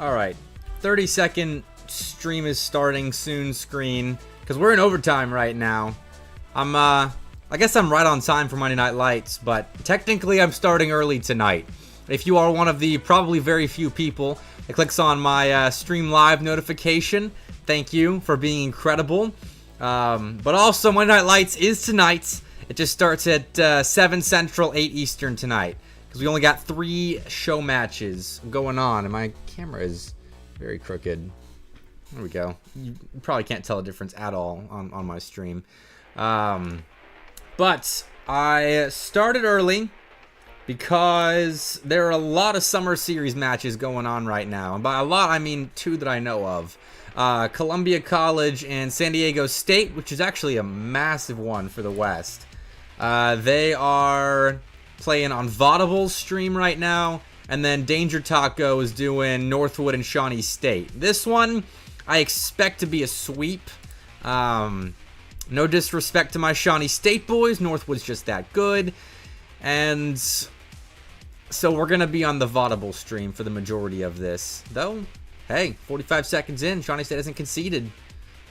Alright, 30-second stream is starting soon screen, because we're in overtime right now. I guess I'm right on time for Monday Night Lights, but technically I'm starting early tonight. If you are one of the probably very few people that clicks on my stream live notification, thank you for being incredible. But also, Monday Night Lights is tonight. It just starts at 7 Central, 8 Eastern tonight. Because we only got 3 show matches going on, and my camera is very crooked. There we go. You probably can't tell a difference at all on my stream. But I started early because there are a lot of Summer Series matches going on right now. And by a lot, I mean 2 that I know of. Columbia College and San Diego State, which is actually a massive one for the West. They are playing on Vaudeville's stream right now, and then Danger Taco is doing Northwood and Shawnee State. This one, I expect to be a sweep. No disrespect to my Shawnee State boys, Northwood's just that good. And so we're going to be on the Vaudeville stream for the majority of this. Though, hey, 45 seconds in, Shawnee State hasn't conceded.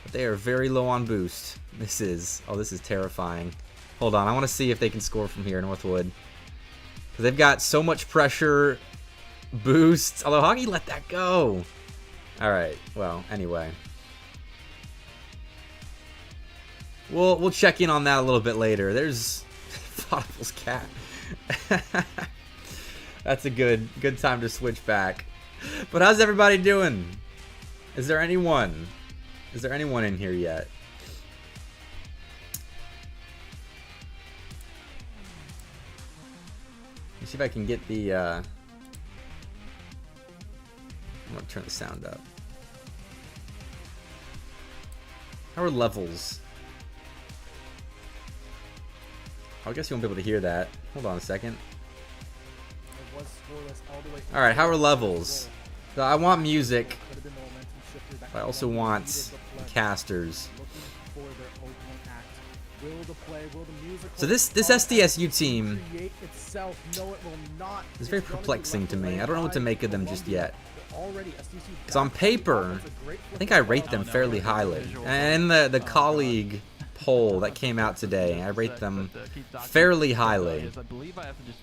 But they are very low on boost. This is terrifying. Hold on, I want to see if they can score from here, Northwood. Because they've got so much pressure, boosts. Although Hoggy let that go. Alright, well, anyway. We'll check in on that a little bit later. There's Vaudeville's cat. That's a good time to switch back. But how's everybody doing? Is there anyone in here yet? Let me see if I can get the I'm gonna turn the sound up. How are levels? I guess you won't be able to hear that. Hold on a second. Alright, how are levels? So I want music. But I also want casters. So this SDSU team is very perplexing to me. I don't know what to make of them just yet. Because on paper, I think I rate them fairly highly. And in the colleague poll that came out today, I rate them fairly highly.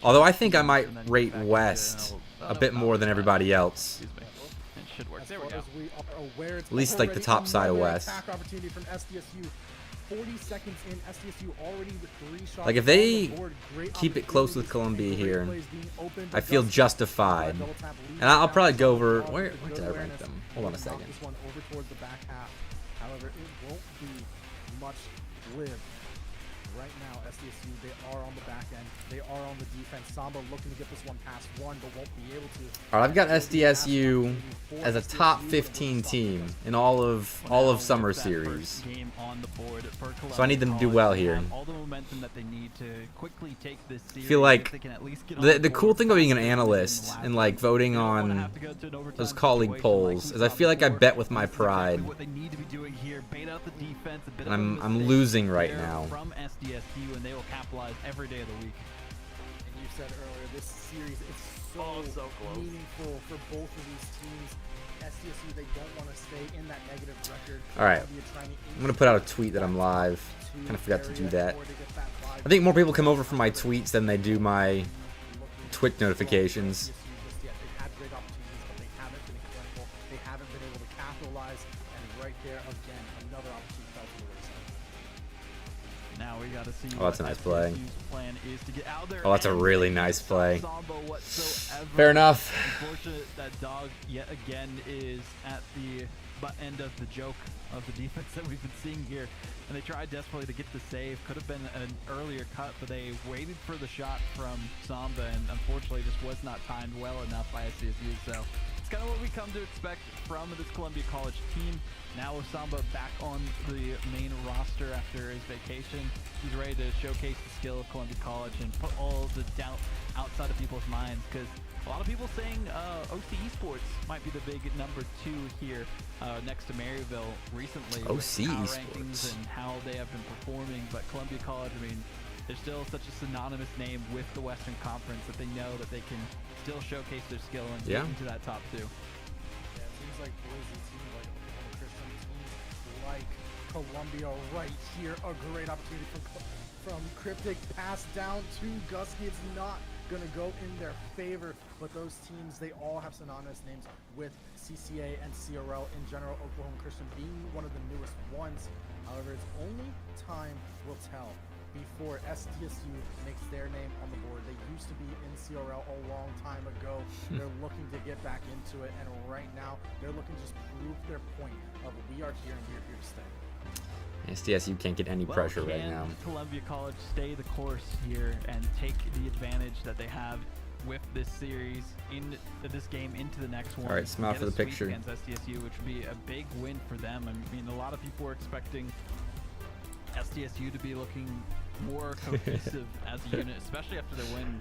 Although I think I might rate West a bit more than everybody else. At least like the top side of West. Like if they keep it close with Columbia here, I feel justified. And I'll probably go over where did I rank them? Hold on a second. However, it won't be much live. Right now, SDSU, they are on the back end. They are on the defense. Samba looking to get this one past one, but won't be able to. All right, I've got SDSU as a top 15 team in all of Summer Series. So I need them to do well here. I feel like the cool thing about being an analyst and like voting on those colleague polls is I feel like I bet with my pride. And I'm losing right now. And they will capitalize every day of the week. And you said earlier, this series is so meaningful for both of these teams. SDSU, they don't want to stay in that negative record. All right, I'm gonna put out a tweet that I'm live. Kind of forgot to do that. I think more people come over from my tweets than they do my Twitch notifications. They've had great opportunities, but they haven't been clinical. They haven't been able to capitalize. And right there, again, another opportunity fell to the wayside. Now we got to see. Oh, that's a nice play. Plan is to get out there. Oh, that's a really nice play. Fair enough. Unfortunate that Dog yet again is at the butt end of the joke of the defense that we've been seeing here, and they tried desperately to get the save. Could have been an earlier cut, but they waited for the shot from Samba, and unfortunately just was not timed well enough by SDSU. So it's kind of what we come to expect from this Columbia College team. Now with Samba back on the main roster after his vacation, he's ready to showcase the skill of Columbia College and put all the doubt outside of people's minds, because a lot of people saying OC Esports might be the big number 2 here next to Maryville recently. OC Esports. Rankings and how they have been performing, but Columbia College, I mean, they're still such a synonymous name with the Western Conference that they know that they can still showcase their skill and get into that top 2. Yeah, teams like Boise, teams like Oklahoma Christian, teams like Columbia right here. A great opportunity from Cryptic. Pass down to Gusky. It's not going to go in their favor, but those teams, they all have synonymous names with CCA and CRL in general, Oklahoma Christian being one of the newest ones. However, it's only time will tell before SDSU makes their name on the board. They used to be in CRL a long time ago. They're looking to get back into it, and right now they're looking to just prove their point of we are here and we're here to stay. SDSU can't get any pressure right can now. Columbia College stay the course here and take the advantage that they have with this series in this game into the next one? All right, smile Get for a the sweep picture. against SDSU, which would be a big win for them. I mean, a lot of people were expecting SDSU to be looking more cohesive as a unit, especially after their win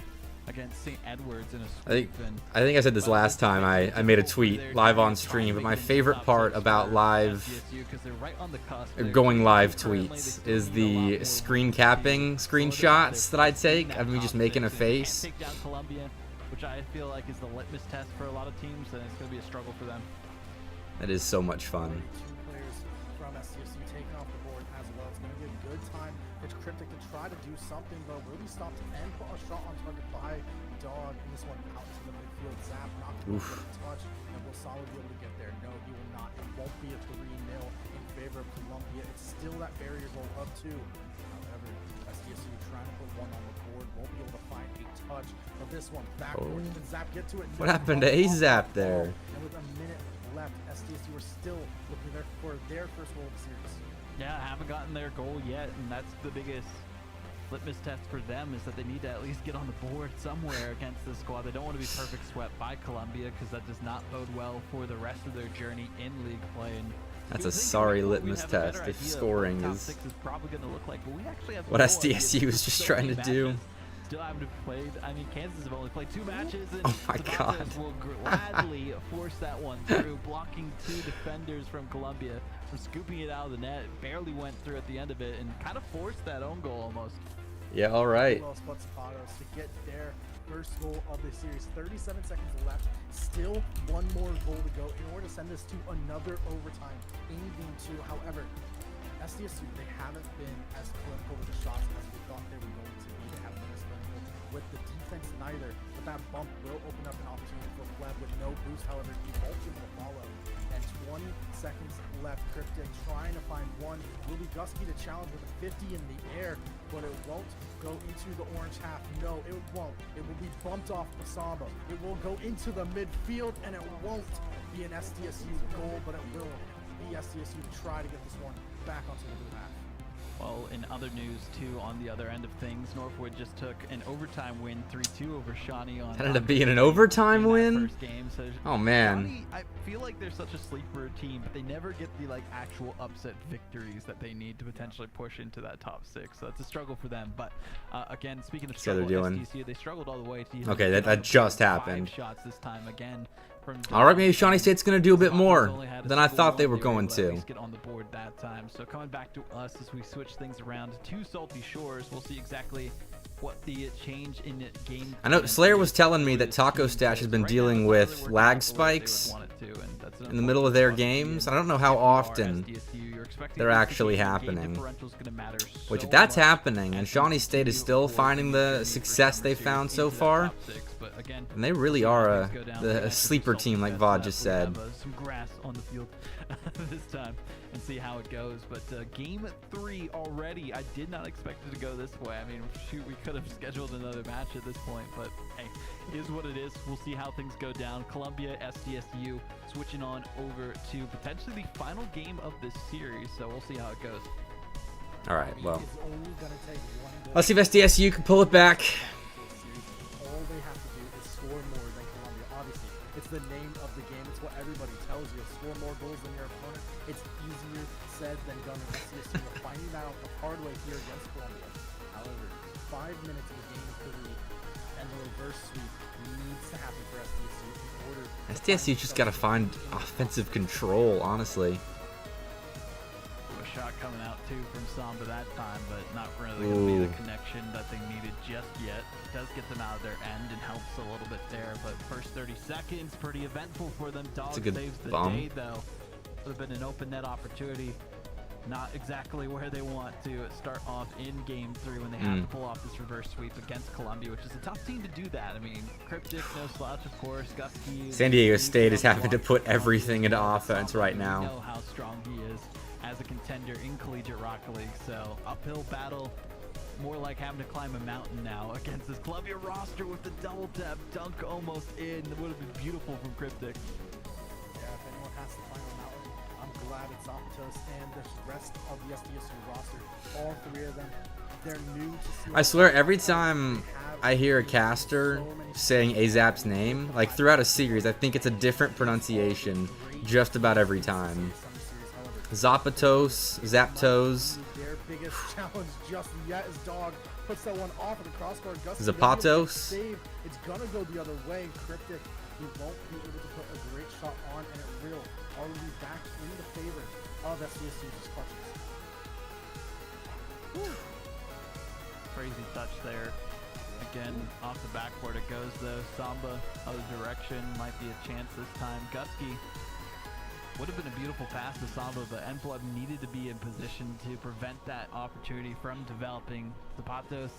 against St. Edwards in a sweep. I think I said this last time I made a tweet live on stream, but my favorite part about live or going live tweets is the screen capping screenshots that I take of me just making a face. Take down Columbia, which I feel like is the litmus test for a lot of teams, and it's going to be a struggle for them. That is so much fun. Two players from SDSU taking off the board as well. It's going to be a good time for Cryptic to try to do something, but will be stopped and put a shot on target by Dog. And this one out to the midfield. Zap not going to get a touch, and will Solid be able to get there? No, he will not. It won't be a 3-0 in favor of Columbia. It's still that barrier goal up two. However, SDSU trying to put one on the board, won't be able to find a touch. But this one backwards, can Zap get to it? What happened to A-Zap there? And with a minute left, SDSU are still looking there for their first goal of the series. Yeah, haven't gotten their goal yet, and that's the biggest litmus test for them, is that they need to at least get on the board somewhere against this squad. They don't want to be perfect swept by Columbia, because that does not bode well for the rest of their journey in league play. And That's a sorry litmus test if scoring is what SDSU is just trying to do. Still haven't played. I mean, Kansas have only played 2 matches, and Oh my God. will gladly force that one through, blocking 2 defenders from Columbia from scooping it out of the net. Barely went through at the end of it, and kind of forced that own goal almost. Yeah, all right. Well, Spots to get their first goal of the series. 37 seconds left. Still one more goal to go in order to send this to another overtime in game 2. However, SDSU, they haven't been as clinical with the shots as we thought they were going to be. They haven't been as clinical with the defense neither. But that bump will open up an opportunity for Pleb with no boost. However, he won't be able to follow. And 20 seconds left. Cryptic trying to find one. Will be Gusky to challenge with a 50 in the air, but it won't go into the orange half. No, it won't. It will be bumped off the Samba. It will go into the midfield, and it won't be an SDSU goal, but it will be SDSU to try to get this one back onto the blue half. Well, in other news, too, on the other end of things, Northwood just took an overtime win, 3-2 over Shawnee on Ended up being an overtime win? first game. So Oh, man. Shawnee, I feel like they're such a sleeper team, but they never get the actual upset victories that they need to potentially push into that top 6. So that's a struggle for them. But again, speaking of how they're struggle, doing. SDSU, they struggled all the way to Okay, that just happened. 5 shots this time again. All right, maybe Shawnee State's going to do a bit more than I thought they were going to. Get on the board that time. So coming back to us as we switch things around to Salty Shores, we'll see exactly what the change in game. I know Slayer was telling me that Taco Stash has been dealing with lag spikes in the middle of their games. I don't know how often they're actually happening. Which if that's happening and Shawnee State is still finding the success they found so far, and they really are the sleeper team, like Vod just said. Some grass on the field this time and see how it goes. But game 3 already. I did not expect it to go this way. I mean, shoot, we could have scheduled another match at this point, but hey, it is what it is. We'll see how things go down. Columbia, SDSU switching on over to potentially the final game of this series. So we'll see how it goes. All right, well, It's only gonna take one goal. let's see if SDSU can pull it back. All they have to do is score more than Columbia. Obviously, it's the name of the game. It's what everybody tells you. Score more goals than your opponent. It's easier said than done. And SDSU are finding that out the hard way here against Columbia. However, 5 minutes of the game is the lead, and the reverse sweep needs to happen for SDSU in order. SDSU just got to find offensive control, honestly. A shot coming out 2 from Samba that time, but not really going to be the connection that they needed just yet. It does get them out of their end and helps a little bit there, but first 30 seconds, pretty eventful for them. Dog saves the day, though. Would have been an open net opportunity. Not exactly where they want to start off in Game 3 when they have to pull off this reverse sweep against Columbia, which is a tough team to do that. I mean, Cryptic, no slouch, of course. Gusky, San Diego State is having to put everything into offense right now. We know how strong he is as a contender in Collegiate Rocket League, so uphill battle, more like having to climb a mountain now against this Columbia roster with the double tap dunk almost in. It would have been beautiful from Cryptic. Yeah, if anyone has to climb a mountain, I'm glad it's Optos and the rest of the SDSU roster. All 3 of them, they're new to CLG. I swear, every time I hear a caster saying AZAP's name, like throughout a series, I think it's a different pronunciation just about every time. Zapatos, Zaptos. Their biggest challenge just yet is Dog puts that one off of the crossbar. Zapatos. It's gonna go the other way. Cryptic, he won't be able to put a great shot on, and it will already back in the favor of SDSU's clutches. Crazy touch there. Again, off the backboard it goes though. Samba, other direction, might be a chance this time. Gusky would have been a beautiful pass to Samba, but N-Blood needed to be in position to prevent that opportunity from developing. Zapatos,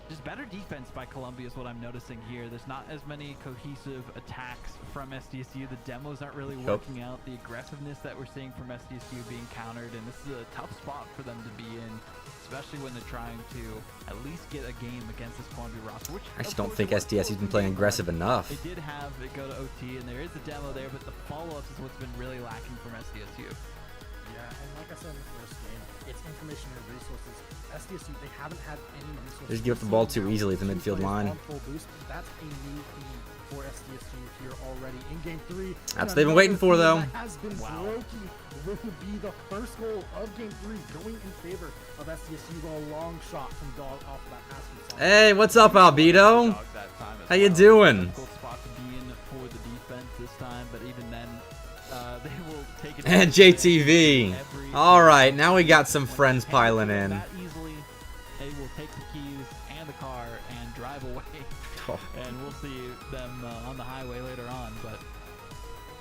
just better defense by Columbia is what I'm noticing here. There's not as many cohesive attacks from SDSU. The demos aren't really working out. The aggressiveness that we're seeing from SDSU being countered, and this is a tough spot for them to be in, especially when they're trying to at least get a game against this Columbia roster. Which I just don't think SDSU's been playing aggressive enough. They did have it go to OT, and there is a demo there, but the follow-ups is what's been really lacking from SDSU. Yeah, and like I said in the first game, it's information and resources. SDSU, they haven't had any resources. They just give up the ball too easily at the midfield line. Full boost. That's a new theme for SDSU here already in Game 3. That's what they've been waiting for, though. That has been broken. Will be the first goal of Game 3 going in favor of SDSU. A long shot from Dog off of that pass. Hey, what's up, Albedo? How you doing? Cool spot to be in for the defense this time, but even then, they will take it. And JTV. All right, now we got some friends piling in. That easily, they will take the keys and the car and drive away. And we'll see them on the highway later on, but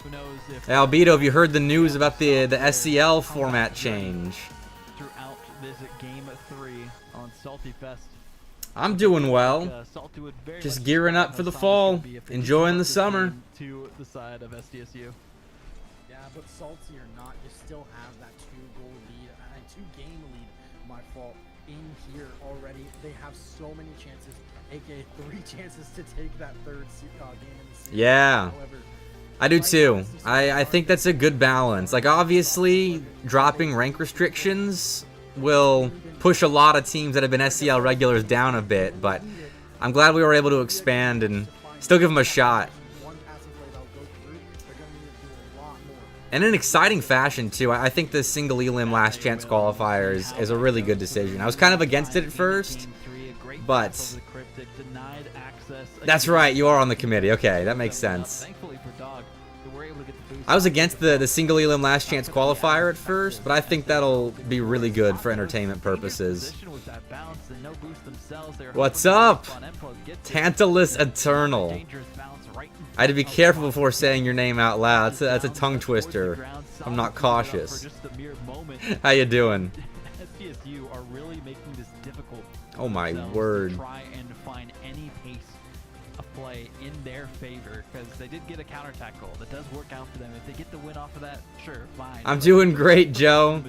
who knows if... Hey, Albedo, have you heard the news about the SCL format change? Throughout this Game 3 on Salty Fest. I'm doing well. Just gearing up for the fall. Enjoying the summer. To the side of SDSU. Yeah, but salty or not, you still have that 2-goal lead, and 2-game lead, my fault, in here already. They have so many chances, aka 3 chances to take that third game in the series. Yeah. However, I do too. I think that's a good balance. Like, obviously, dropping rank restrictions will push a lot of teams that have been SCL regulars down a bit, but I'm glad we were able to expand and still give them a shot. And in exciting fashion, too. I think the single elim last chance qualifier is a really good decision. I was kind of against it at first, but that's right, you are on the committee. Okay, that makes sense. I was against the single elim last chance qualifier at first, but I think that'll be really good for entertainment purposes. What's up? Tantalus Eternal. I had to be careful before saying your name out loud. That's a tongue twister. I'm not cautious. How you doing? SDSU are really making this difficult. Oh my word. Try and find any pace of play in their favor, because they did get a counterattack goal. That does work out for them. If they get the win off of that, sure, fine. I'm doing great, Joe.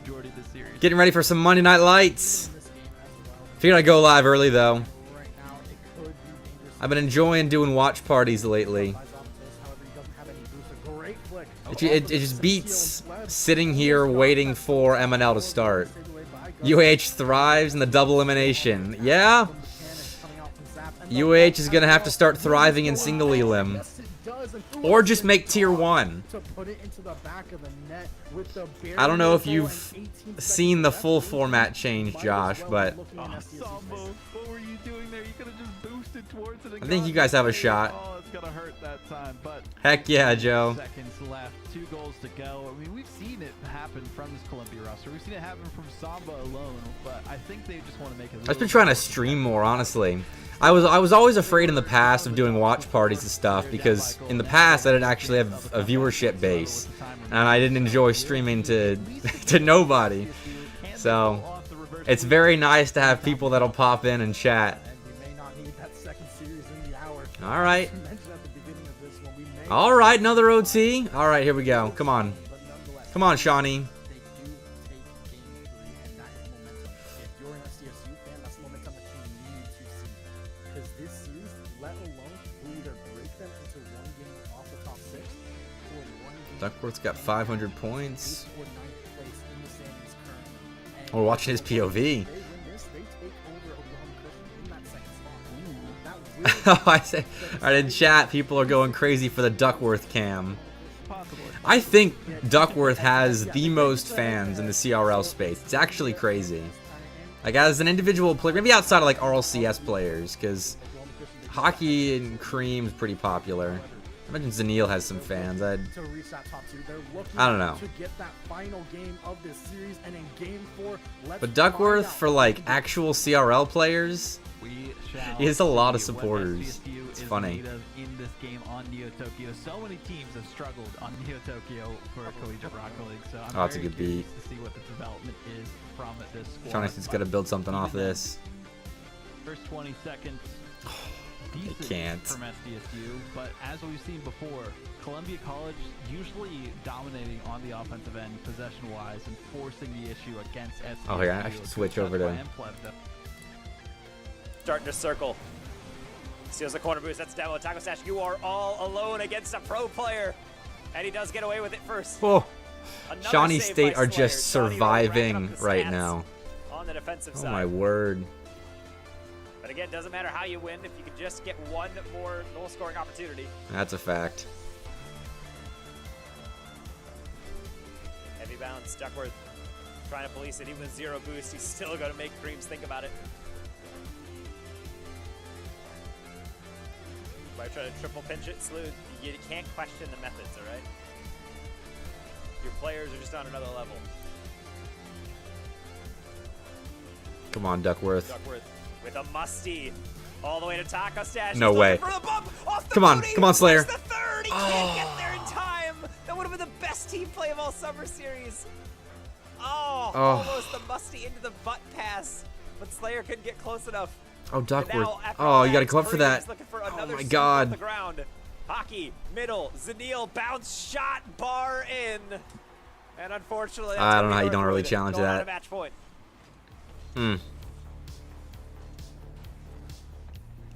Getting ready for some Monday Night Lights. Figured I'd go live early though. I've been enjoying doing watch parties lately. It just beats sitting here waiting for MNL to start. UAH thrives in the double elimination. Yeah? UAH is going to have to start thriving in single elim. does. And Or just make tier 1. To put it into the back of the net with the I don't know if barely you've and 18 seen seconds the left. full format change, Might as Josh, well but be looking in SDSU Sambo, face. what were you doing there? You could have just boosted towards it. I think you guys have a shot. Oh, it's gonna hurt that time, but Heck yeah, Joe. seconds left, 2 goals to go. I mean, we've seen it happen from this Columbia roster. We've seen it happen from Samba alone, but I think they just want to make it. I've just been trying to stream more, honestly. I was always afraid in the past of doing watch parties and stuff because in the past I didn't actually have a viewership base, and I didn't enjoy streaming to to nobody. So it's very nice to have people that'll pop in and chat. And we may not need that second series in the hour. All right. As mentioned at the beginning of this one, we may All right, another OT. All right, here we go. Come on. but nonetheless, Come on, Shawnee. they do take game 3, and that is momentum. If you're an SDSU fan, that's momentum that you need to see. Because this series, let alone, will either break them into one game off the top 6, or one game Duckworth's got 500 points. or 9th place in the standings currently. And We're watching his if POV. they win this, they take over Oklahoma Christian in that second spot. That Oh, I say, all right, in chat, people are going crazy for the Duckworth cam. Possibly. I think Duckworth has the most fans in the CRL space. It's actually crazy. Like, as an individual player, maybe outside of like RLCS players, because hockey and Cream's pretty popular. I imagine Zanil has some fans. to reach that top 2. They're looking I don't know. to get that final game of this series, and in game 4, let's But Duckworth, find out. for like actual CRL players, We shall he has a lot of see what supporters. SDSU It's is funny. made of in this game on Neo Tokyo. So many teams have struggled on Neo Tokyo for Collegiate Rocket League. So I'm Oh, that's a very good curious beat. to see what the development is from this squad. Shaughnessy's got to build something off of this. First 20 seconds. Decent can't. from SDSU, but as we've seen before, Columbia College usually dominating on the offensive end, possession-wise, and forcing the issue against SDSU. Oh, yeah, I should switch over to- Starting to circle. Steals the corner boost. That's Demo. Taco Stash, you are all alone against a pro player. And he does get away with it first. Oh, Another Shawnee save State by are just Slayer. Shawnee really racking surviving up the right stats now. On the defensive Oh side. my word. But again, doesn't matter how you win if you can just get one more goal-scoring opportunity. That's a fact. Heavy bounce. Duckworth trying to police it. Even with 0 boost, he's still going to make Creams think about it. Might try to triple pinch it. Sleuth, you can't question the methods, all right? Your players are just on another level. Come on, Duckworth. Duckworth with a musty. All the way to Taco Stash. No He's way. looking for the bump off the Come on, booty. come on, Slayer. Where's the third? He can't get there in time. That would have been the best team play of all summer series. Oh, almost the musty into the butt pass. But Slayer couldn't get close enough. Oh, And Duckworth. now, after Oh, you that, got to come up for Murray that. is looking for Oh another my scoop God. off the ground. Hockey, middle, Zanil, bounce, shot, bar in. And unfortunately, that's I don't know gonna how be you don't really Northwood challenge going on that. a match point. Hmm.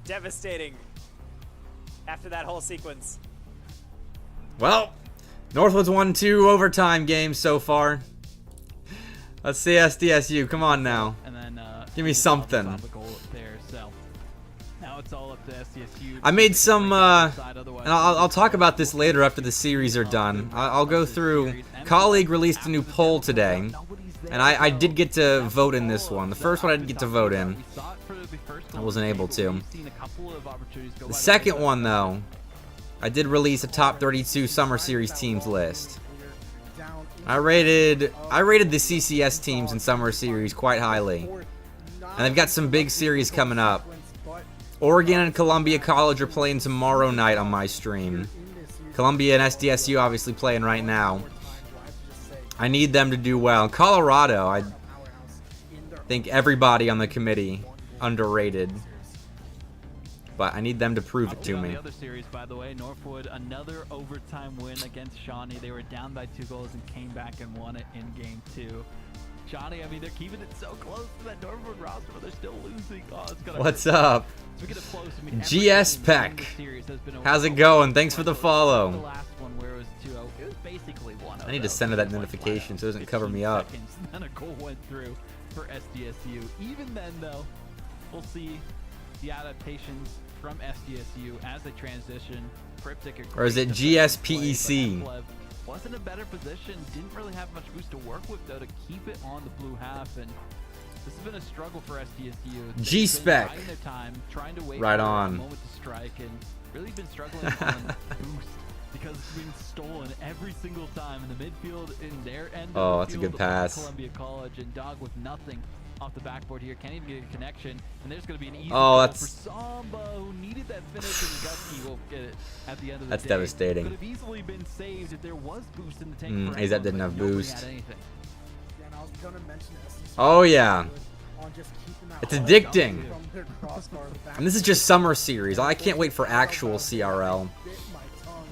Devastating after that whole sequence. Well, Northwood's won 2 overtime games so far. Let's see SDSU. Come on now. And then, Give me something. Stop a goal there, so now it's all up to SDSU. I made some, and I'll talk about this later after the series are done. I'll go through. Colleague released a new poll today, and I did get to vote in this one. The first one I didn't get to vote in. I wasn't able to. The second one, though, I did release a top 32 Summer Series teams list. I rated the CCS teams in Summer Series quite highly. And they've got some big series coming up. Oregon and Columbia College are playing tomorrow night on my stream. Columbia and SDSU obviously playing right now. I need them to do well. Colorado, I think everybody on the committee underrated. But I need them to prove it to On me. the other series, by the way, Northwood, another overtime win against Shawnee. They were down by 2 goals and came back and won it in game 2. Shawnee, I mean, they're keeping it so close to that Northwood roster, but they're still losing. Oh, it's gonna What's hurt. up? So we get it close. I mean, every GS game in Peck. this series has been a How's it win. going? Thanks for the The follow. last one where it was 2-0, it was basically 1-0. I need to send her that notification so it doesn't cover me up. Then a goal went through for SDSU. Even then, though, we'll see the adaptations from SDSU as they transition. Cryptic, Or is it GSPEC? Wasn't in a better position. Didn't really have much boost to work with though to keep it on the blue half, and this has been a struggle for SDSU. G-Spec. Biding their time, trying to wait Right for on. a moment to strike, and really been struggling on boost because it's being stolen every single time in the midfield in their end. Oh, of that's the a good field pass. on Columbia College, and Dog with nothing off the backboard here. Can't even get a connection, and there's going to be an easy Oh, goal that's- for Samba, who needed that finish, and Gusky will get it at the end of the That's day. devastating. Could have easily been saved if there was boost in the tank. for AZAP anyone, didn't but have nobody boost. had anything. Yeah, and I was gonna mention SDSU Oh, yeah. on just keeping that It's ball addicting. from their crossbar in the back. And this is just summer series. I can't wait for actual CRL. Bit my tongue.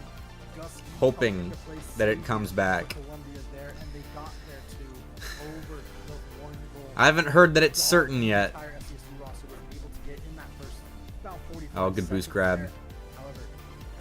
Gusky Hoping coming to play that it safety comes for back. Columbia there, and they got there too over the one goal. I haven't heard that it's certain yet. Entire SDSU roster was able to get in that first about 45 Oh, good boost seconds grab. there. However,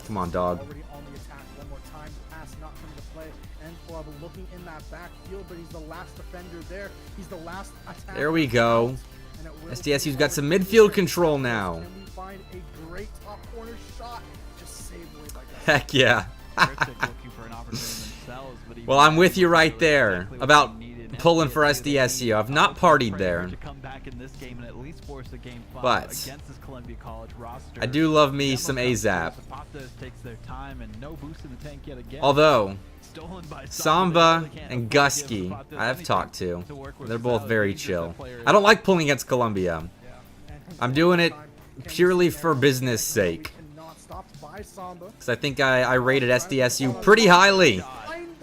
Come on, SDSU dog. already on the attack one more time. The pass not coming to play. And Club looking in that backfield, but he's the last defender there. He's the last attacker. There we go. And it will SDSU's be got some our midfield defense. control now. Can we find a great top corner shot? Just saved away by Gus. Heck yeah. Cryptic looking for an opportunity themselves, but he Well, I'm with you right really there exactly what about they needed. And pulling for SDSU, SDSU. I've not they partied prayed there. to come back in this game and at least force a game 5 But against this Columbia College roster. I do love me Demo some comes AZAP. through, Zapata takes their time and no boost in the tank yet again. Although, Stolen by Samba they really can't and afford to give Gusky, Zapata I've anything talked to. work with. They're So both that very dangerous chill. players. I don't like pulling against Columbia. Yeah. And I'm doing it time, can we purely see for Aaron business Sanders? We sake. cannot stop by Samba. Because I think I rated SDSU pretty highly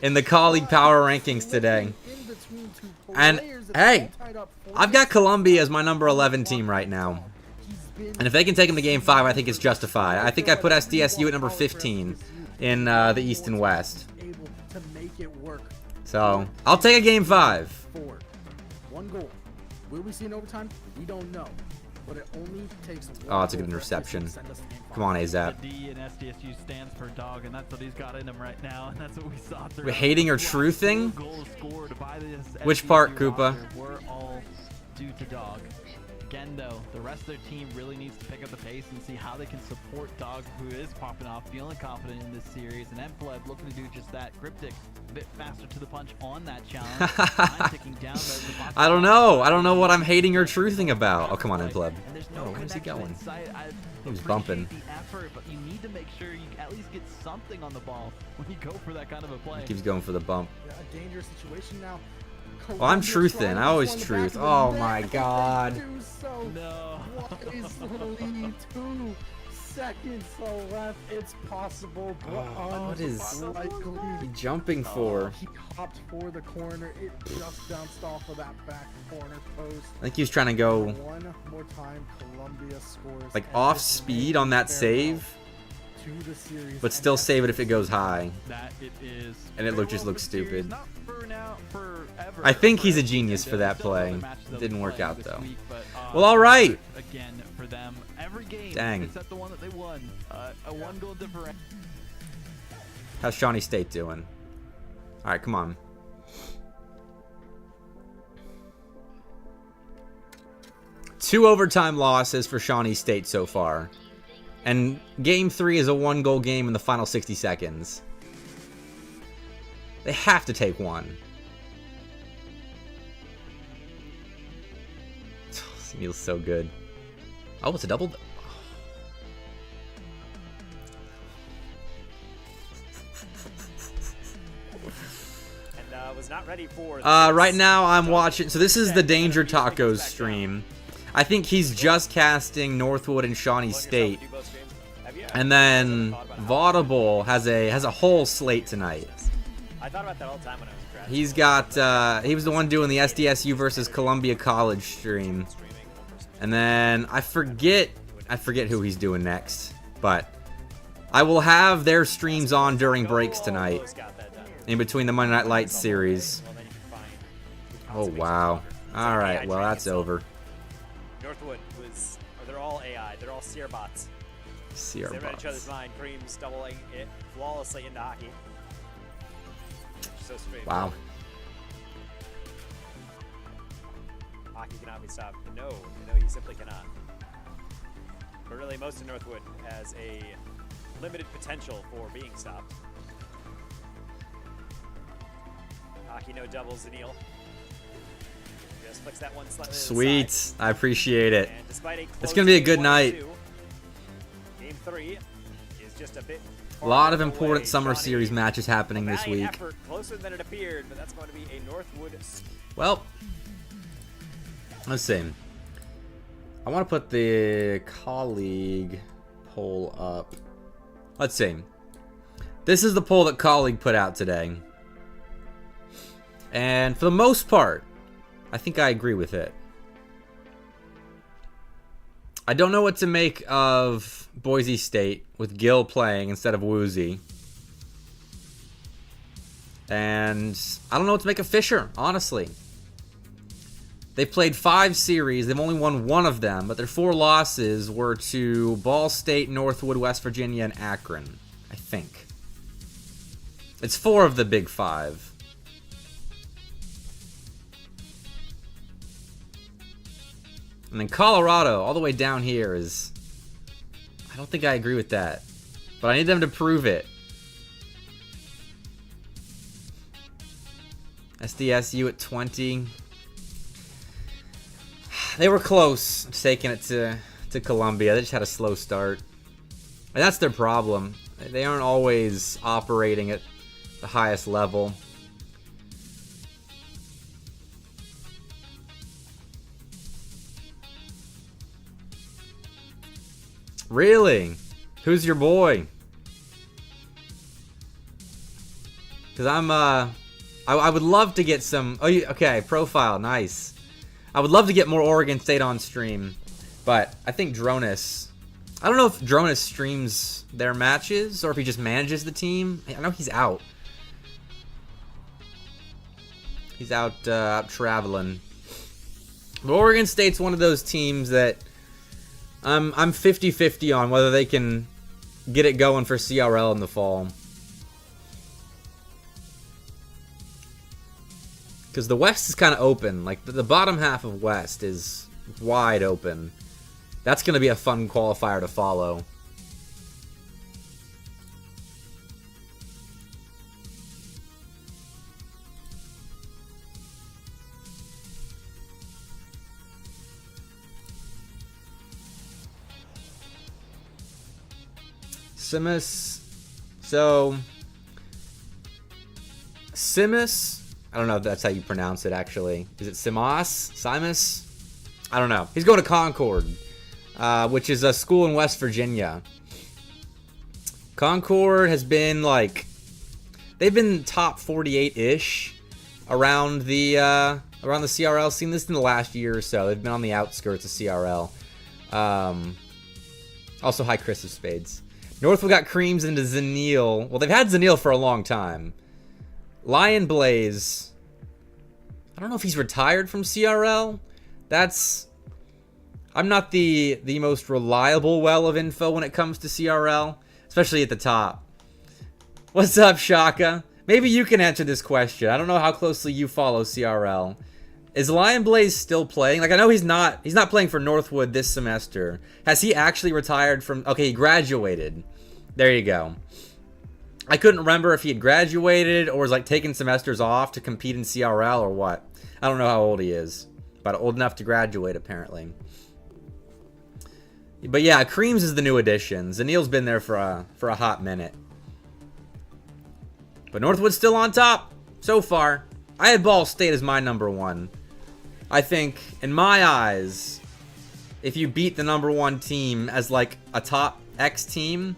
in the colleague power rankings today. And, hey, I've got Columbia as my number 11 team right now. And if they can take them to game 5, I think it's justified. I think I put SDSU at number 15 in the East and West. Able to make it work. So, I'll take a game 5. Forward. One goal. Will we see an overtime? We don't know. But it only takes one Oh, it's a good goal for interception. SDSU to send us to game 5. Come on, AZAP. The D in SDSU stands for dog, and that's what he's got in him right now, and that's what we saw through. We're hating or truthing? Goals scored by this Which SDSU part, Koopa? roster were all due to dog. Again, though, the rest of their team really needs to pick up the pace and see how they can support Dog, who is popping off, feeling confident in this series. And Empleb looking to do just that. Cryptic, a bit faster to the punch on that challenge. Time ticking down there. I don't know. I don't know what I'm hating or truthing about. Oh, come on, Pleb. And there's no Oh, where's he connection going? inside. I He was appreciate bumping. the effort, but you need to make sure you at least get something on the ball when you go for that kind of a play. Keeps going for the bump. A dangerous situation now. Well, I'm truthing. I always truth. Oh my They god. do so. No. What is the lead? 2 seconds left. It's possible, but What is unlikely. he jumping for? He hopped for the corner. It just bounced off of that back corner post. I think he was trying to go One more time, Columbia scores. like and off this speed may on that be save, farewell to the series, but and still that's save it if it goes high. That it is. And it just Farewell looks to the series, stupid. not for now, forever, I think he's a forever. genius And for that still other play. matches they'll Didn't be work playing out, this though. week, but, Well, all right. Again for them, every game Dang. except the one that they won, a 1-goal differential. How's Shawnee State doing? All right, come on. Two overtime losses for Shawnee State so far. And game 3 is a 1-goal game in the final 60 seconds. They have to take one. This feels so good. Oh, it's a double. And was not ready for Right now I'm watching. So this is the Danger Tacos stream. I think he's just casting Northwood and Shawnee State. And then Vaudable has a whole slate tonight. I thought about that all the time when I was grad. He's got he was the one doing the SDSU versus Columbia College stream. And then I forget who he's doing next, but I will have their streams on during breaks tonight in between the Monday Night Lights series. Oh wow. All right, well that's over. Northwood they're all AI. They're all seer bots. Seer They read each other's bots. mind. Creams doubling it flawlessly into hockey. So straight. Wow. Hockey cannot be stopped. No, he simply cannot. But really, most of Northwood has a limited potential for being stopped. Hockey no doubles, Zanil. Just flicks that one slightly to the Sweet. side. I appreciate it. And despite a It's close going to be a game good 1-2, night. Game 3 is just a bit A lot of farther important away. Summer Johnny, Series matches happening a this valiant week. effort, closer than it appeared, but that's going to be a Northwood. Well, let's see. I want to put the colleague poll up. Let's see. This is the poll that colleague put out today. And for the most part, I think I agree with it. I don't know what to make of Boise State with Gill playing instead of Woozy. And I don't know what to make of Fisher, honestly. They've played 5 series. They've only won 1 of them, but their 4 losses were to Ball State, Northwood, West Virginia, and Akron, I think. It's 4 of the Big 5. And then Colorado, all the way down here, is... I don't think I agree with that. But I need them to prove it. SDSU at 20. They were close to taking it to Columbia. They just had a slow start. And that's their problem. They aren't always operating at the highest level. Really? Who's your boy? Because I would love to get some... Oh, okay, profile, nice. I would love to get more Oregon State on stream, but I think Dronis... I don't know if Dronis streams their matches, or if he just manages the team. I know he's out. He's out traveling. But Oregon State's one of those teams that I'm 50-50 on whether they can get it going for CRL in the fall. Because the West is kind of open. Like, the bottom half of West is wide open. That's going to be a fun qualifier to follow. Simus. So, Simus, I don't know if that's how you pronounce it, actually. Is it Simas? Simus? I don't know. He's going to Concord, which is a school in West Virginia. Concord has been, like, they've been top 48-ish around the CRL scene. This is in the last year or so. They've been on the outskirts of CRL. Also, hi, Chris of Spades. Northwood got creams into Zanil. Well, they've had Zanil for a long time. Lion Blaze. I don't know if he's retired from CRL. I'm not the most reliable well of info when it comes to CRL, especially at the top. What's up, Shaka? Maybe you can answer this question. I don't know how closely you follow CRL. Is Lion Blaze still playing? Like, I know he's not playing for Northwood this semester. Has he actually retired from... Okay, he graduated. There you go. I couldn't remember if he had graduated or was, like, taking semesters off to compete in CRL or what. I don't know how old he is. But old enough to graduate, apparently. But yeah, Creams is the new addition. Zanil's been there for a hot minute. But Northwood's still on top so far. I had Ball State as my number 1. I think, in my eyes, if you beat the number 1 team as, like, a top X team,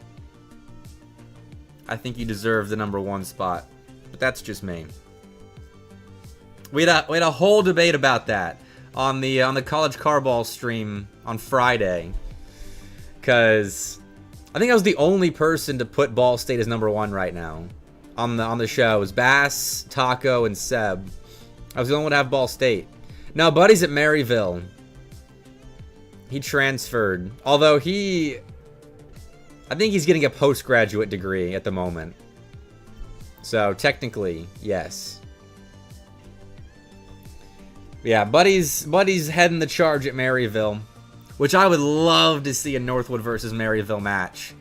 I think you deserve the number 1 spot. But that's just me. We had a whole debate about that on the College Carball stream on Friday. Because I think I was the only person to put Ball State as number 1 right now on the show. It was Bass, Taco, and Seb. I was the only one to have Ball State. Now, Buddy's at Maryville. He transferred. Although I think he's getting a postgraduate degree at the moment. So, technically, yes. Yeah, Buddy's heading the charge at Maryville. which I would love to see a Northwood versus Maryville match,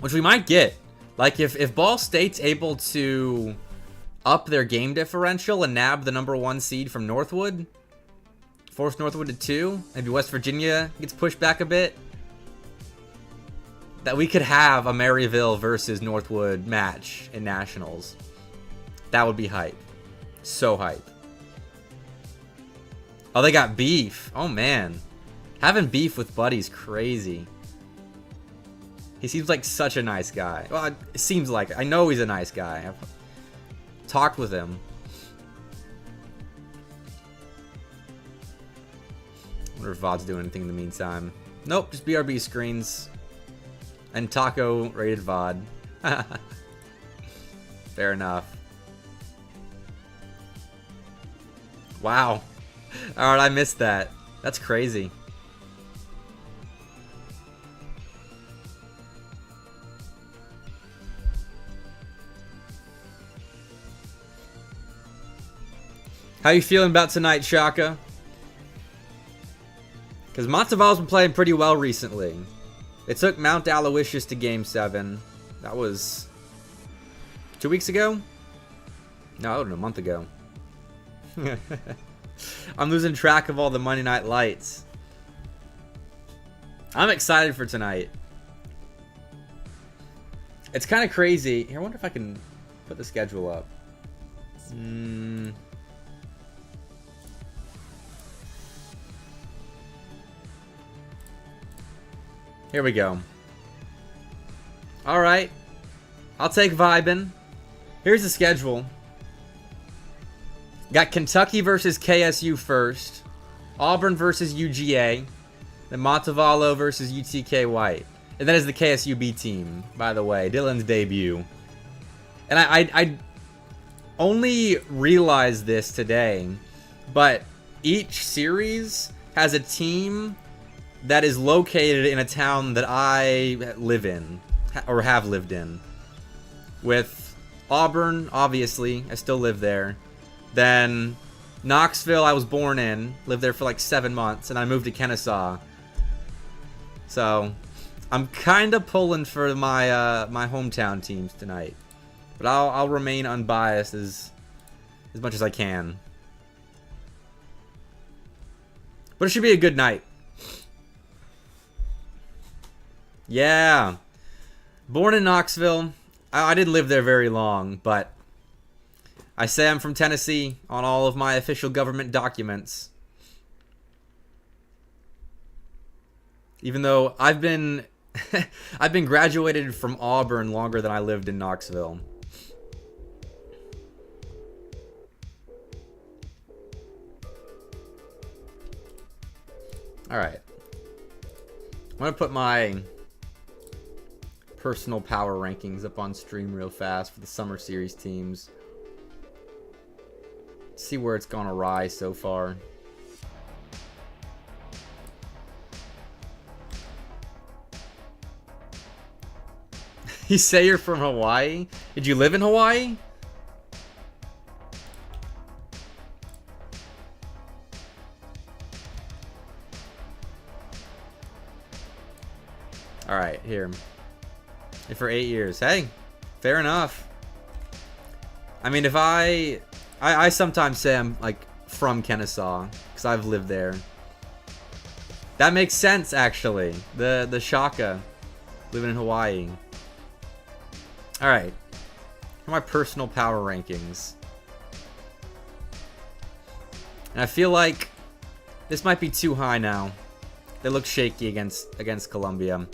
which we might get. Like, if Ball State's able to up their game differential and nab the #1 seed from Northwood, force Northwood to 2, maybe West Virginia gets pushed back a bit, that we could have a Maryville versus Northwood match in Nationals. That would be hype. So hype. Oh, they got beef. Oh, man. Having beef with Buddy's crazy. He seems like such a nice guy. Well, it seems like it. I know he's a nice guy. I've talked with him. I wonder if VOD's doing anything in the meantime. Nope, just BRB screens. And Taco rated VOD. Fair enough. Wow. Alright, I missed that. That's crazy. How you feeling about tonight, Shaka? Because Montevallo's been playing pretty well recently. They took Mount Aloysius to Game 7. That was 2 weeks ago? No, a month ago. I'm losing track of all the Monday Night Lights. I'm excited for tonight. It's kind of crazy. Here, I wonder if I can put the schedule up. Here we go. Alright. I'll take vibin'. Here's the schedule. Got Kentucky versus KSU first. Auburn versus UGA. Then Montevallo versus UTK White. And that is the KSU B team, by the way. Dylan's debut. And I only realized this today, but each series has a team that is located in a town that I live in, or have lived in. With Auburn, obviously, I still live there. Then Knoxville, I was born in, lived there for like 7 months, and I moved to Kennesaw. So I'm kind of pulling for my my hometown teams tonight, but I'll remain unbiased as much as I can. But it should be a good night. Yeah. Born in Knoxville. I didn't live there very long, but I say I'm from Tennessee on all of my official government documents. Even though I've been I've been graduated from Auburn longer than I lived in Knoxville. All right. I'm going to put my personal power rankings up on stream real fast for the Summer Series teams. See where it's gone awry so far. You say you're from Hawaii? Did you live in Hawaii? Alright, here. For 8 years. Hey, fair enough. I mean, if I sometimes say I'm like from Kennesaw because I've lived there. That makes sense, actually. The Shaka living in Hawaii. All right, here are my personal power rankings, and I feel like this might be too high now. They look shaky against Columbia.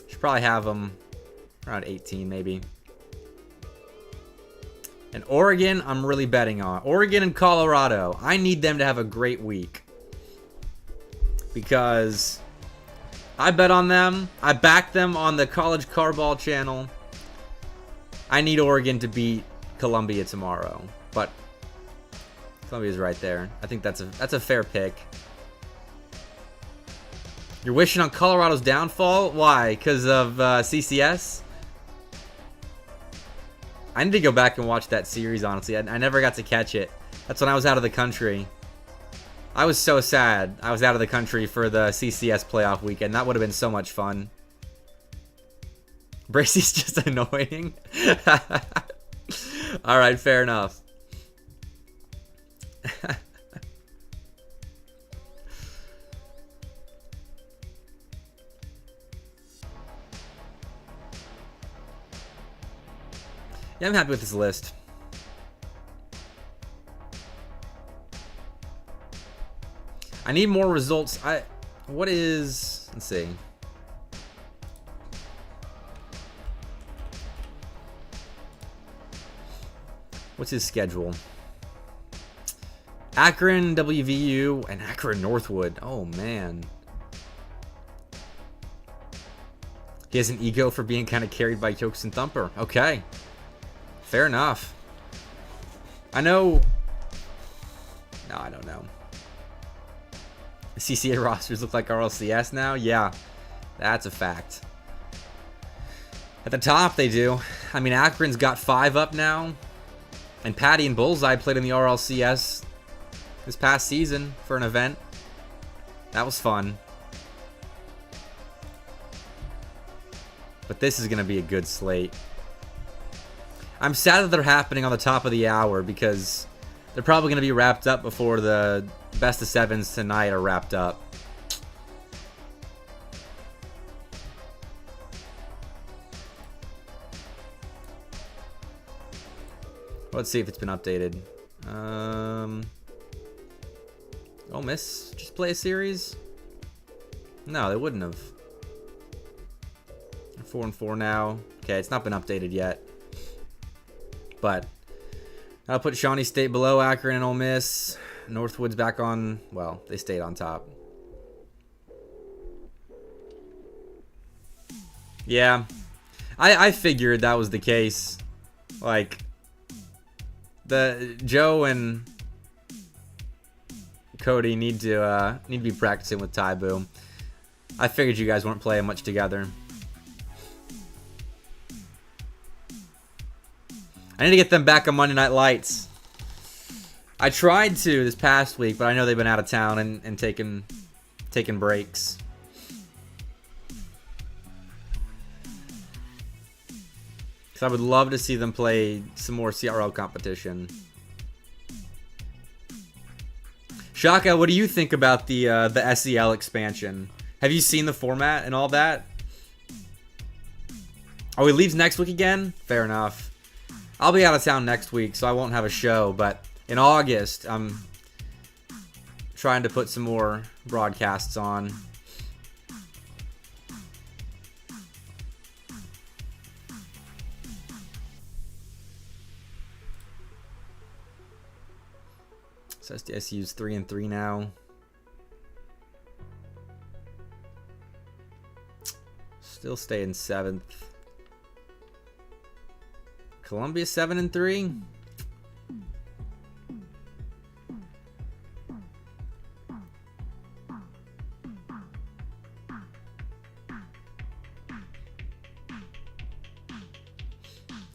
Should probably have them around 18, maybe. And Oregon, I'm really betting on. Oregon and Colorado. I need them to have a great week. Because I bet on them. I back them on the College Carball channel. I need Oregon to beat Columbia tomorrow. But Columbia's right there. I think that's a fair pick. You're wishing on Colorado's downfall? Why? Because of CCS? I need to go back and watch that series, honestly. I never got to catch it. That's when I was out of the country. I was so sad. I was out of the country for the CCS playoff weekend. That would have been so much fun. Bracey's just annoying. Alright, fair enough. Yeah, I'm happy with this list. I need more results. What is... Let's see. What's his schedule? Akron, WVU, and Akron Northwood. Oh, man. He has an ego for being kind of carried by Yokes and Thumper. Okay. Fair enough. I know... No, I don't know. CCA rosters look like RLCS now? Yeah, that's a fact. At the top, they do. I mean, Akron's got 5 up now. And Patty and Bullseye played in the RLCS this past season for an event. That was fun. But this is going to be a good slate. I'm sad that they're happening on the top of the hour because they're probably going to be wrapped up before the best of 7s tonight are wrapped up. Let's see if it's been updated. Ole Miss just play a series? No, they wouldn't have. 4-4 now. Okay, it's not been updated yet. But I'll put Shawnee State below Akron and Ole Miss. Northwood's back on, well, they stayed on top. Yeah. I figured that was the case. Like, the Joe and Cody need to be practicing with Taibu. I figured you guys weren't playing much together. I need to get them back on Monday Night Lights. I tried to this past week, but I know they've been out of town and taking breaks. Because I would love to see them play some more CRL competition. Shaka, what do you think about the SEL expansion? Have you seen the format and all that? Oh, he leaves next week again? Fair enough. I'll be out of town next week, so I won't have a show, but in August, I'm trying to put some more broadcasts on. So SDSU's 3-3 now. Still staying 7th. Columbia 7-3.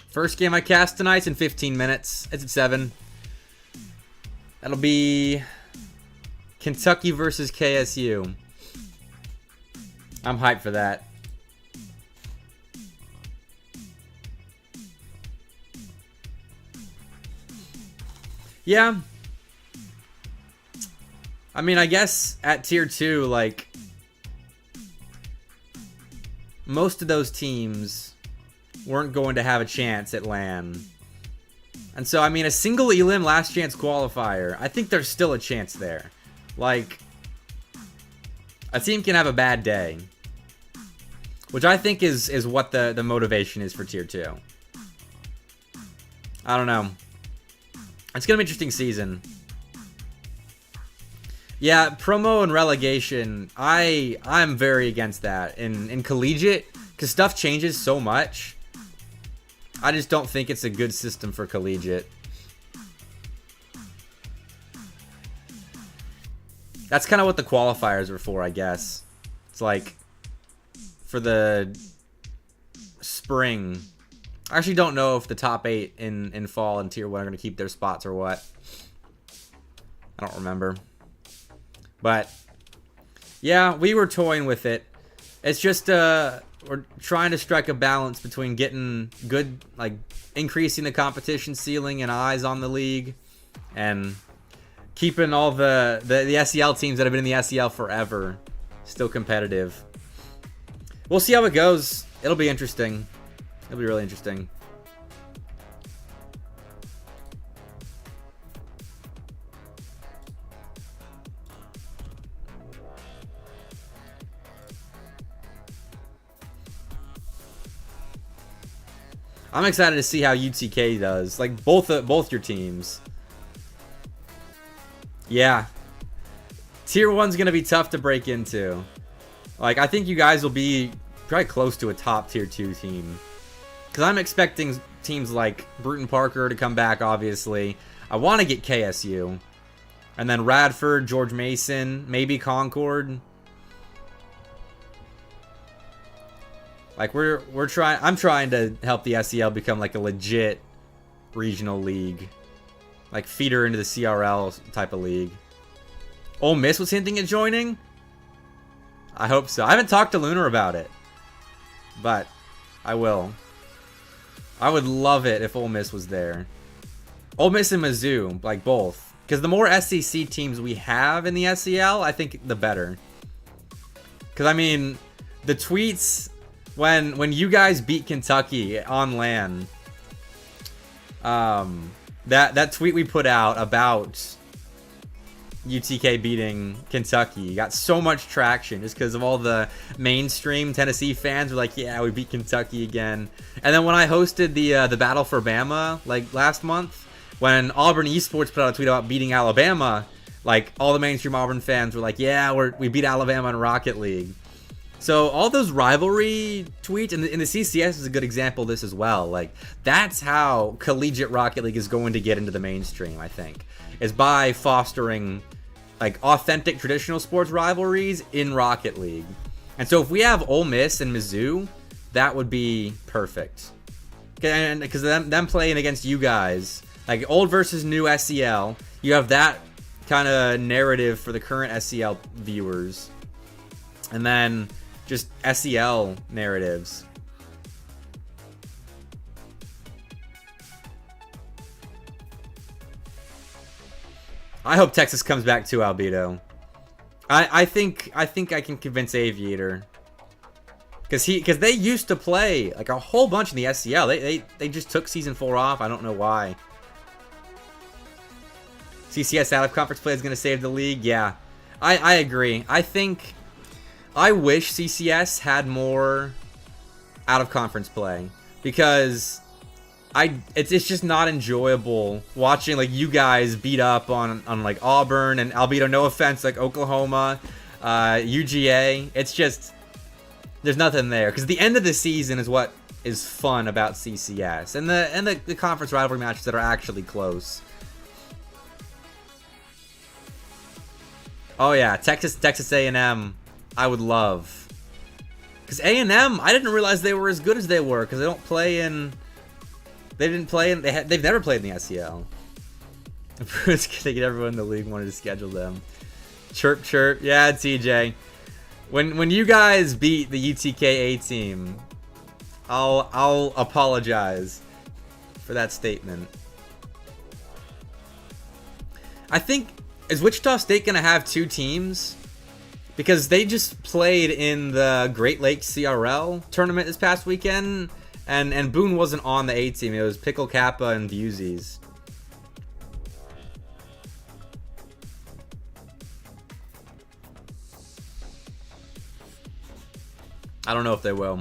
First game I cast tonight's in 15 minutes. It's at 7. That'll be Kentucky versus KSU. I'm hyped for that. Yeah. I mean, I guess at tier 2, like, most of those teams weren't going to have a chance at LAN. And so, I mean, a single Elim last chance qualifier, I think there's still a chance there. Like, a team can have a bad day. Which I think is what the motivation is for tier 2. I don't know. It's going to be an interesting season. Yeah, promo and relegation, I'm very against that. In collegiate, because stuff changes so much, I just don't think it's a good system for collegiate. That's kind of what the qualifiers are for, I guess. It's like, for the spring... I actually don't know if the top 8 in fall and tier 1 are going to keep their spots or what. I don't remember. But yeah, we were toying with it. It's just we're trying to strike a balance between getting good, like increasing the competition ceiling and eyes on the league, and keeping all the SEL teams that have been in the SEL forever still competitive. We'll see how it goes. It'll be interesting. It'll be really interesting. I'm excited to see how UTK does. Like both your teams. Yeah. Tier 1's going to be tough to break into. Like, I think you guys will be probably close to a top tier 2 team. Because I'm expecting teams like Bruton Parker to come back, obviously. I want to get KSU. And then Radford, George Mason, maybe Concord. Like, I'm trying to help the SEL become like a legit regional league. Like, feeder into the CRL type of league. Ole Miss was hinting at joining? I hope so. I haven't talked to Lunar about it. But I will. I would love it if Ole Miss was there. Ole Miss and Mizzou, like both. Because the more SEC teams we have in the SEL, I think the better. Because, I mean, the tweets when you guys beat Kentucky on LAN, that tweet we put out about UTK beating Kentucky got so much traction just because of all the mainstream Tennessee fans were like, yeah, we beat Kentucky again. And then when I hosted the Battle for Bama like last month, when Auburn Esports put out a tweet about beating Alabama, like all the mainstream Auburn fans were like, yeah, we beat Alabama in Rocket League. So all those rivalry tweets, and the CCS is a good example of this as well. Like, that's how collegiate Rocket League is going to get into the mainstream, I think, is by fostering like authentic traditional sports rivalries in Rocket League. And so if we have Ole Miss and Mizzou, that would be perfect. And because them playing against you guys, like old versus new SEL, you have that kind of narrative for the current SEL viewers. And then just SEL narratives. I hope Texas comes back too, Albedo. I think I can convince Aviator. Because they used to play like a whole bunch in the SEL. They just took season 4 off. I don't know why. CCS out of conference play is going to save the league. Yeah, I agree. I wish CCS had more out of conference play, because it's just not enjoyable watching like you guys beat up on like Auburn and Albedo, no offense, like Oklahoma, UGA. It's just there's nothing there, because the end of the season is what is fun about CCS, and the conference rivalry matches that are actually close. Oh yeah, Texas A&M. I would love, because A&M, I didn't realize they were as good as they were, because they've never played in the SEL. Bruce gonna get everyone in the league wanted to schedule them. Chirp chirp, yeah, TJ. When you guys beat the UTK A team, I'll apologize for that statement. I think, is Wichita State gonna have 2 teams? Because they just played in the Great Lakes CRL tournament this past weekend, and Boone wasn't on the A team. It was Pickle Kappa and Busies. I don't know if they will.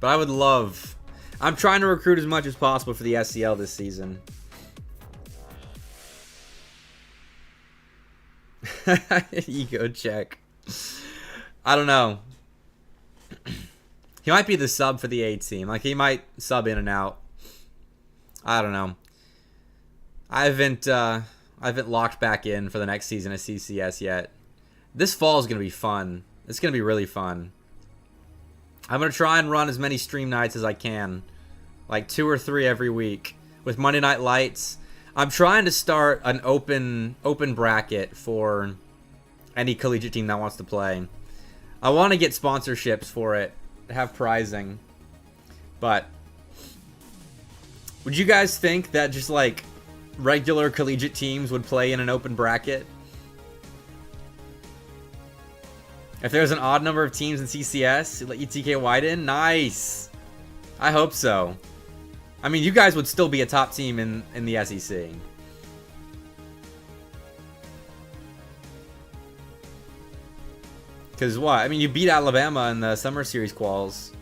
But I would love... I'm trying to recruit as much as possible for the SEL this season. Ego check. I don't know. He might be the sub for the A team. Like, he might sub in and out. I don't know. I haven't locked back in for the next season of CCS yet. This fall is going to be fun. It's going to be really fun. I'm going to try and run as many stream nights as I can. Like 2 or 3 every week. with Monday Night Lights. I'm trying to start an open bracket for any collegiate team that wants to play. I want to get sponsorships for it, have prizing. But would you guys think that just like regular collegiate teams would play in an open bracket? If there's an odd number of teams in CCS, let UTK widen? Nice. I hope so. I mean, you guys would still be a top team in the SEC. Because what? I mean, you beat Alabama in the Summer Series quals.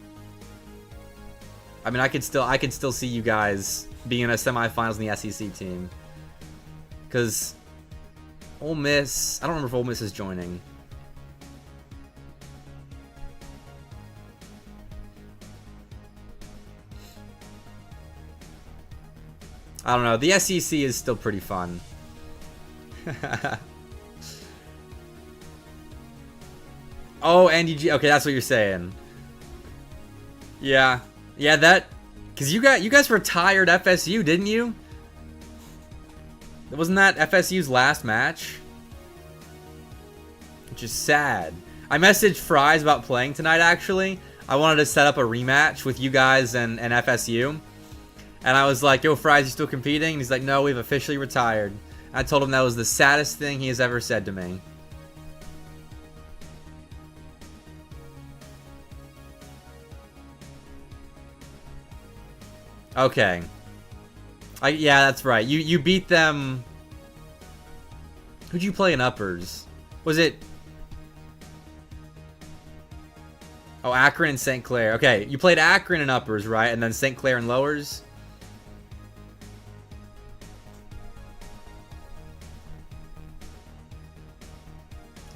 I mean, I could still see you guys being in a semifinals in the SEC team. Because Ole Miss, I don't remember if Ole Miss is joining. I don't know. The SEC is still pretty fun. Oh, NDG. Okay, that's what you're saying. Yeah. Yeah, that... Because you guys retired FSU, didn't you? Wasn't that FSU's last match? Which is sad. I messaged Fries about playing tonight, actually. I wanted to set up a rematch with you guys and FSU. And I was like, yo, Fries, you still competing? And he's like, no, we've officially retired. And I told him that was the saddest thing he has ever said to me. Okay. Yeah, that's right. You beat them... Who'd you play in uppers? Was it... Oh, Akron and St. Clair. Okay, you played Akron in uppers, right? And then St. Clair in lowers?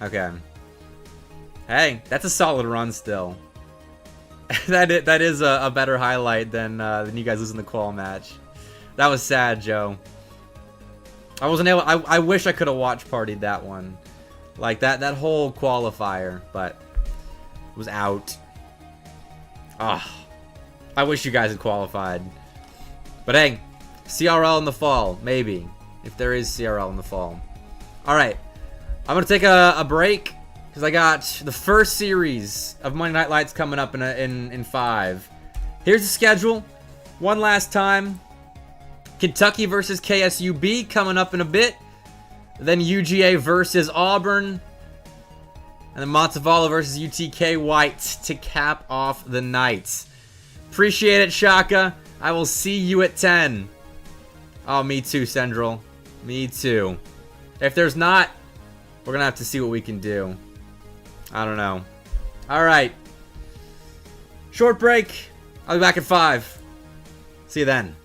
Okay. Hey, that's a solid run still. that is a better highlight than you guys losing the qual match. That was sad, Joe. I wasn't able. I wish I could have watch partied that one, like that whole qualifier, but it was out. Ah, I wish you guys had qualified. But hey, CRL in the fall, maybe, if there is CRL in the fall. All right. I'm going to take a break because I got the first series of Monday Night Lights coming up in 5. Here's the schedule. One last time. Kentucky versus KSUB coming up in a bit. Then UGA versus Auburn. And then Montevallo versus UTK White to cap off the night. Appreciate it, Shaka. I will see you at 10. Oh, me too, Central. Me too. If there's not... We're going to have to see what we can do. I don't know. All right. Short break. I'll be back at 5. See you then.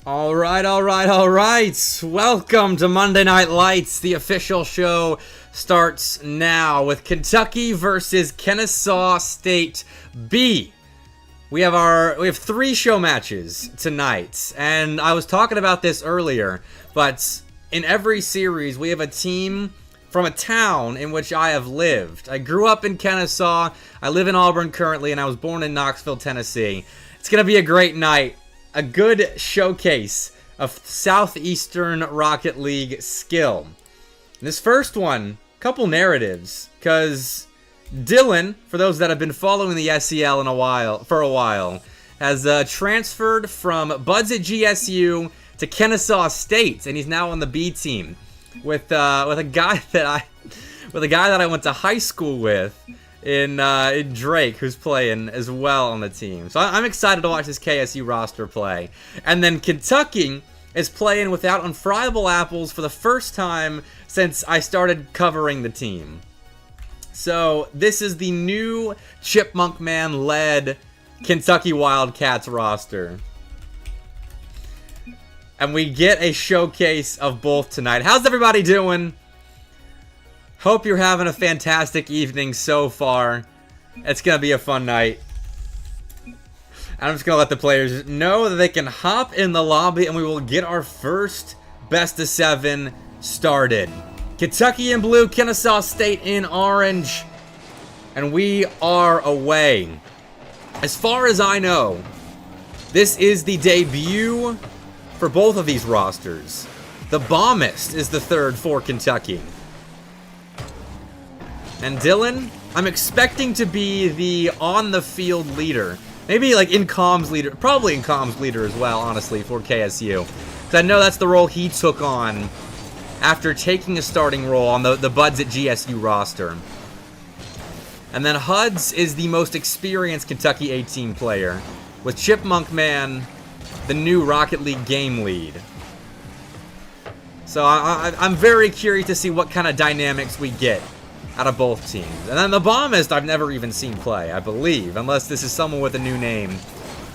All right, all right, all right. Welcome to Monday Night Lights. The official show starts now with Kentucky versus Kennesaw State B. We have 3 show matches tonight, and I was talking about this earlier, but in every series we have a team from a town in which I have lived. I grew up in Kennesaw, I live in Auburn currently, and I was born in Knoxville, Tennessee. It's going to be a great night, a good showcase of Southeastern Rocket League skill. This first one, couple narratives, because Dylan, for those that have been following the SEL for a while, has transferred from Buds at GSU to Kennesaw State, and he's now on the B team with a guy that I went to high school with in Drake, who's playing as well on the team. So I'm excited to watch this KSU roster play. And then Kentucky is playing without Unfriable Apples for the first time since I started covering the team. So this is the new Chipmunk Man-led Kentucky Wildcats roster. And we get a showcase of both tonight. How's everybody doing? Hope you're having a fantastic evening so far. It's going to be a fun night. I'm just going to let the players know that they can hop in the lobby and we will get our first best of 7 started. Kentucky in blue, Kennesaw State in orange. And we are away. As far as I know, this is the debut for both of these rosters. The Bombist is the third for Kentucky. And Dylan, I'm expecting to be the on-the-field leader. Maybe like in comms leader, probably in comms leader as well, honestly, for KSU. Because I know that's the role he took on after taking a starting role on the Buds at GSU roster. And then Huds is the most experienced Kentucky A-team player, with Chipmunk Man the new Rocket League game lead. So I'm very curious to see what kind of dynamics we get out of both teams. And then the Bombist I've never even seen play, I believe, unless this is someone with a new name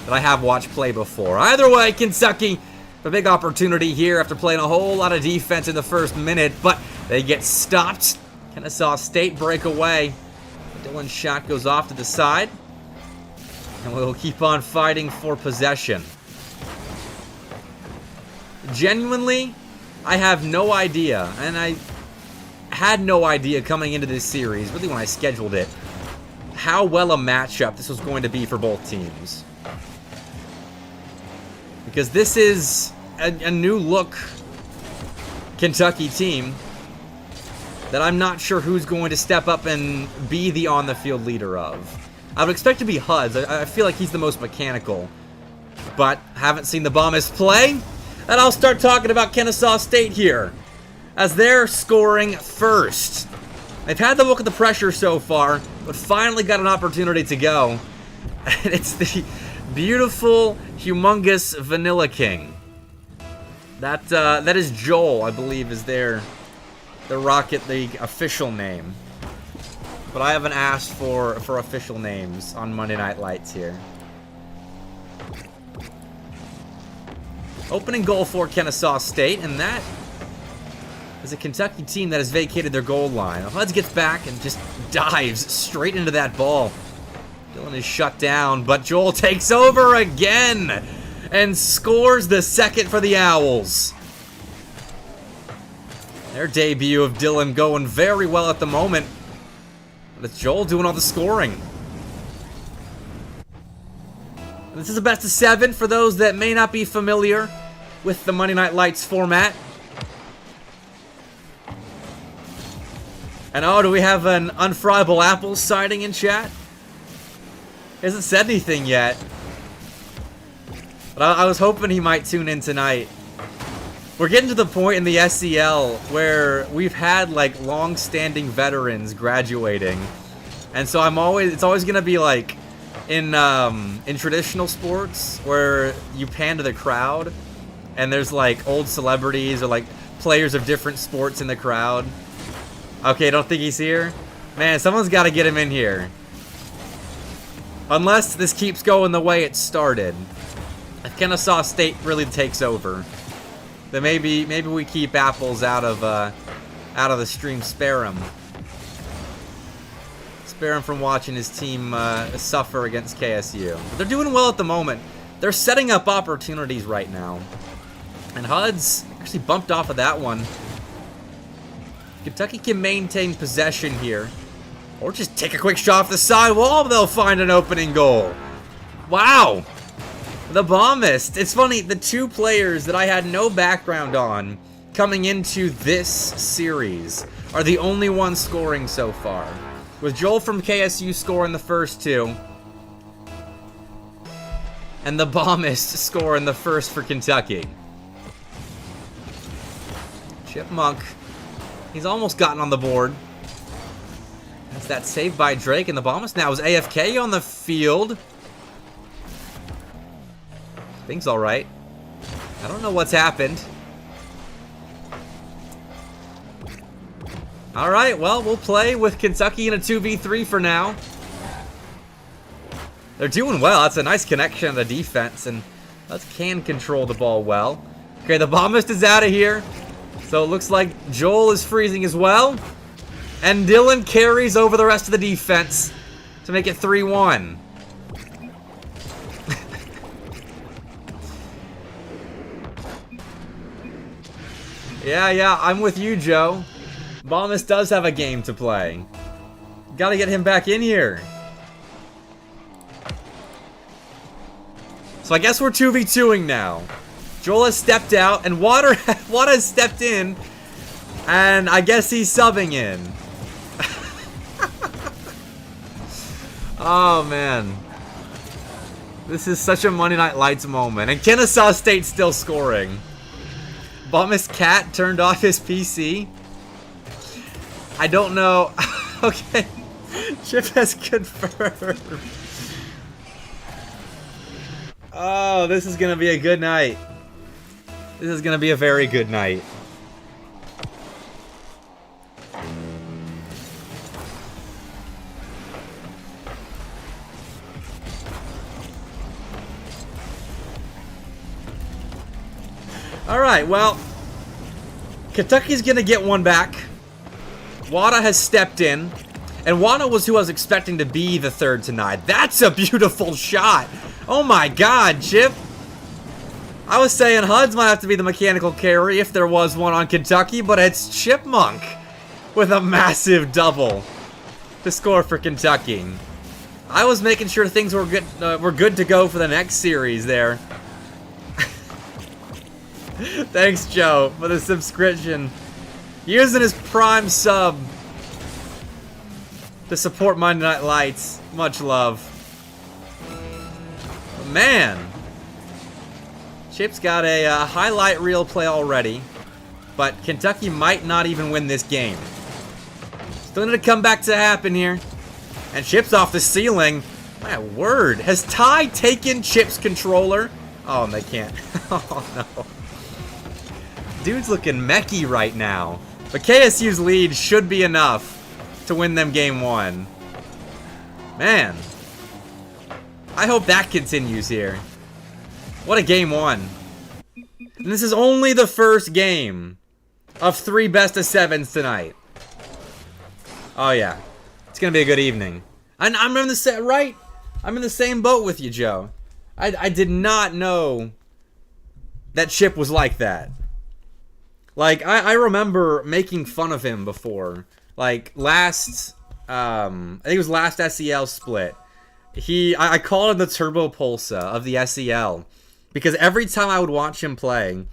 that I have watched play before. Either way, Kentucky, a big opportunity here after playing a whole lot of defense in the first minute, but they get stopped. Kennesaw State break away. Dylan's shot goes off to the side, and we'll keep on fighting for possession. Genuinely, I have no idea, and I had no idea coming into this series, really when I scheduled it, how well a matchup this was going to be for both teams. Because this is a new look Kentucky team that I'm not sure who's going to step up and be the on-the-field leader of. I would expect to be Huds. I feel like he's the most mechanical, but haven't seen the Bombist play. And I'll start talking about Kennesaw State here, as they're scoring first. They've had the look of the pressure so far, but finally got an opportunity to go. And it's the beautiful, humongous Vanilla King. That is Joel, I believe, is the Rocket League official name. But I haven't asked for official names on Monday Night Lights here. Opening goal for Kennesaw State, and that is a Kentucky team that has vacated their goal line. Huds gets back and just dives straight into that ball. Dylan is shut down, but Joel takes over again and scores the second for the Owls. Their debut of Dylan going very well at the moment, but it's Joel doing all the scoring. This is a best of 7 for those that may not be familiar with the Monday Night Lights format. And oh, do we have an Unfriable Apples sighting in chat? He hasn't said anything yet. But I was hoping he might tune in tonight. We're getting to the point in the SEL where we've had like long-standing veterans graduating. And so it's always gonna be like in traditional sports where you pan to the crowd and there's like old celebrities or like players of different sports in the crowd. Okay, don't think he's here? Man, someone's got to get him in here. Unless this keeps going the way it started. if Kennesaw State really takes over, then maybe we keep Apples out of the stream. Spare him from watching his team suffer against KSU. But they're doing well at the moment. They're setting up opportunities right now. And HUD's actually bumped off of that one. Kentucky can maintain possession here. Or just take a quick shot off the side wall. They'll find an opening goal. Wow. The bombist. It's funny, the two players that I had no background on coming into this series are the only ones scoring so far. With Joel from KSU scoring the first two. And the bombist scoring the first for Kentucky. Chipmunk. He's almost gotten on the board. That's that save by Drake, and the bombist now is AFK on the field. Things all right. I don't know what's happened. All right, well, we'll play with Kentucky in a 2v3 for now. They're doing well. That's a nice connection on the defense, and Hutz can control the ball well. Okay, the bombist is out of here. So it looks like Joel is freezing as well. And Dylan carries over the rest of the defense to make it 3-1. Yeah, I'm with you, Joe. Bombist does have a game to play. Gotta get him back in here. So I guess we're 2v2ing now. Joel has stepped out, and Wada has stepped in, and I guess he's subbing in. Oh, man. This is such a Monday Night Lights moment, and Kennesaw State's still scoring. Bombist Cat turned off his PC. I don't know. Okay. Chip has confirmed. Oh, this is gonna be a good night. This is gonna be a very good night. Alright, well, Kentucky's gonna get one back. Wada has stepped in. And Wada was who I was expecting to be the third tonight. That's a beautiful shot. Oh my god, Chip. I was saying HUDs might have to be the mechanical carry if there was one on Kentucky, but it's Chipmunk with a massive double to score for Kentucky. I was making sure things were good to go for the next series there. Thanks, Joe, for the subscription. Using his Prime sub to support Monday Night Lights. Much love. Man. Chip's got a highlight reel play already. But Kentucky might not even win this game. Still need a comeback to happen here. And Chip's off the ceiling. My word. Has Ty taken Chip's controller? Oh, and they can't. Oh, no. Dude's looking mechy right now. But KSU's lead should be enough to win them game one. Man. I hope that continues here. What a game one. And this is only the first game of 3 best-of-7s tonight. Oh, yeah. It's going to be a good evening. And I'm in the I'm in the same boat with you, Joe. I did not know that Chip was like that. Like, I remember making fun of him before. Like, I think it was last SEL split. I called him the Turbo Pulsa of the SEL. Because every time I would watch him play,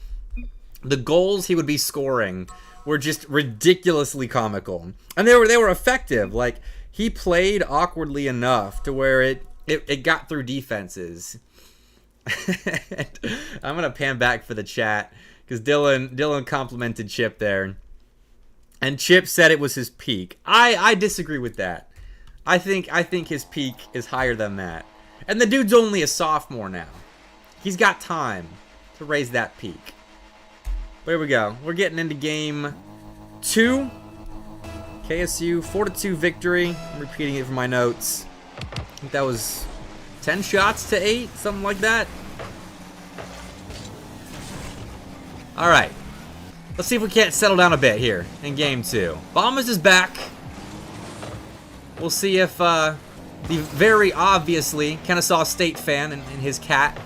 the goals he would be scoring were just ridiculously comical. And they were effective. Like, he played awkwardly enough to where it got through defenses. I'm going to pan back for the chat. Because Dylan complimented Chip there. And Chip said it was his peak. I disagree with that. I think his peak is higher than that. And the dude's only a sophomore now. He's got time to raise that peak. But here we go. We're getting into game 2. KSU 4-2 victory. I'm repeating it from my notes. I think that was 10 shots to 8, something like that. All right. Let's see if we can't settle down a bit here in game 2. Bombers is back. We'll see if the very obviously Kennesaw State fan and his cat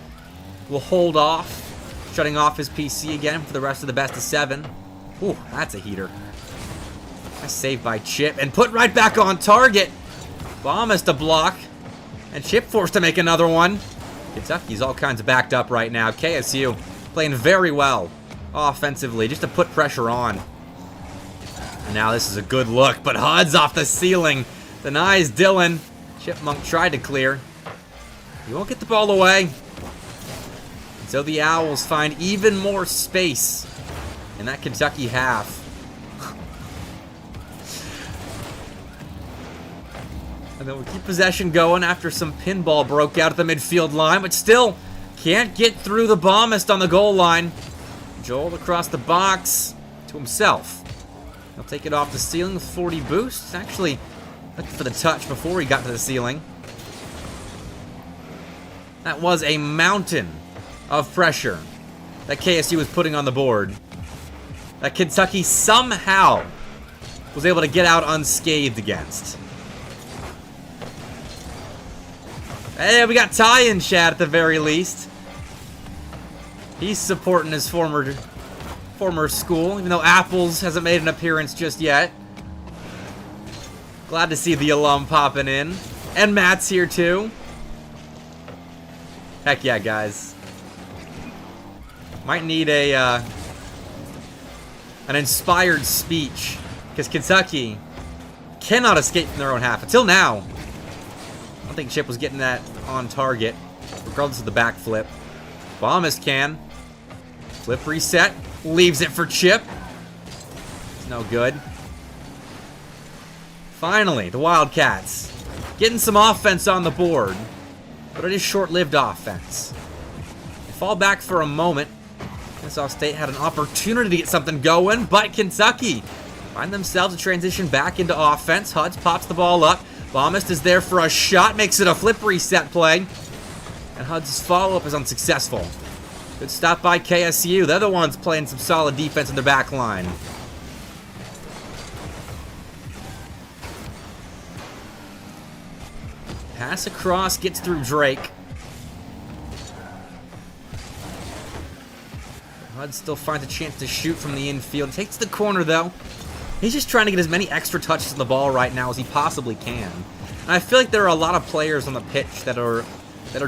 will hold off, shutting off his PC again for the rest of the best of 7. Ooh, that's a heater. Nice save by Chip and put right back on target. Bombers to block. And Chip forced to make another one. Kentucky's all kinds of backed up right now. KSU playing very well offensively just to put pressure on. And now this is a good look, but Hud's off the ceiling. Denies Dylan. Chipmunk tried to clear. He won't get the ball away. And so the Owls find even more space in that Kentucky half. And then we keep possession going after some pinball broke out at the midfield line, but still can't get through the bombist on the goal line. Joel across the box to himself. He'll take it off the ceiling with 40 boosts. Actually, looking for the touch before he got to the ceiling. That was a mountain of pressure that KSU was putting on the board. That Kentucky somehow was able to get out unscathed against. Hey, we got Ty in chat at the very least. He's supporting his former school, even though Apples hasn't made an appearance just yet. Glad to see the alum popping in. And Matt's here too. Heck yeah, guys. Might need an inspired speech, because Kentucky cannot escape from their own half. Until now. I don't think Chip was getting that on target, regardless of the backflip. Bombist can. Flip reset. Leaves it for Chip. It's no good. Finally, the Wildcats getting some offense on the board, but it is short-lived offense. They fall back for a moment. Kennesaw State had an opportunity to get something going, but Kentucky find themselves a transition back into offense. Huds pops the ball up. Bombist is there for a shot, makes it a flip reset play. And Huds' follow-up is unsuccessful. Good stop by KSU. They're the ones playing some solid defense in their back line. Pass across, gets through Drake. Hud still finds a chance to shoot from the infield. Takes the corner, though. He's just trying to get as many extra touches on the ball right now as he possibly can. And I feel like there are a lot of players on the pitch that are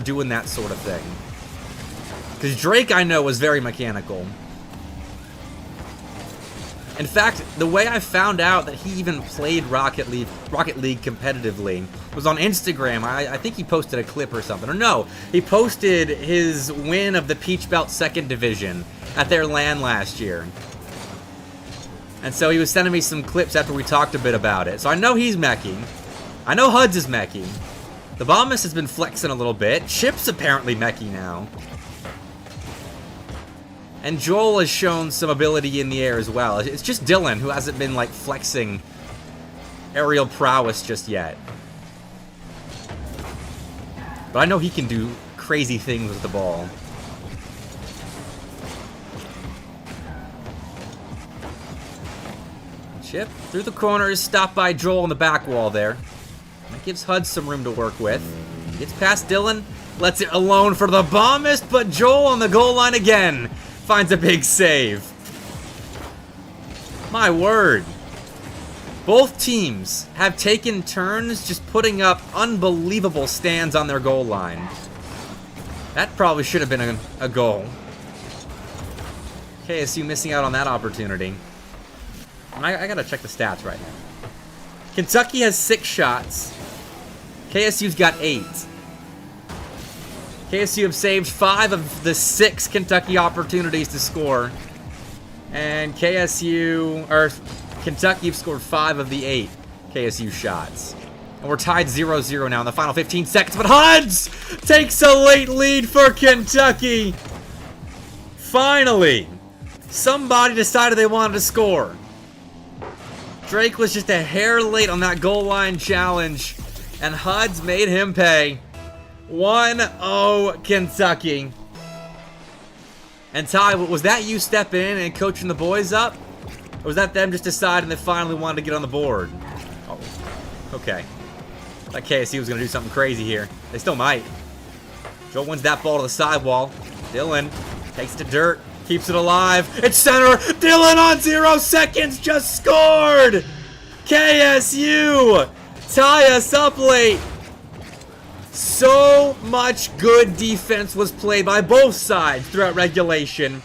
doing that sort of thing. Because Drake, I know, was very mechanical. In fact, the way I found out that he even played Rocket League competitively was on Instagram. I think he posted a clip or something. Or no, he posted his win of the Peach Belt 2nd Division at their LAN last year. And so he was sending me some clips after we talked a bit about it. So I know he's meching. I know Huds is meching. The Bombist has been flexing a little bit. Chip's apparently meching now. And Joel has shown some ability in the air as well. It's just Dylan who hasn't been, like, flexing aerial prowess just yet. But I know he can do crazy things with the ball. Chip through the corner is stopped by Joel on the back wall there. That gives Hud some room to work with. Gets past Dylan, lets it alone for the Bombist, but Joel on the goal line again finds a big save. My word. Both teams have taken turns just putting up unbelievable stands on their goal line. That probably should have been a goal. KSU missing out on that opportunity. I gotta check the stats right now. Kentucky has 6 shots. KSU's got 8. KSU have saved 5 of the 6 Kentucky opportunities to score. And Kentucky have scored 5 of the 8 KSU shots. And we're tied 0-0 now in the final 15 seconds. But Huds takes a late lead for Kentucky. Finally, somebody decided they wanted to score. Drake was just a hair late on that goal line challenge, and Huds made him pay. 1-0 Kentucky. And Ty, was that you stepping in and coaching the boys up? Or was that them just deciding they finally wanted to get on the board? Oh, okay. Like KSU was going to do something crazy here. They still might. Joel wins that ball to the sidewall. Dylan takes it to dirt. Keeps it alive. It's center. Dylan on 0 seconds just scored. KSU tie us up late. So much good defense was played by both sides throughout regulation.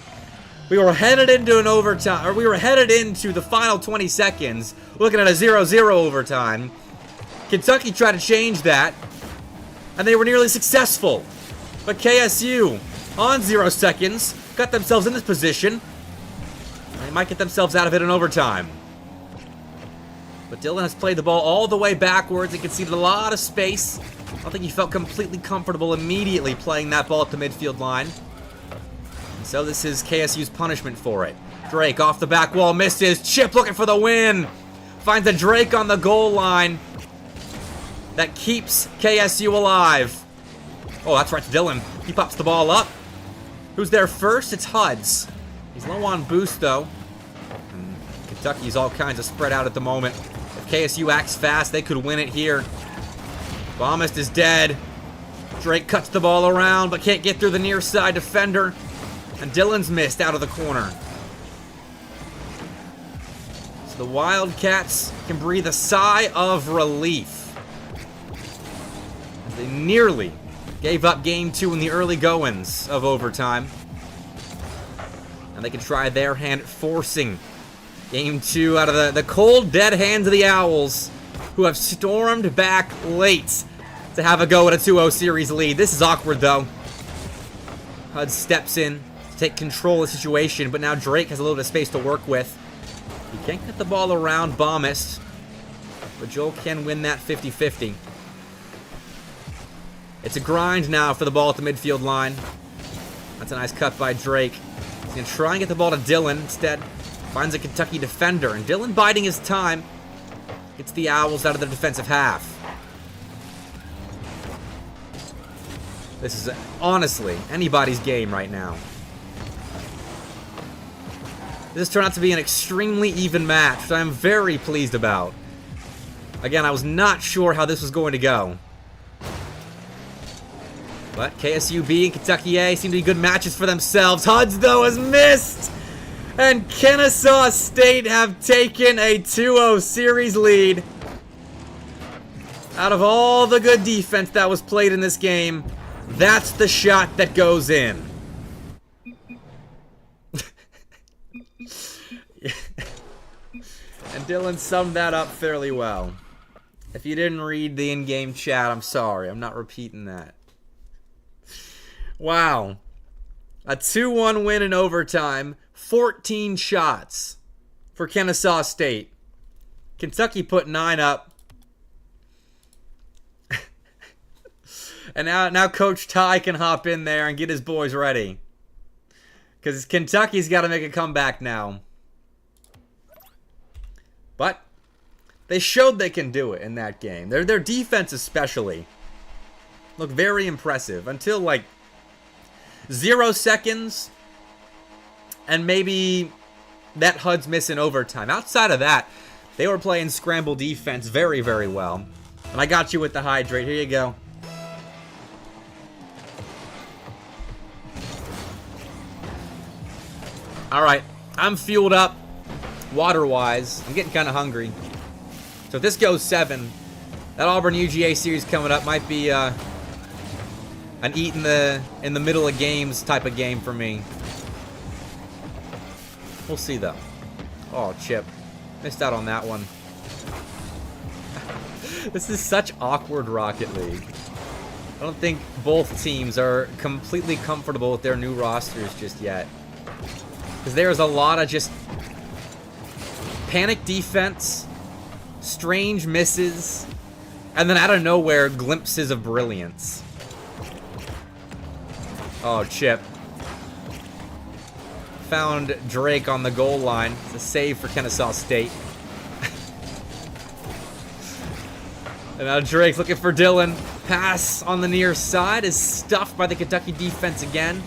We were headed into an overtime, or we were headed into the final 20 seconds, looking at a 0-0 overtime. Kentucky tried to change that, and they were nearly successful. But KSU, on 0 seconds, got themselves in this position. They might get themselves out of it in overtime. But Dylan has played the ball all the way backwards and conceded a lot of space. I don't think he felt completely comfortable immediately playing that ball at the midfield line. And so this is KSU's punishment for it. Drake off the back wall, misses. Chip looking for the win. Finds a Drake on the goal line. That keeps KSU alive. Oh, that's right to Dylan. He pops the ball up. Who's there first? It's Huds. He's low on boost, though. And Kentucky's all kinds of spread out at the moment. If KSU acts fast, they could win it here. Bombist is dead. Drake cuts the ball around, but can't get through the near side defender. And Dylan's missed out of the corner. So the Wildcats can breathe a sigh of relief. They nearly gave up game 2 in the early goings of overtime. And they can try their hand at forcing game 2 out of the cold, dead hands of the Owls, who have stormed back late to have a go at a 2-0 series lead. This is awkward, though. Hud steps in to take control of the situation, but now Drake has a little bit of space to work with. He can't get the ball around Bombist, but Joel can win that 50-50. It's a grind now for the ball at the midfield line. That's a nice cut by Drake. He's going to try and get the ball to Dylan. Instead, finds a Kentucky defender, and Dylan biding his time gets the Owls out of the defensive half. This is honestly anybody's game right now. This turned out to be an extremely even match, which I'm very pleased about. Again, I was not sure how this was going to go. But KSU B and Kentucky A seem to be good matches for themselves. Huds, though, has missed! And Kennesaw State have taken a 2-0 series lead. Out of all the good defense that was played in this game, that's the shot that goes in. And Dylan summed that up fairly well. If you didn't read the in-game chat, I'm sorry. I'm not repeating that. Wow. A 2-1 win in overtime. 14 shots for Kennesaw State. Kentucky put 9 up. And now Coach Ty can hop in there and get his boys ready. Because Kentucky's got to make a comeback now. But they showed they can do it in that game. Their defense especially looked very impressive until like 0 seconds and maybe that Hud's miss in overtime. Outside of that, they were playing scramble defense very, very well. And I got you with the hydrate. Here you go. Alright, I'm fueled up water-wise. I'm getting kind of hungry. So if this goes 7, that Auburn UGA series coming up might be an eat in the middle of games type of game for me. We'll see, though. Oh, Chip. Missed out on that one. This is such awkward Rocket League. I don't think both teams are completely comfortable with their new rosters just yet. Because there's a lot of just panic defense, strange misses, and then out of nowhere, glimpses of brilliance. Oh, Chip. Found Drake on the goal line. It's a save for Kennesaw State. And now Drake's looking for Dylan. Pass on the near side is stuffed by the Kentucky defense again.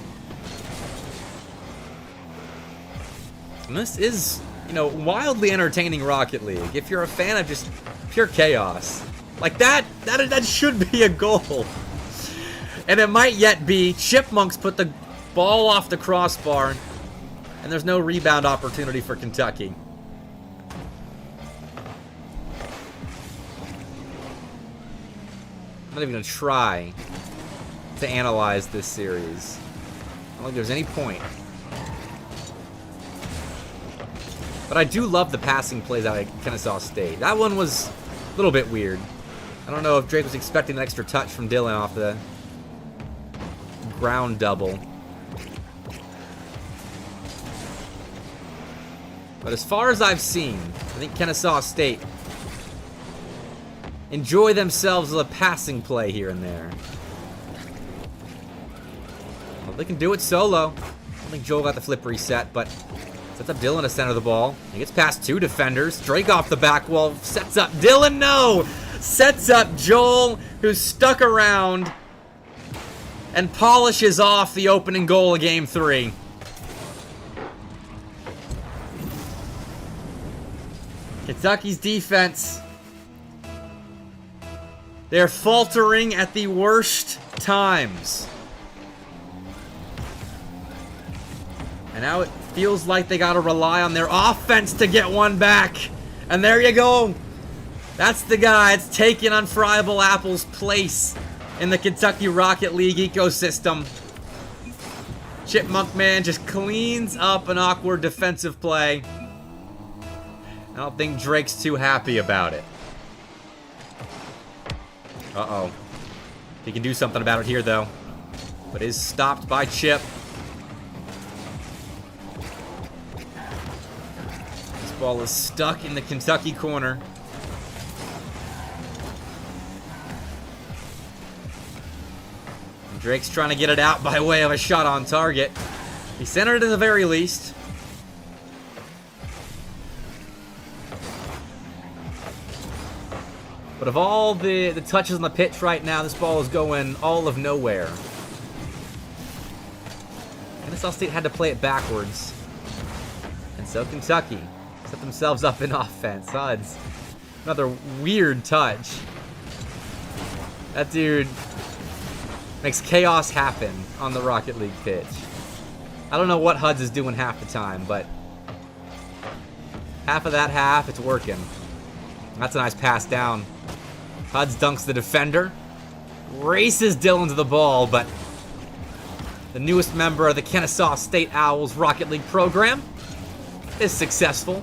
And this is, you know, wildly entertaining Rocket League. If you're a fan of just pure chaos. Like that should be a goal. And it might yet be. Chipmunks put the ball off the crossbar, and there's no rebound opportunity for Kentucky. I'm not even going to try to analyze this series. I don't think there's any point. But I do love the passing plays out of Kennesaw State. That one was a little bit weird. I don't know if Drake was expecting an extra touch from Dylan off the ground double. But as far as I've seen, I think Kennesaw State enjoy themselves with a passing play here and there. Well, they can do it solo. I don't think Joel got the flip reset, but sets up Dylan to center the ball. He gets past two defenders. Drake off the back wall. Sets up Dylan. No! Sets up Joel, who's stuck around, and polishes off the opening goal of Game 3. Kentucky's defense. They're faltering at the worst times. And now it feels like they gotta rely on their offense to get one back. And there you go. That's the guy that's taking Unfriable Apple's place in the Kentucky Rocket League ecosystem. Chipmunk Man just cleans up an awkward defensive play. I don't think Drake's too happy about it. Uh-oh. He can do something about it here, though. But is stopped by Chip. This ball is stuck in the Kentucky corner. And Drake's trying to get it out by way of a shot on target. He centered it at the very least. But of all the touches on the pitch right now, this ball is going all of nowhere. Kennesaw State had to play it backwards. And so Kentucky set themselves up in offense. Huds. Another weird touch. That dude makes chaos happen on the Rocket League pitch. I don't know what Huds is doing half the time, but half of that half, it's working. That's a nice pass down. Huds dunks the defender. Races Dylan to the ball, but the newest member of the Kennesaw State Owls Rocket League program is successful.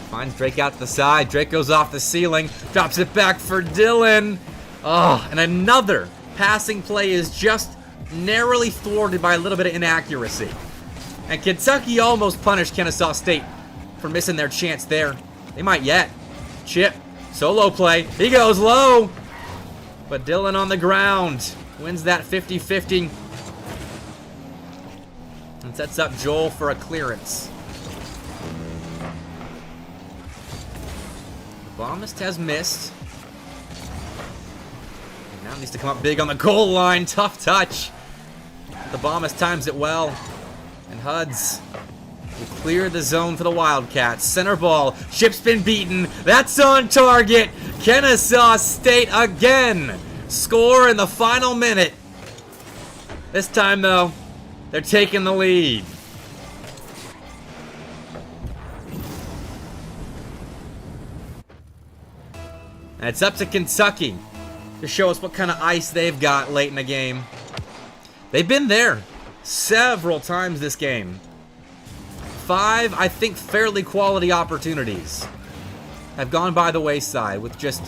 Finds Drake out to the side. Drake goes off the ceiling. Drops it back for Dylan. Oh, and another passing play is just narrowly thwarted by a little bit of inaccuracy. And Kentucky almost punished Kennesaw State for missing their chance there. They might yet. Chip, solo play. He goes low. But Dylan on the ground wins that 50-50. And sets up Joel for a clearance. The bombist has missed. And now needs to come up big on the goal line. Tough touch. The bombist times it well. And Huds will clear the zone for the Wildcats. Center ball. Chip's been beaten. That's on target. Kennesaw State again. Score in the final minute. This time, though, they're taking the lead. And it's up to Kentucky to show us what kind of ice they've got late in the game. They've been there several times this game. 5, I think, fairly quality opportunities have gone by the wayside with just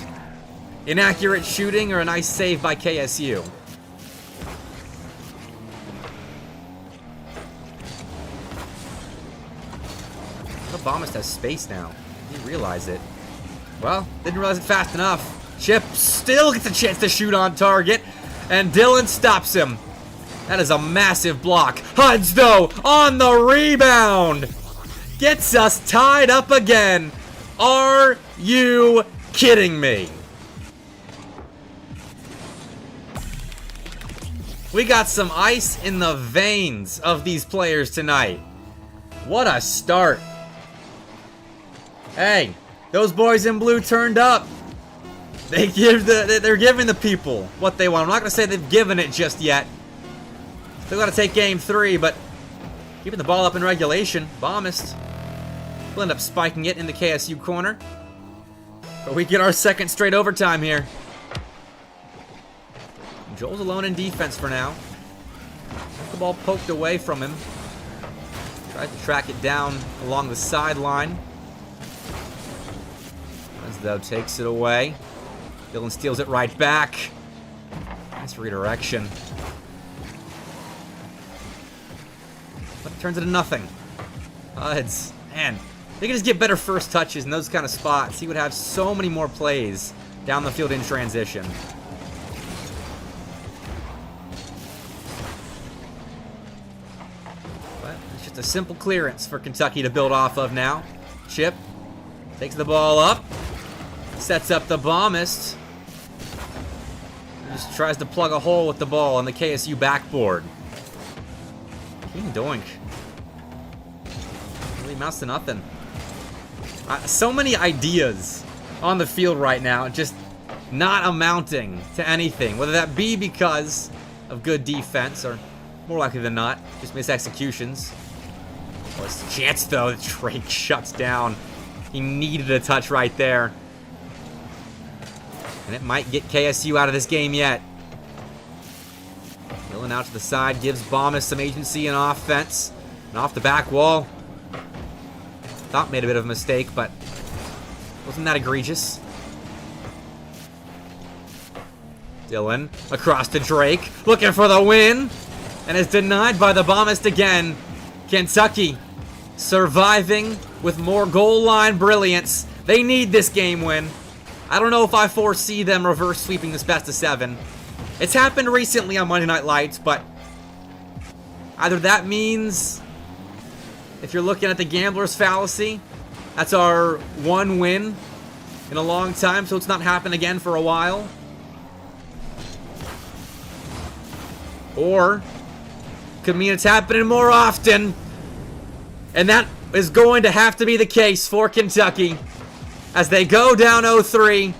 inaccurate shooting or a nice save by KSU. The bombist has space now. Didn't realize it. Well, didn't realize it fast enough. Chip still gets a chance to shoot on target, and Dylan stops him. That is a massive block. Huds, though, on the rebound. Gets us tied up again. Are you kidding me? We got some ice in the veins of these players tonight. What a start. Hey, those boys in blue turned up. They're giving the people what they want. I'm not going to say they've given it just yet. Still got to take game 3, but keeping the ball up in regulation. Bombist will end up spiking it in the KSU corner. But we get our second straight overtime here. Joel's alone in defense for now. The ball poked away from him. Tries to track it down along the sideline. As though takes it away. Dylan steals it right back. Nice redirection. But it turns into nothing. Huds, man, they can just get better first touches in those kind of spots. He would have so many more plays down the field in transition. But it's just a simple clearance for Kentucky to build off of now. Chip takes the ball up. Sets up the Bombist. Just tries to plug a hole with the ball on the KSU backboard. King Doink. Really amounts to nothing. So many ideas on the field right now, just not amounting to anything. Whether that be because of good defense, or more likely than not, just mis-executions. Oh, it's a chance, though, that Drake shuts down. He needed a touch right there. And it might get KSU out of this game yet. Dylan out to the side, gives Bombist some agency and offense. And off the back wall. Thought made a bit of a mistake, but wasn't that egregious. Dylan across to Drake, looking for the win. And is denied by the Bombist again. Kentucky surviving with more goal line brilliance. They need this game win. I don't know if I foresee them reverse sweeping this best of 7. It's happened recently on Monday Night Lights, but either that means, if you're looking at the gambler's fallacy, that's our one win in a long time, so it's not happened again for a while. Or could mean it's happening more often, and that is going to have to be the case for Kentucky. As they go down 0-3.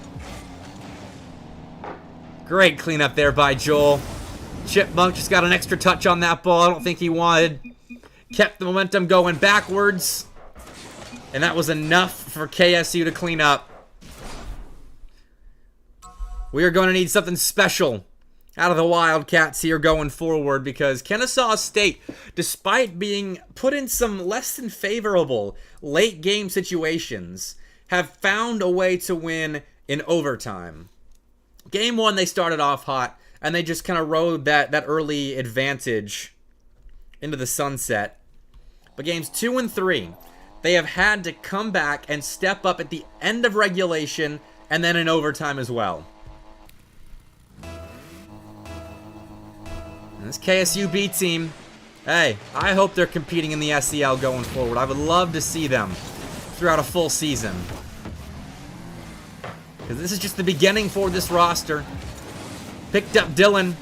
Great cleanup there by Joel. Chipmunk just got an extra touch on that ball. I don't think he wanted. Kept the momentum going backwards. And that was enough for KSU to clean up. We are going to need something special out of the Wildcats here going forward, because Kennesaw State, despite being put in some less than favorable late game situations, have found a way to win in overtime. Game 1, they started off hot, and they just kind of rode that early advantage into the sunset. But games 2 and 3, they have had to come back and step up at the end of regulation and then in overtime as well. And this KSU B team, hey, I hope they're competing in the SEL going forward. I would love to see them throughout a full season. Because this is just the beginning for this roster. Picked up Dylan,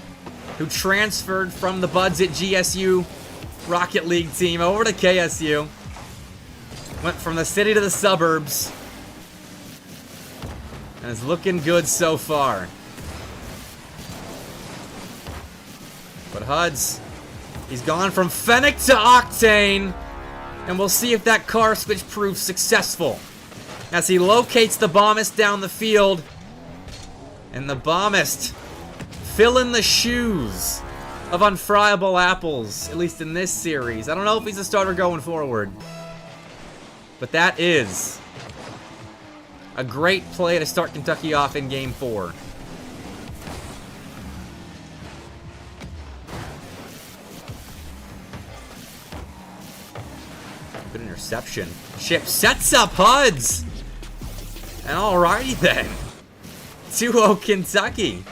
who transferred from the Buds at GSU Rocket League team over to KSU. Went from the city to the suburbs. And is looking good so far. But Huds, he's gone from Fennec to Octane. And we'll see if that car switch proves successful. As he locates the Bombist down the field. And the Bombist filling the shoes of Unfriable Apples, at least in this series. I don't know if he's a starter going forward. But that is a great play to start Kentucky off in Game 4. Good interception. Chip sets up Huds. And alrighty then. 2-0 Kentucky.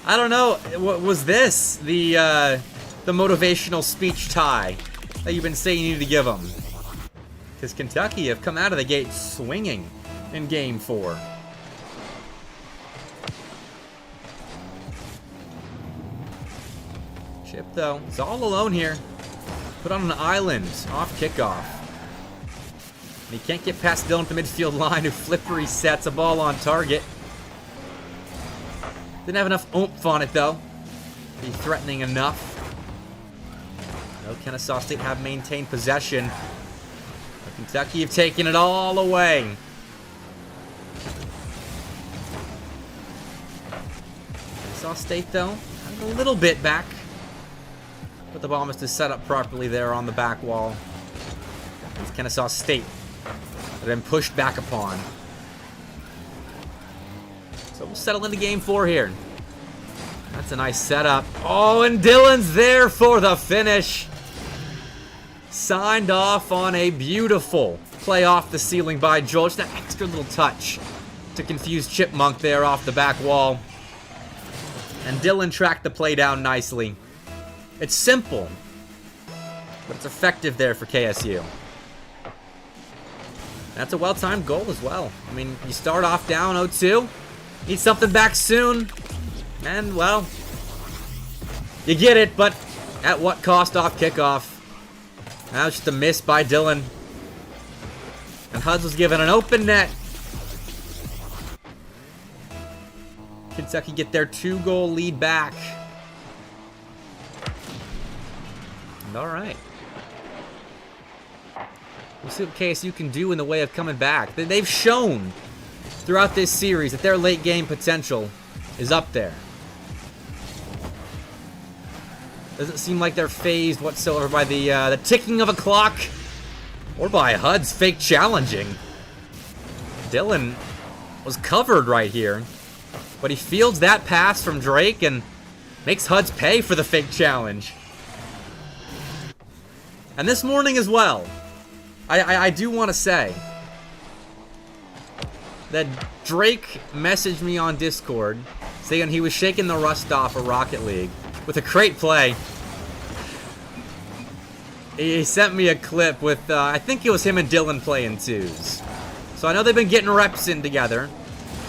I don't know. What was this? The motivational speech tie that you've been saying you need to give them? Because Kentucky have come out of the gate swinging in Game 4. Chip, though, is all alone here. Put on an island. Off kickoff. And he can't get past Dylan at the midfield line, who flip resets a ball on target. Didn't have enough oomph on it, though. Be threatening enough. No, Kennesaw State have maintained possession. But Kentucky have taken it all away. Kennesaw State, though, a little bit back. But the ball must have set up properly there on the back wall. It's Kennesaw State that have been pushed back upon. So we'll settle into game 4 here. That's a nice setup. Oh, and Dylan's there for the finish. Signed off on a beautiful play off the ceiling by Joel. Just that extra little touch to confuse Chipmunk there off the back wall. And Dylan tracked the play down nicely. It's simple, but it's effective there for KSU. That's a well-timed goal as well. I mean, you start off down 0-2, need something back soon, and, well, you get it, but at what cost off kickoff? That was just a miss by Dylan. And Huds was given an open net. Kentucky get their 2-goal lead back. And all right. We'll see what KSU can do in the way of coming back. They've shown throughout this series that their late game potential is up there. Doesn't seem like they're phased whatsoever by the ticking of a clock or by Hud's fake challenging. Dylan was covered right here, but he fields that pass from Drake and makes Hud's pay for the fake challenge. And this morning as well, I do want to say that Drake messaged me on Discord saying he was shaking the rust off of Rocket League with a great play. He sent me a clip with, I think it was him and Dylan playing twos. So I know they've been getting reps in together,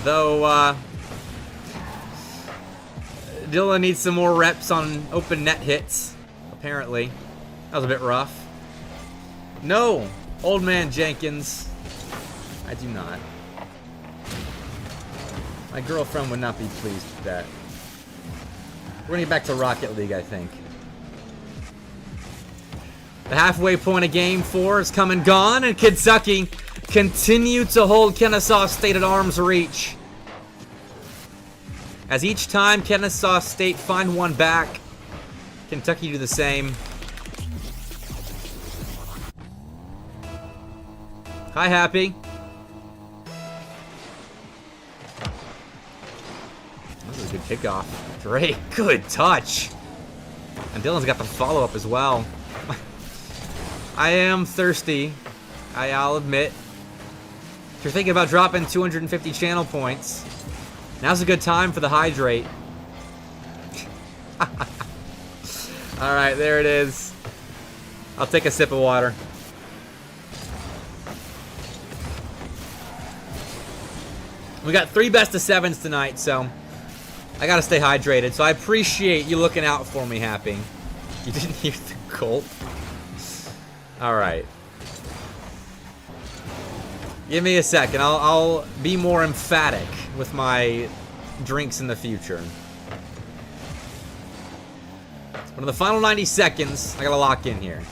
though Dylan needs some more reps on open net hits, apparently. That was a bit rough. No, old man Jenkins. I do not. My girlfriend would not be pleased with that. We're gonna get back to Rocket League, I think. The halfway point of game 4 is come and gone, and Kentucky continue to hold Kennesaw State at arm's reach. As each time Kennesaw State find one back, Kentucky do the same. Hi, Happy. That was a good kickoff. Drake, good touch. And Dylan's got the follow-up as well. I am thirsty, I'll admit. If you're thinking about dropping 250 channel points, now's a good time for the hydrate. Alright, there it is. I'll take a sip of water. We got 3 best of 7s tonight, so I gotta stay hydrated. So I appreciate you looking out for me, Happy. You didn't hear the gulp? Alright. Give me a second. I'll be more emphatic with my drinks in the future. But in the final 90 seconds, I gotta lock in here.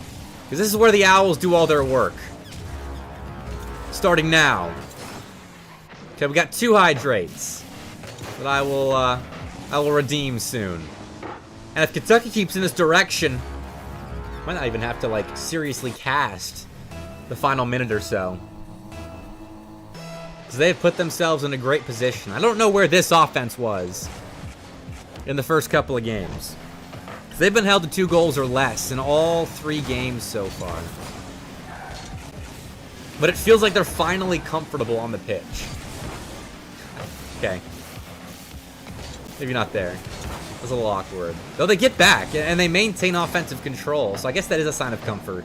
Because this is where the Owls do all their work. Starting now. Okay, we got 2 hydrates that I will redeem soon. And if Kentucky keeps in this direction, might not even have to, like, seriously cast the final minute or so. Because they've put themselves in a great position. I don't know where this offense was in the first couple of games. Because they've been held to 2 goals or less in all 3 games so far. But it feels like they're finally comfortable on the pitch. Okay. Maybe not there. That was a little awkward. Though they get back, and they maintain offensive control, so I guess that is a sign of comfort.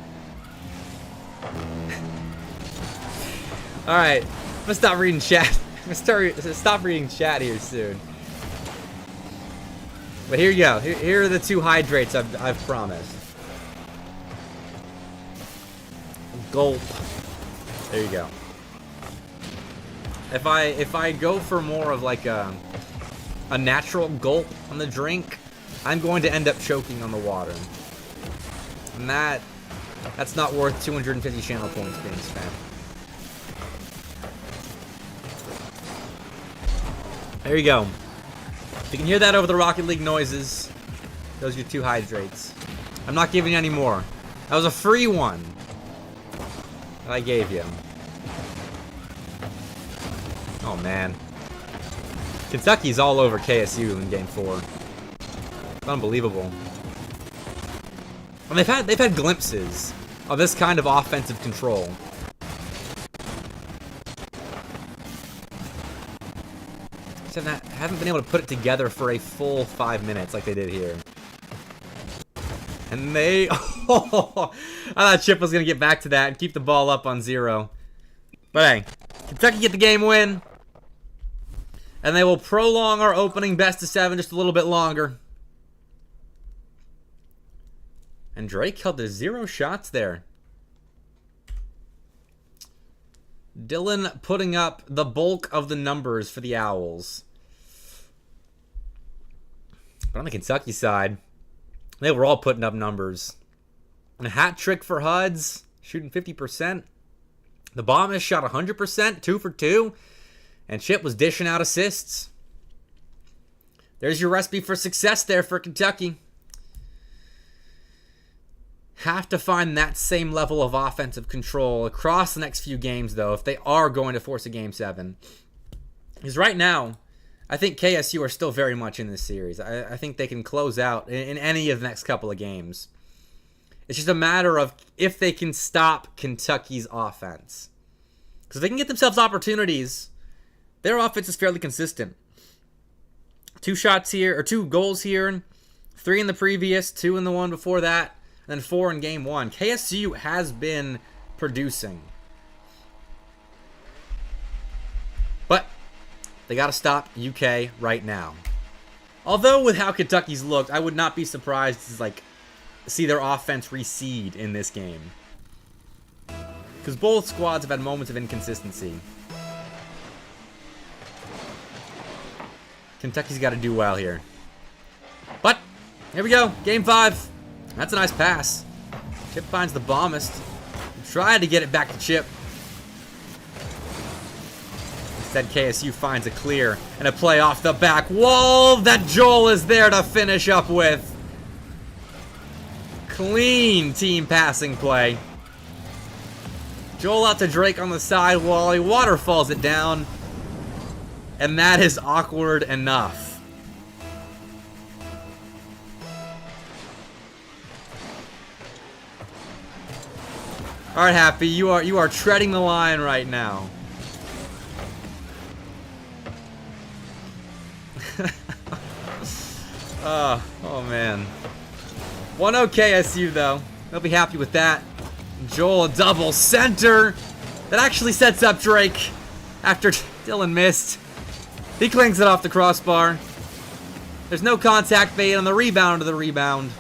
Alright. I'm gonna stop reading chat. I'm gonna stop reading chat here soon. But here you go. Here are the 2 hydrates I've promised. Gulp. There you go. If I go for more of like a natural gulp on the drink, I'm going to end up choking on the water. And that's not worth 250 channel points being spent. There you go. If you can hear that over the Rocket League noises, those are your 2 hydrates. I'm not giving you any more. That was a free one that I gave you. Oh man. Kentucky's all over KSU in Game 4. It's unbelievable. And they've had glimpses of this kind of offensive control. Except haven't been able to put it together for a full 5 minutes like they did here. And they... Oh, I thought Chip was going to get back to that and keep the ball up on 0. But hey, Kentucky get the game win. And they will prolong our opening best of 7 just a little bit longer. And Drake held to 0 shots there. Dylan putting up the bulk of the numbers for the Owls. But on the Kentucky side, they were all putting up numbers. A hat trick for Huds, shooting 50%. The Bombers shot 100%, 2 for 2. And Chip was dishing out assists. There's your recipe for success there for Kentucky. Have to find that same level of offensive control across the next few games, though, if they are going to force a Game 7. Because right now, I think KSU are still very much in this series. I think they can close out in any of the next couple of games. It's just a matter of if they can stop Kentucky's offense. Because if they can get themselves opportunities, their offense is fairly consistent. 2 shots here, or 2 goals here, 3 in the previous, 2 in the one before that, and then 4 in Game 1. KSU has been producing. But they got to stop UK right now. Although with how Kentucky's looked, I would not be surprised to see their offense recede in this game. Because both squads have had moments of inconsistency. Kentucky's got to do well here. But, here we go. Game 5. That's a nice pass. Chip finds the bombist. Tried to get it back to Chip. Instead, KSU finds a clear and a play off the back wall that Joel is there to finish up with. Clean team passing play. Joel out to Drake on the side wall. He waterfalls it down. And that is awkward enough. All right, Happy, you are treading the line right now. Oh man. 1-0 KSU though. They'll be happy with that. Joel a double center that actually sets up Drake after Dylan missed. He clings it off the crossbar. There's no contact made on the rebound of the rebound.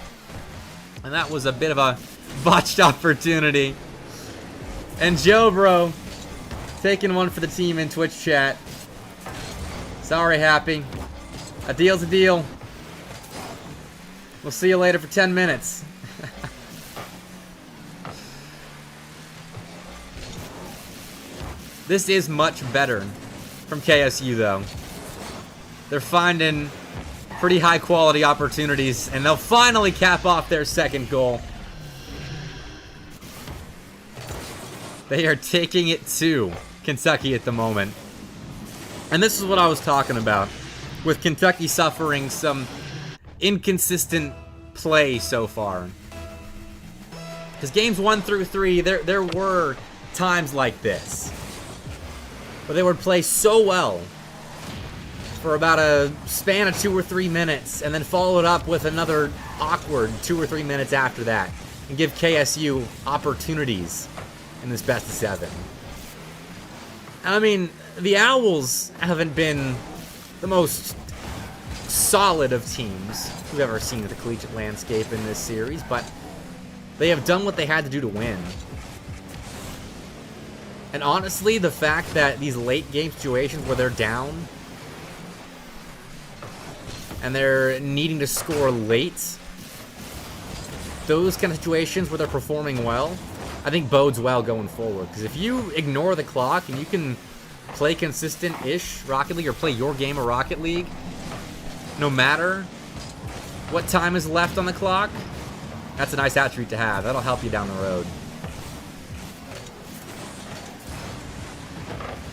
And that was a bit of a botched opportunity. And Joe Bro taking one for the team in Twitch chat. Sorry, Happy. A deal's a deal. We'll see you later for 10 minutes. This is much better from KSU, though. They're finding pretty high-quality opportunities, and they'll finally cap off their second goal. They are taking it to Kentucky at the moment. And this is what I was talking about, with Kentucky suffering some inconsistent play so far. Because games 1 through 3, there were times like this, where they would play so well for about a span of 2 or 3 minutes, and then follow it up with another awkward 2 or 3 minutes after that, and give KSU opportunities in this best of 7. I mean, the Owls haven't been the most solid of teams we've ever seen at the collegiate landscape in this series, but they have done what they had to do to win. And honestly, the fact that these late game situations where they're down and they're needing to score late, those kind of situations where they're performing well, I think bodes well going forward. Because if you ignore the clock and you can play consistent-ish Rocket League or play your game of Rocket League, no matter what time is left on the clock, that's a nice attribute to have. That'll help you down the road.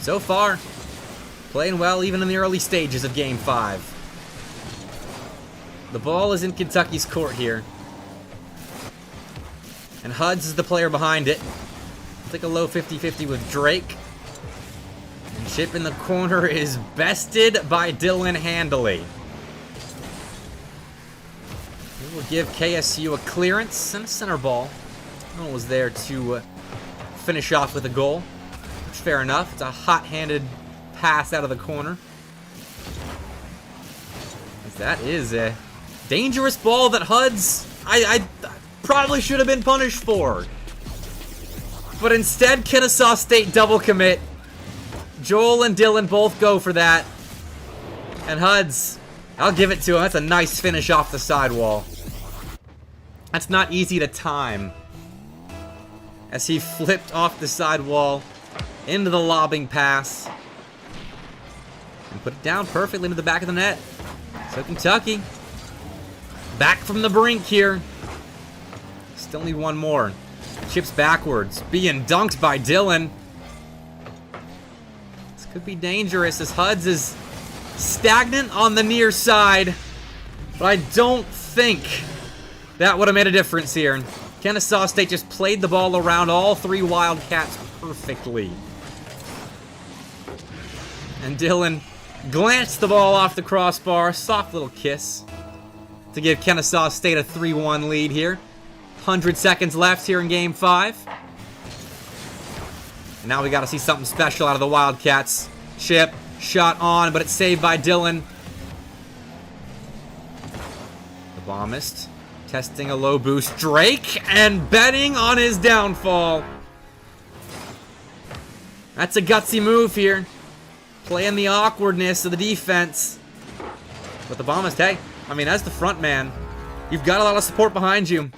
So far, playing well even in the early stages of Game 5. The ball is in Kentucky's court here. And Huds is the player behind it. I'll take a low 50-50 with Drake. And Chip in the corner is bested by Dylan handily. He will give KSU a clearance and a center ball. No one was there to finish off with a goal. Which, fair enough. It's a hot-handed pass out of the corner. That is a dangerous ball that Huds, I probably should have been punished for. But instead, Kennesaw State double commit. Joel and Dylan both go for that. And Huds, I'll give it to him. That's a nice finish off the sidewall. That's not easy to time. As he flipped off the sidewall into the lobbing pass. And put it down perfectly into the back of the net. So Kentucky, back from the brink here. Still need one more. Chips backwards, being dunked by Dylan. This could be dangerous as Huds is stagnant on the near side. But I don't think that would have made a difference here. Kennesaw State just played the ball around all three Wildcats perfectly. And Dylan glanced the ball off the crossbar. Soft little kiss to give Kennesaw State a 3-1 lead here. 100 seconds left here in Game 5. And now we got to see something special out of the Wildcats. Chip, shot on, but it's saved by Dylan. The bombist testing a low boost. Drake, and betting on his downfall. That's a gutsy move here. Playing the awkwardness of the defense. But the bombist, hey, I mean, as the front man, you've got a lot of support behind you.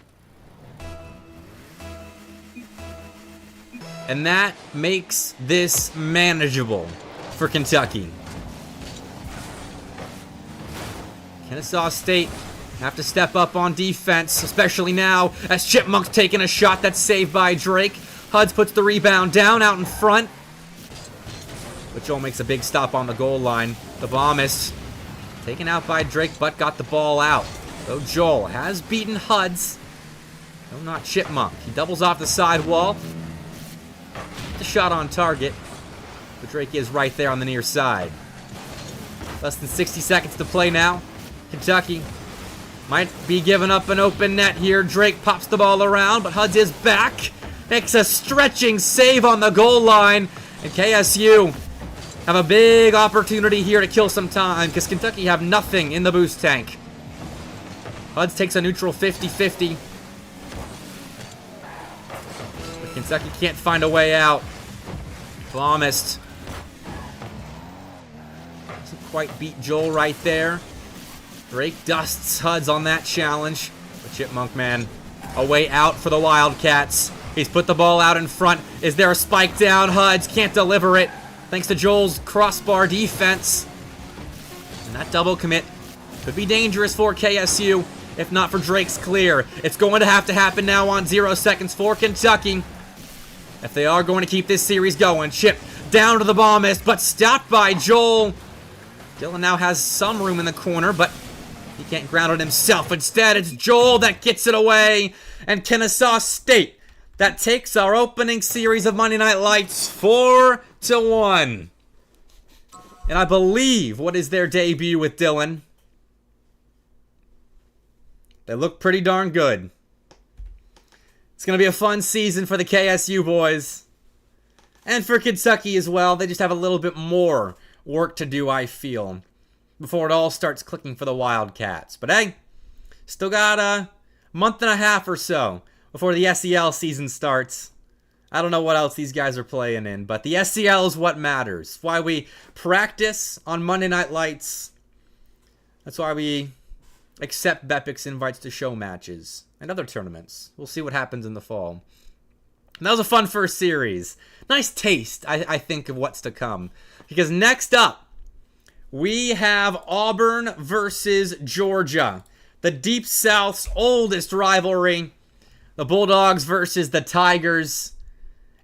And that makes this manageable for Kentucky. Kennesaw State have to step up on defense, especially now as Chipmunk's taking a shot that's saved by Drake. Huds puts the rebound down out in front. But Joel makes a big stop on the goal line. The bombist taken out by Drake, but got the ball out. Though Joel has beaten Huds. No, not Chipmunk. He doubles off the sidewall. The shot on target. But Drake is right there on the near side. Less than 60 seconds to play now. Kentucky might be giving up an open net here. Drake pops the ball around, but Huds is back. Makes a stretching save on the goal line. And KSU have a big opportunity here to kill some time because Kentucky have nothing in the boost tank. Huds takes a neutral 50-50. But Kentucky can't find a way out. Bombist doesn't quite beat Joel right there. Drake dusts Huds on that challenge. But Chipmunk, man, a way out for the Wildcats. He's put the ball out in front. Is there a spike down? Huds can't deliver it. Thanks to Joel's crossbar defense. And that double commit could be dangerous for KSU, if not for Drake's clear. It's going to have to happen now on 0 seconds for Kentucky. If they are going to keep this series going. Chip down to the bombist, but stopped by Joel. Dylan now has some room in the corner, but he can't ground it himself. Instead, it's Joel that gets it away. And Kennesaw State that takes our opening series of Monday Night Lights 4-1. And I believe what is their debut with Dylan. They look pretty darn good. It's going to be a fun season for the KSU boys. And for Kentucky as well. They just have a little bit more work to do, I feel. before it all starts clicking for the Wildcats. But hey, still got a month and a half or so before the SEL season starts. I don't know what else these guys are playing in, but the SEL is what matters. It's why we practice on Monday Night Lights. That's why we accept Bepic's invites to show matches and other tournaments. We'll see what happens in the fall. And that was a fun first series. Nice taste, I think, of what's to come. Because next up, we have Auburn versus Georgia. The Deep South's oldest rivalry. The Bulldogs versus the Tigers.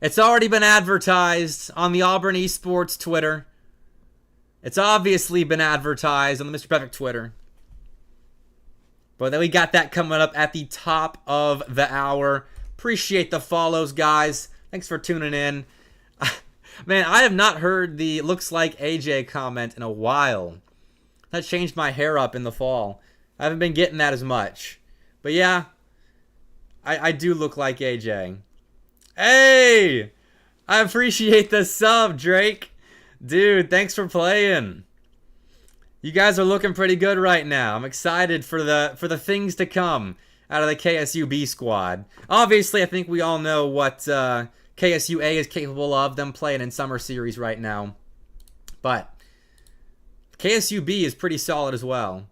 It's already been advertised on the Auburn Esports Twitter. It's obviously been advertised on the Mr. Bepic Twitter. But then we got that coming up at the top of the hour. Appreciate the follows, guys. Thanks for tuning in. Man, I have not heard the looks like AJ comment in a while. That changed my hair up in the fall. I haven't been getting that as much. But yeah, I do look like AJ. Hey! I appreciate the sub, Drake. Dude, thanks for playing. You guys are looking pretty good right now. I'm excited for the things to come out of the KSUB squad. Obviously, I think we all know what KSUA is capable of, them playing in Summer Series right now. But KSUB is pretty solid as well.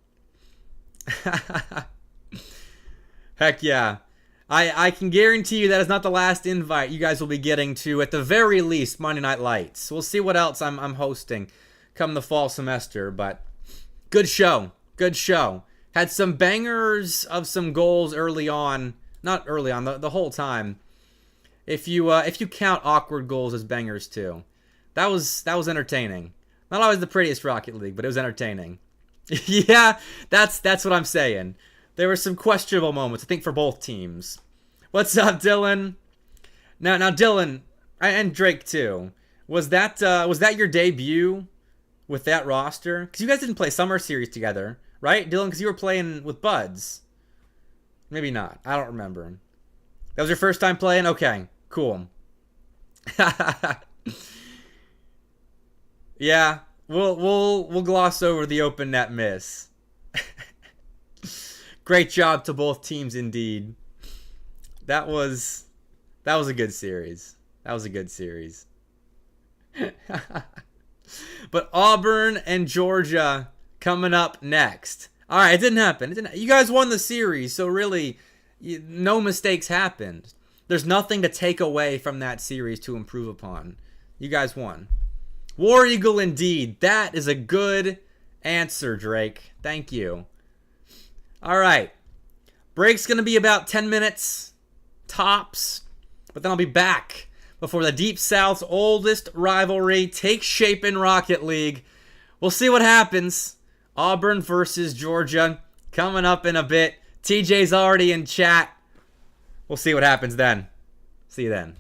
Heck yeah. I can guarantee you that is not the last invite you guys will be getting to, at the very least, Monday Night Lights. We'll see what else I'm hosting come the fall semester, but good show. Good show. Had some bangers of some goals early on. Not early on, the whole time. If you count awkward goals as bangers too. That was entertaining. Not always the prettiest Rocket League, but it was entertaining. Yeah, that's what I'm saying. There were some questionable moments, I think, for both teams. What's up, Dylan? Now, Dylan, and Drake too. Was that your debut with that roster? Because you guys didn't play Summer Series together, right, Dylan? Because you were playing with Buds. Maybe not. I don't remember. That was your first time playing? Okay, cool. Yeah, we'll gloss over the open net miss. Great job to both teams indeed. That was a good series. That was a good series. But Auburn and Georgia coming up next. All right, it didn't happen. You guys won the series, so really, no mistakes happened. There's nothing to take away from that series to improve upon. You guys won. War Eagle indeed. That is a good answer, Drake. Thank you. All right. Break's going to be about 10 minutes, tops. But then I'll be back before the Deep South's oldest rivalry takes shape in Rocket League. We'll see what happens. Auburn versus Georgia coming up in a bit. TJ's already in chat. We'll see what happens then. See you then.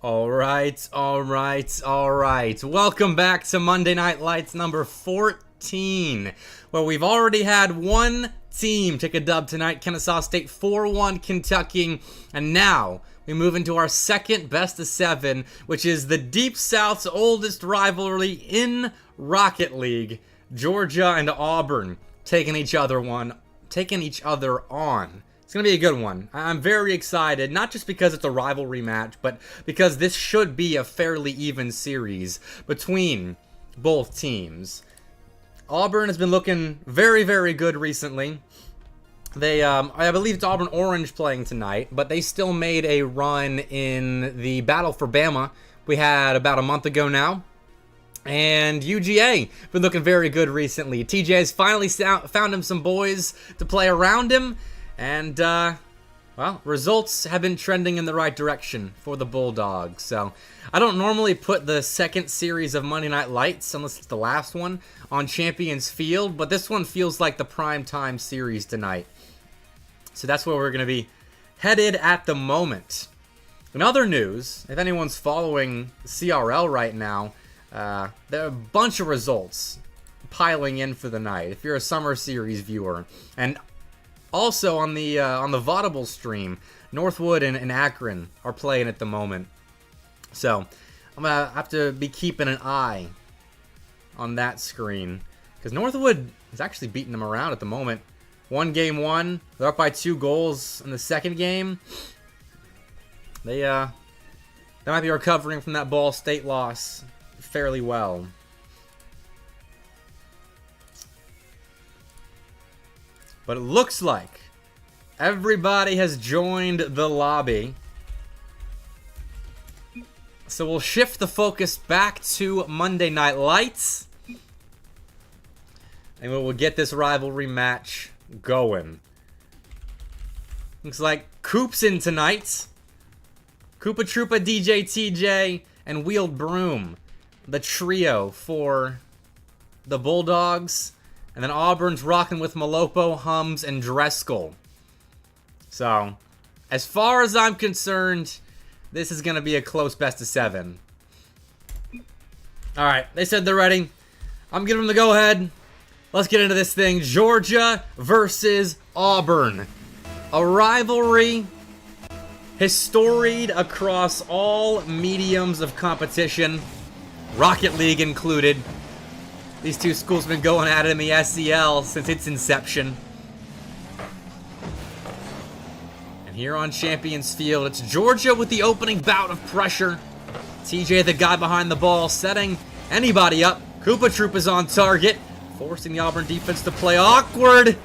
All right. Welcome back to Monday Night Lights number 14, where we've already had one team take a dub tonight, Kennesaw State 4-1 Kentucky, and now we move into our second best of 7, which is the Deep South's oldest rivalry in Rocket League. Georgia and Auburn taking each other on. It's going to be a good one. I'm very excited, not just because it's a rivalry match, but because this should be a fairly even series between both teams. Auburn has been looking very, very good recently. They, I believe it's Auburn Orange playing tonight, but they still made a run in the Battle for Bama we had about a month ago now. And UGA been looking very good recently. TJ has finally found him some boys to play around him. And, well, results have been trending in the right direction for the Bulldogs. So, I don't normally put the second series of Monday Night Lights, unless it's the last one, on Champions Field. But this one feels like the primetime series tonight. So that's where we're going to be headed at the moment. In other news, if anyone's following CRL right now, there are a bunch of results piling in for the night. If you're a Summer Series viewer. And also on the Vaudeville stream, Northwood and Akron are playing at the moment. So I'm going to have to be keeping an eye on that screen. Because Northwood is actually beating them around at the moment. One game won. They're up by 2 goals in the second game. They might be recovering from that Ball State loss fairly well. But it looks like everybody has joined the lobby. So we'll shift the focus back to Monday Night Lights. And we'll get this rivalry match going. Looks like Coop's in tonight. Koopa Troopa, DJ TJ, and Wheeled Broom. The trio for the Bulldogs. And then Auburn's rocking with Malopo, Hums, and Dreskel. So, as far as I'm concerned, this is going to be a close best of 7. Alright, they said they're ready. I'm giving them the go-ahead. Let's get into this thing. Georgia versus Auburn. A rivalry historied across all mediums of competition, Rocket League included. These two schools have been going at it in the SEL since its inception. And here on Champions Field, it's Georgia with the opening bout of pressure. TJ, the guy behind the ball, setting anybody up. Koopa Troop is on target, forcing the Auburn defense to play awkward.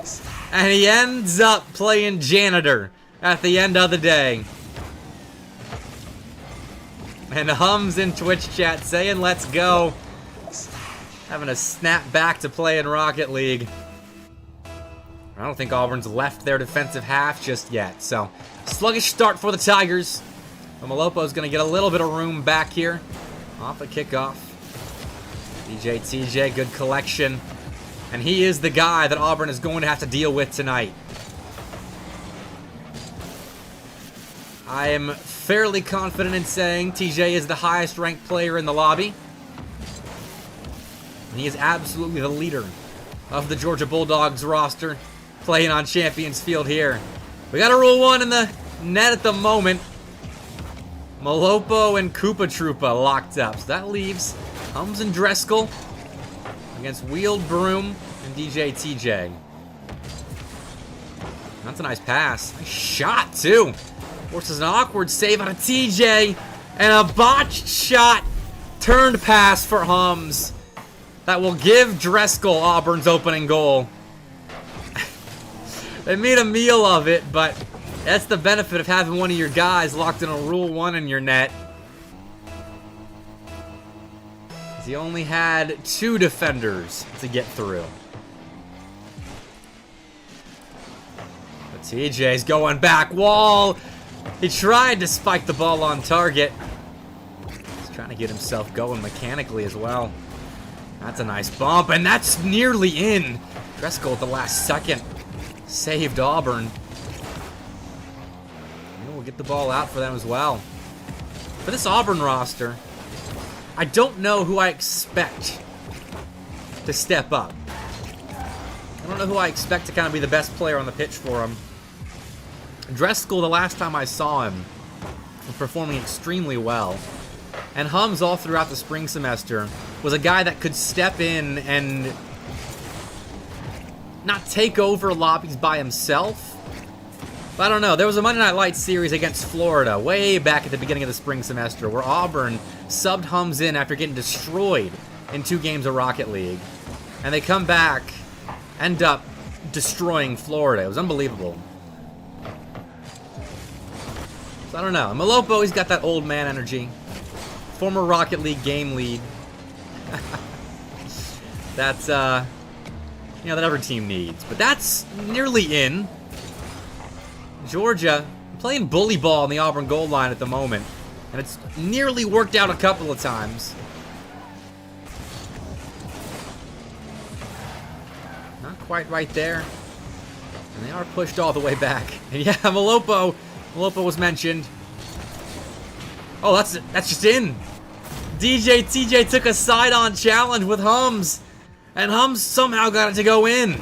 And he ends up playing janitor at the end of the day. And Hums in Twitch chat saying, let's go. Having a snap back to play in Rocket League. I don't think Auburn's left their defensive half just yet. So, sluggish start for the Tigers. But Malopo's going to get a little bit of room back here. Off a kickoff. DJ TJ, good collection. And he is the guy that Auburn is going to have to deal with tonight. I am fairly confident in saying TJ is the highest ranked player in the lobby. And he is absolutely the leader of the Georgia Bulldogs roster, playing on Champions Field here. We got a Rule 1 in the net at the moment. Malopo and Koopa Troopa locked up. So that leaves Hums and Dreskel against Wheeled Broom and DJ TJ. That's a nice pass. Nice shot, too. Forces an awkward save on a TJ. And a botched shot. Turned pass for Hums. That will give Dreskel Auburn's opening goal. They made a meal of it, but that's the benefit of having one of your guys locked in a Rule 1 in your net. He only had 2 defenders to get through. But TJ's going back wall. He tried to spike the ball on target. He's trying to get himself going mechanically as well. That's a nice bump, and that's nearly in. Dreskel at the last second saved Auburn. And we'll get the ball out for them as well. For this Auburn roster, I don't know who I expect to step up. I don't know who I expect to kind of be the best player on the pitch for him. Driscoll, the last time I saw him, was performing extremely well. And Hums, all throughout the spring semester, was a guy that could step in and not take over lobbies by himself. But I don't know. There was a Monday Night Lights series against Florida way back at the beginning of the spring semester where Auburn subbed Hums in after getting destroyed in 2 games of Rocket League. And they come back, end up destroying Florida. It was unbelievable. So I don't know. Malopo, he's got that old man energy. Former Rocket League game lead. That's, you know, that every team needs. But that's nearly in. Georgia playing bully ball on the Auburn goal line at the moment. And it's nearly worked out a couple of times. Not quite right there. And they are pushed all the way back. And yeah, Malopo was mentioned. Oh, that's just in. TJ took a side-on challenge with Hums. And Hums somehow got it to go in.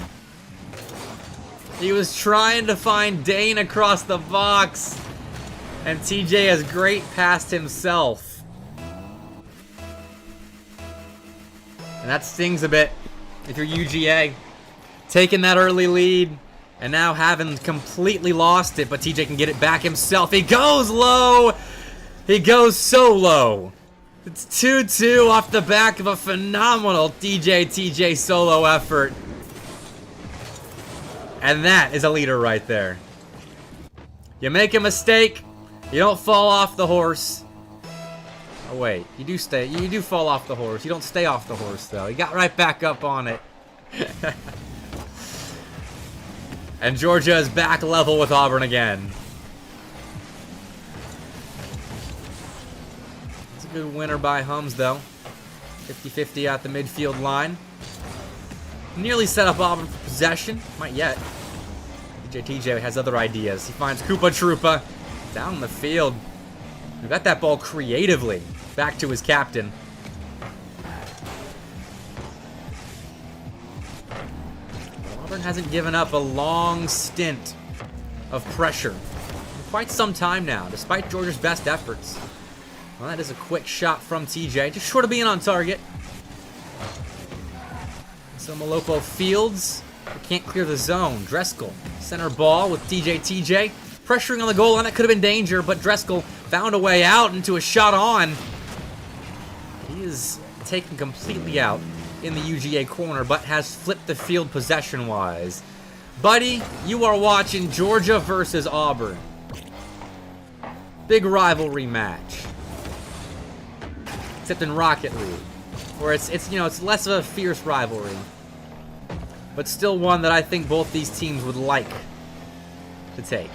He was trying to find Dane across the box. And TJ has great past himself. And that stings a bit if you're UGA. Taking that early lead. And now having completely lost it. But TJ can get it back himself. He goes low. He goes so low. It's 2-2 off the back of a phenomenal TJ solo effort. And that is a leader right there. You make a mistake, you don't fall off the horse. Oh wait, you do fall off the horse. You don't stay off the horse though. You got right back up on it. And Georgia is back level with Auburn again. Good winner by Hums, though. 50-50 at the midfield line. Nearly set up Auburn for possession. Might yet. TJ has other ideas. He finds Koopa Troopa down the field. He got that ball creatively back to his captain. Auburn hasn't given up a long stint of pressure in quite some time now, despite Georgia's best efforts. Well, that is a quick shot from TJ, just short of being on target. So Malopo fields, but can't clear the zone. Driscoll, center ball with TJ, pressuring on the goal line. That could have been danger, but Driscoll found a way out into a shot on. He is taken completely out in the UGA corner, but has flipped the field possession-wise. Buddy, you are watching Georgia versus Auburn. Big rivalry match. Except in Rocket League, where it's you know, it's less of a fierce rivalry, but still one that I think both these teams would like to take.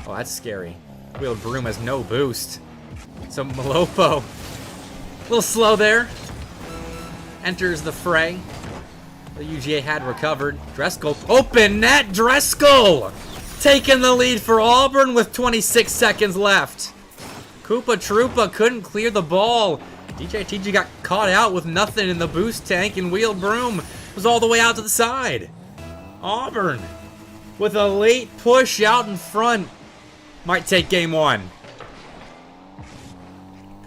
Oh, that's scary. Wheeled Broom has no boost, so Malopo, a little slow there, enters the fray. The UGA had recovered. Driscoll, open net. Driscoll taking the lead for Auburn with 26 seconds left. Koopa Troopa couldn't clear the ball. TJ got caught out with nothing in the boost tank, and Wheeled Broom was all the way out to the side. Auburn, with a late push out in front, might take game 1.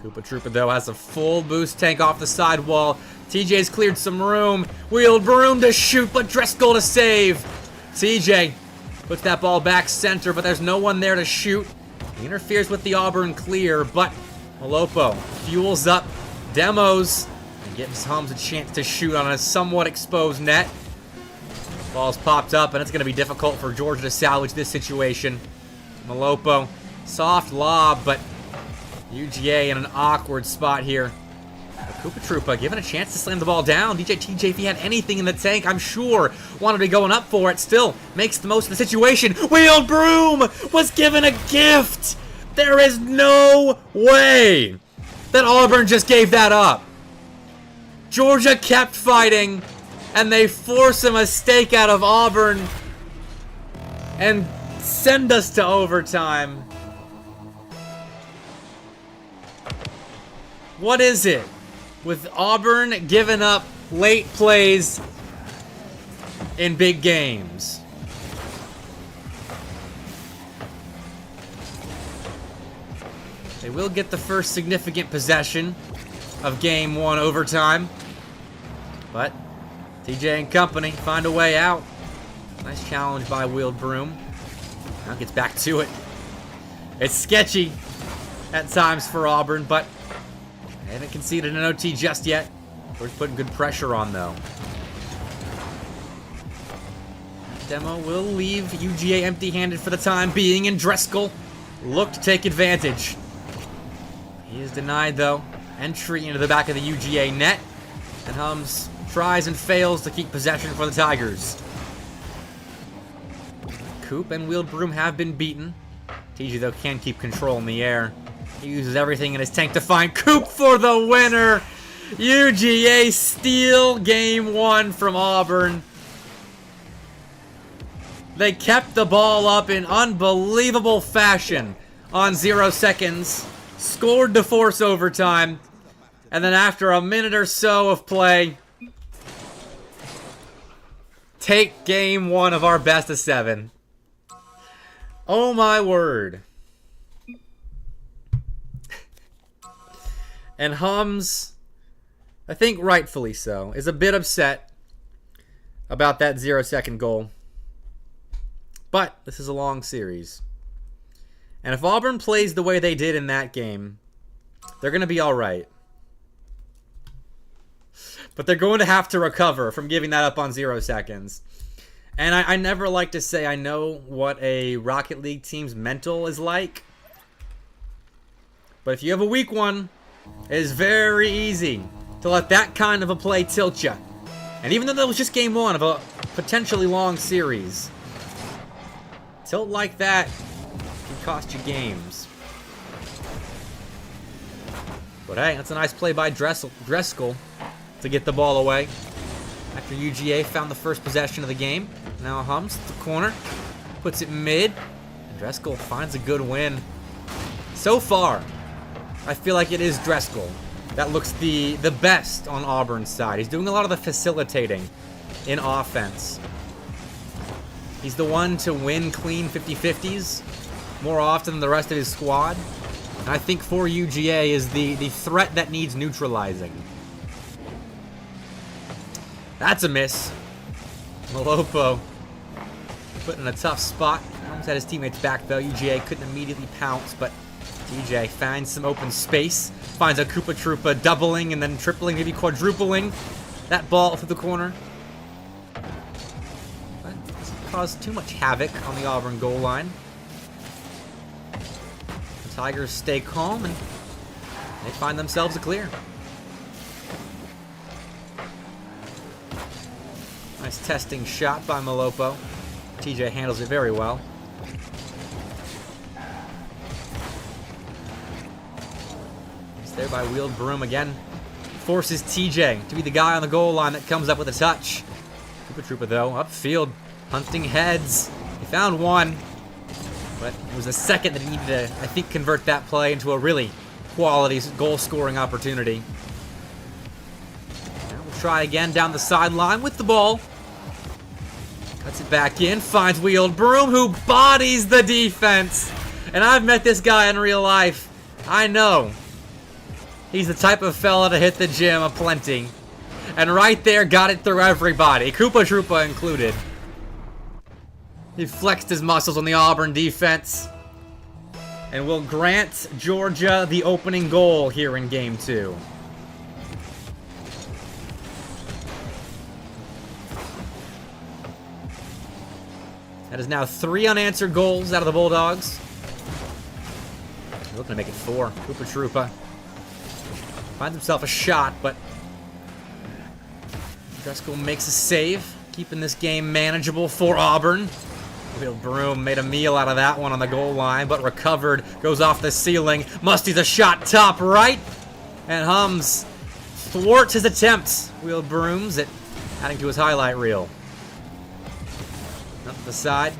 Koopa Troopa, though, has a full boost tank off the side wall. TJ's cleared some room. Wheeled Broom to shoot, but Driscoll to save. TJ puts that ball back center, but there's no one there to shoot. He interferes with the Auburn clear, but Malopo fuels up, demos, and gives Hums a chance to shoot on a somewhat exposed net. Ball's popped up, and it's going to be difficult for Georgia to salvage this situation. Malopo, soft lob, but UGA in an awkward spot here. Koopa Troopa given a chance to slam the ball down. TJ, if he had anything in the tank, I'm sure wanted to be going up for it. Still makes the most of the situation. Wheeled Broom was given a gift. There is no way that Auburn just gave that up. Georgia kept fighting, and they force a mistake out of Auburn and send us to overtime. What is it with Auburn giving up late plays in big games? They will get the first significant possession of game 1 overtime. But TJ and company find a way out. Nice challenge by Wheeled Broom. Now gets back to it. It's sketchy at times for Auburn, but they haven't conceded an OT just yet. We're putting good pressure on, though. Demo will leave UGA empty-handed for the time being, and Driscoll look to take advantage. He is denied, though. Entry into the back of the UGA net, and Hums tries and fails to keep possession for the Tigers. Coop and Wheeled Broom have been beaten. TJ, though, can keep control in the air. He uses everything in his tank to find Coop for the winner. UGA steal game 1 from Auburn. They kept the ball up in unbelievable fashion on 0 seconds. Scored to force overtime. And then after a minute or so of play, take game 1 of our best of 7. Oh my word. And Hums, I think rightfully so, is a bit upset about that 0-second goal. But this is a long series. And if Auburn plays the way they did in that game, they're going to be all right. But they're going to have to recover from giving that up on 0 seconds. And I never like to say I know what a Rocket League team's mental is like. But if you have a weak one, it is very easy to let that kind of a play tilt you. And even though that was just game 1 of a potentially long series, tilt like that can cost you games. But hey, that's a nice play by Driscoll to get the ball away. After UGA found the first possession of the game. Now Hums to the corner. Puts it mid. And Driscoll finds a good win. So far, I feel like it is Driscoll that looks the best on Auburn's side. He's doing a lot of the facilitating in offense. He's the one to win clean 50-50s more often than the rest of his squad. And I think for UGA is the threat that needs neutralizing. That's a miss. Malopo put in a tough spot. Almost had his teammates back though. UGA couldn't immediately pounce, but TJ finds some open space. Finds a Koopa Troopa doubling and then tripling, maybe quadrupling that ball through the corner. But doesn't cause too much havoc on the Auburn goal line. The Tigers stay calm and they find themselves a clear. Nice testing shot by Malopo. TJ handles it very well. It's there by Wheeled Broom again. Forces TJ to be the guy on the goal line that comes up with a touch. Koopa Troopa, though, upfield, hunting heads. He found one, but it was a second that he needed to, I think, convert that play into a really quality goal-scoring opportunity. Now we'll try again down the sideline with the ball. Cuts it back in, finds Wheeled Broom, who bodies the defense. And I've met this guy in real life. I know. He's the type of fella to hit the gym aplenty. And right there, got it through everybody, Koopa Troopa included. He flexed his muscles on the Auburn defense. And will grant Georgia the opening goal here in Game 2. That is now 3 unanswered goals out of the Bulldogs. They're looking to make it 4. Koopa Troopa finds himself a shot, but Driscoll makes a save, keeping this game manageable for Auburn. Wheeled Broom made a meal out of that one on the goal line, but recovered, goes off the ceiling. Musty's a shot top right, and Hums thwarts his attempts. Wheeled Broom's it, adding to his highlight reel. Up the side.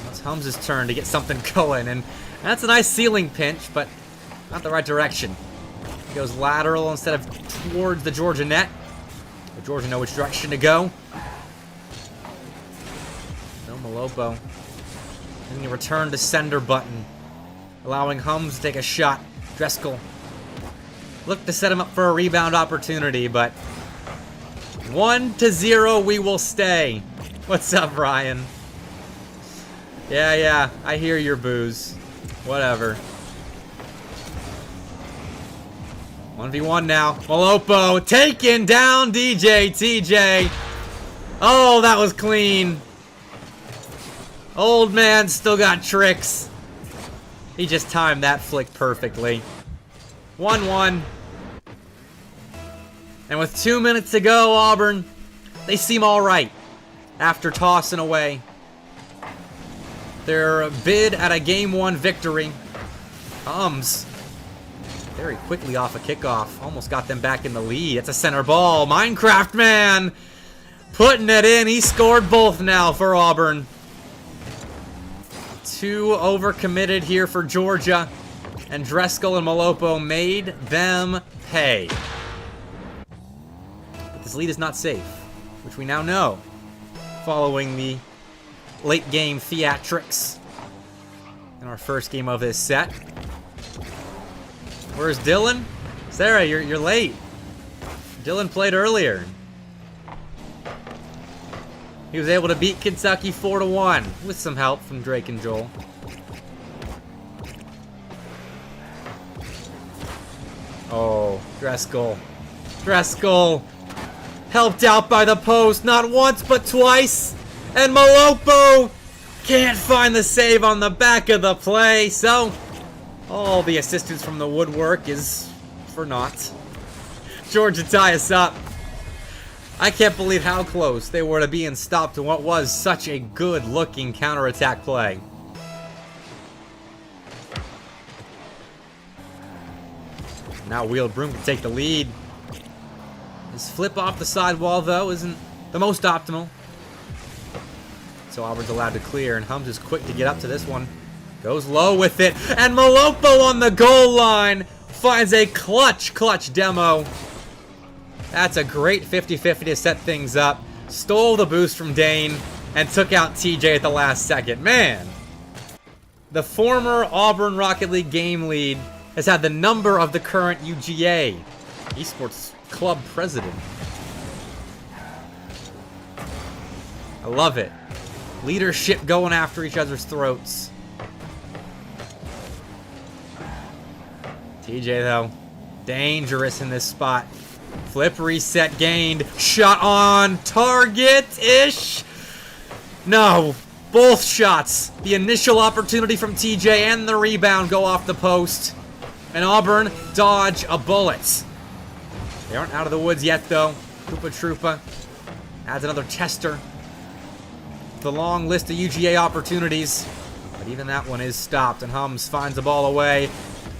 It's Hums' turn to get something going, and that's a nice ceiling pinch, but not the right direction. Goes lateral instead of towards the Georgia net. The Georgia know which direction to go. No Malopo. And he returned to sender button, allowing Hums to take a shot. Dreskel looked to set him up for a rebound opportunity, but 1-0 we will stay. What's up, Ryan? Yeah, I hear your boos. Whatever. 1v1 now. Malopo taking down DJ TJ. Oh, that was clean. Old man still got tricks. He just timed that flick perfectly. 1-1. And with 2 minutes to go, Auburn, they seem all right after tossing away their bid at a Game 1 victory. Hums very quickly off a kickoff. Almost got them back in the lead. It's a center ball. Minecraft Man putting it in. He scored both now for Auburn. 2 overcommitted here for Georgia. And Dreskel and Malopo made them pay. But this lead is not safe, which we now know following the late game theatrics in our first game of this set. Where's Dylan? Sarah, you're late. Dylan played earlier. He was able to beat Kentucky 4-1 with some help from Drake and Joel. Oh, Dreskel. Dreskel helped out by the post not once but twice. And Malopo can't find the save on the back of the play. So all the assistance from the woodwork is for naught. Georgia tie us up. I can't believe how close they were to being stopped in what was such a good-looking counterattack play. Now Wheeled Broom can take the lead. His flip off the sidewall, though, isn't the most optimal. So Auburn's allowed to clear, and Hums is quick to get up to this one. Goes low with it, and Malopo on the goal line finds a clutch demo. That's a great 50-50 to set things up. Stole the boost from Dane and took out TJ at the last second. Man, the former Auburn Rocket League game lead has had the number of the current UGA esports club president. I love it. Leadership going after each other's throats. TJ, though, dangerous in this spot. Flip reset gained. Shot on target-ish. No, both shots. The initial opportunity from TJ and the rebound go off the post. And Auburn dodge a bullet. They aren't out of the woods yet, though. Koopa Troopa adds another tester. The long list of UGA opportunities. But even that one is stopped, and Hums finds the ball away.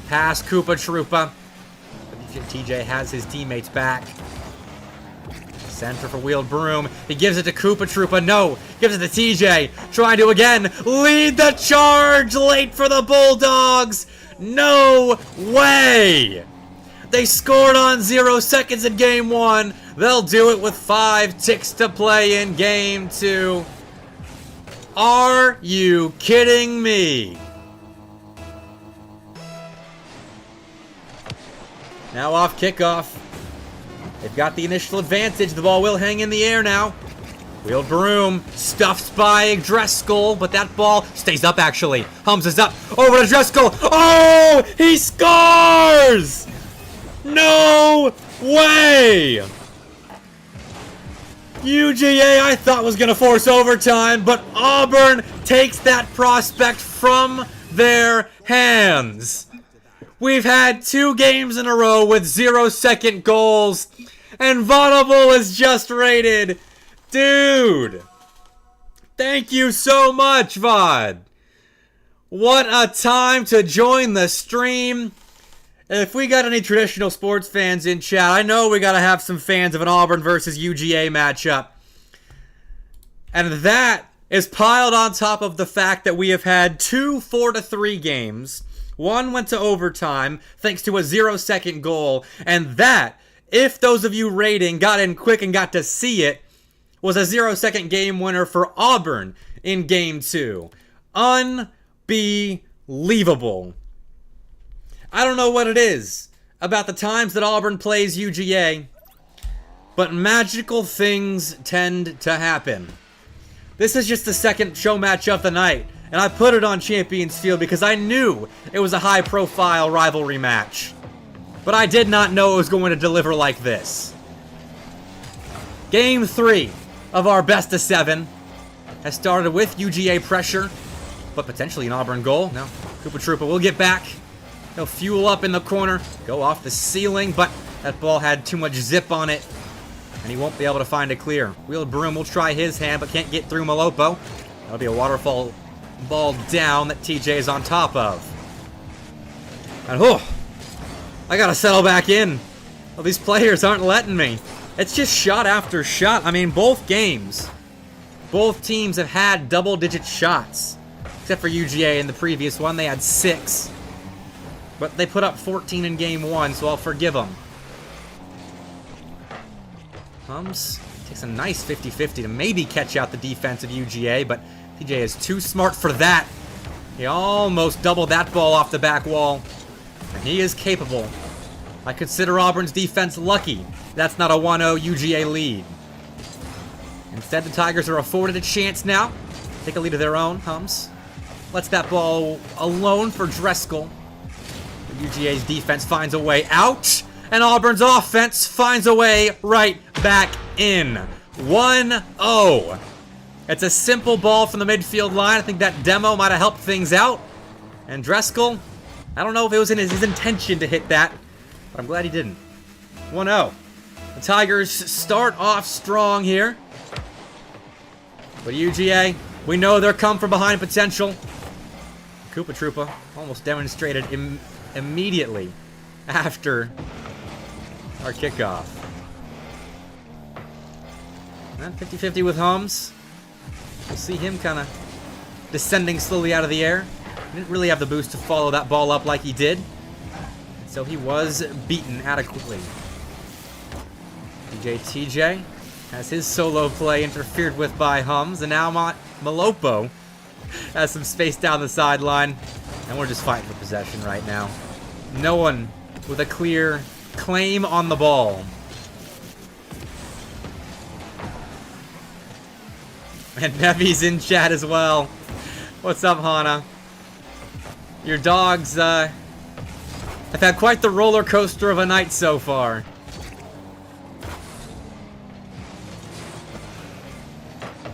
Pass Koopa Troopa. TJ has his teammates back. Center for Wheeled Broom. He gives it to Koopa Troopa. No. Gives it to TJ. Trying to again lead the charge. Late for the Bulldogs. No way. They scored on 0 seconds in game 1. They'll do it with 5 ticks to play in game 2. Are you kidding me? Now off kickoff. They've got the initial advantage. The ball will hang in the air now. Wheeled Broom stuffed by Dreskel, but that ball stays up actually. Hums is up. Over to Dreskel. Oh! He scores! No way! UGA I thought was going to force overtime, but Auburn takes that prospect from their hands. We've had 2 games in a row with 0-second goals, and Vaudeville is just rated. Dude, thank you so much, Vod. What a time to join the stream. If we got any traditional sports fans in chat, I know we got to have some fans of an Auburn versus UGA matchup. And that is piled on top of the fact that we have had 2 4-3 games One went to overtime thanks to a 0-second goal. And that, if those of you rating got in quick and got to see it, was a 0-second game winner for Auburn in Game 2. Unbelievable. I don't know what it is about the times that Auburn plays UGA, but magical things tend to happen. This is just the second show match of the night, and I put it on Champions Field because I knew it was a high-profile rivalry match. But I did not know it was going to deliver like this. Game 3 of our best of 7 has started with UGA pressure, but potentially an Auburn goal. No, Koopa Troopa will get back. He'll fuel up in the corner, go off the ceiling, but that ball had too much zip on it, and he won't be able to find it clear. Wheeled Broom will try his hand, but can't get through Malopo. That'll be a waterfall ball down that TJ is on top of. And I gotta settle back in. Well, these players aren't letting me. It's just shot after shot. I mean, both games, both teams have had double-digit shots. Except for UGA in the previous one, they had 6. But they put up 14 in Game 1, so I'll forgive them. Hums takes a nice 50-50 to maybe catch out the defense of UGA, but TJ is too smart for that. He almost doubled that ball off the back wall, and he is capable. I consider Auburn's defense lucky that's not a 1-0 UGA lead. Instead, the Tigers are afforded a chance now. Take a lead of their own. Hums lets that ball alone for Dreskel. UGA's defense finds a way out, and Auburn's offense finds a way right back in. 1-0. It's a simple ball from the midfield line. I think that demo might have helped things out. And Dreskel, I don't know if it was in his intention to hit that, but I'm glad he didn't. 1-0. The Tigers start off strong here. But UGA, we know they're come from behind potential. Koopa Troopa almost demonstrated immediately after our kickoff. And 50-50 with Hums. We'll see him kind of descending slowly out of the air. He didn't really have the boost to follow that ball up like he did. So he was beaten adequately. TJ has his solo play interfered with by Hums, and now Malopo has some space down the sideline, and we're just fighting for possession right now. No one with a clear claim on the ball. And Nevy's in chat as well. What's up, Hana? Your dogs have had quite the roller coaster of a night so far.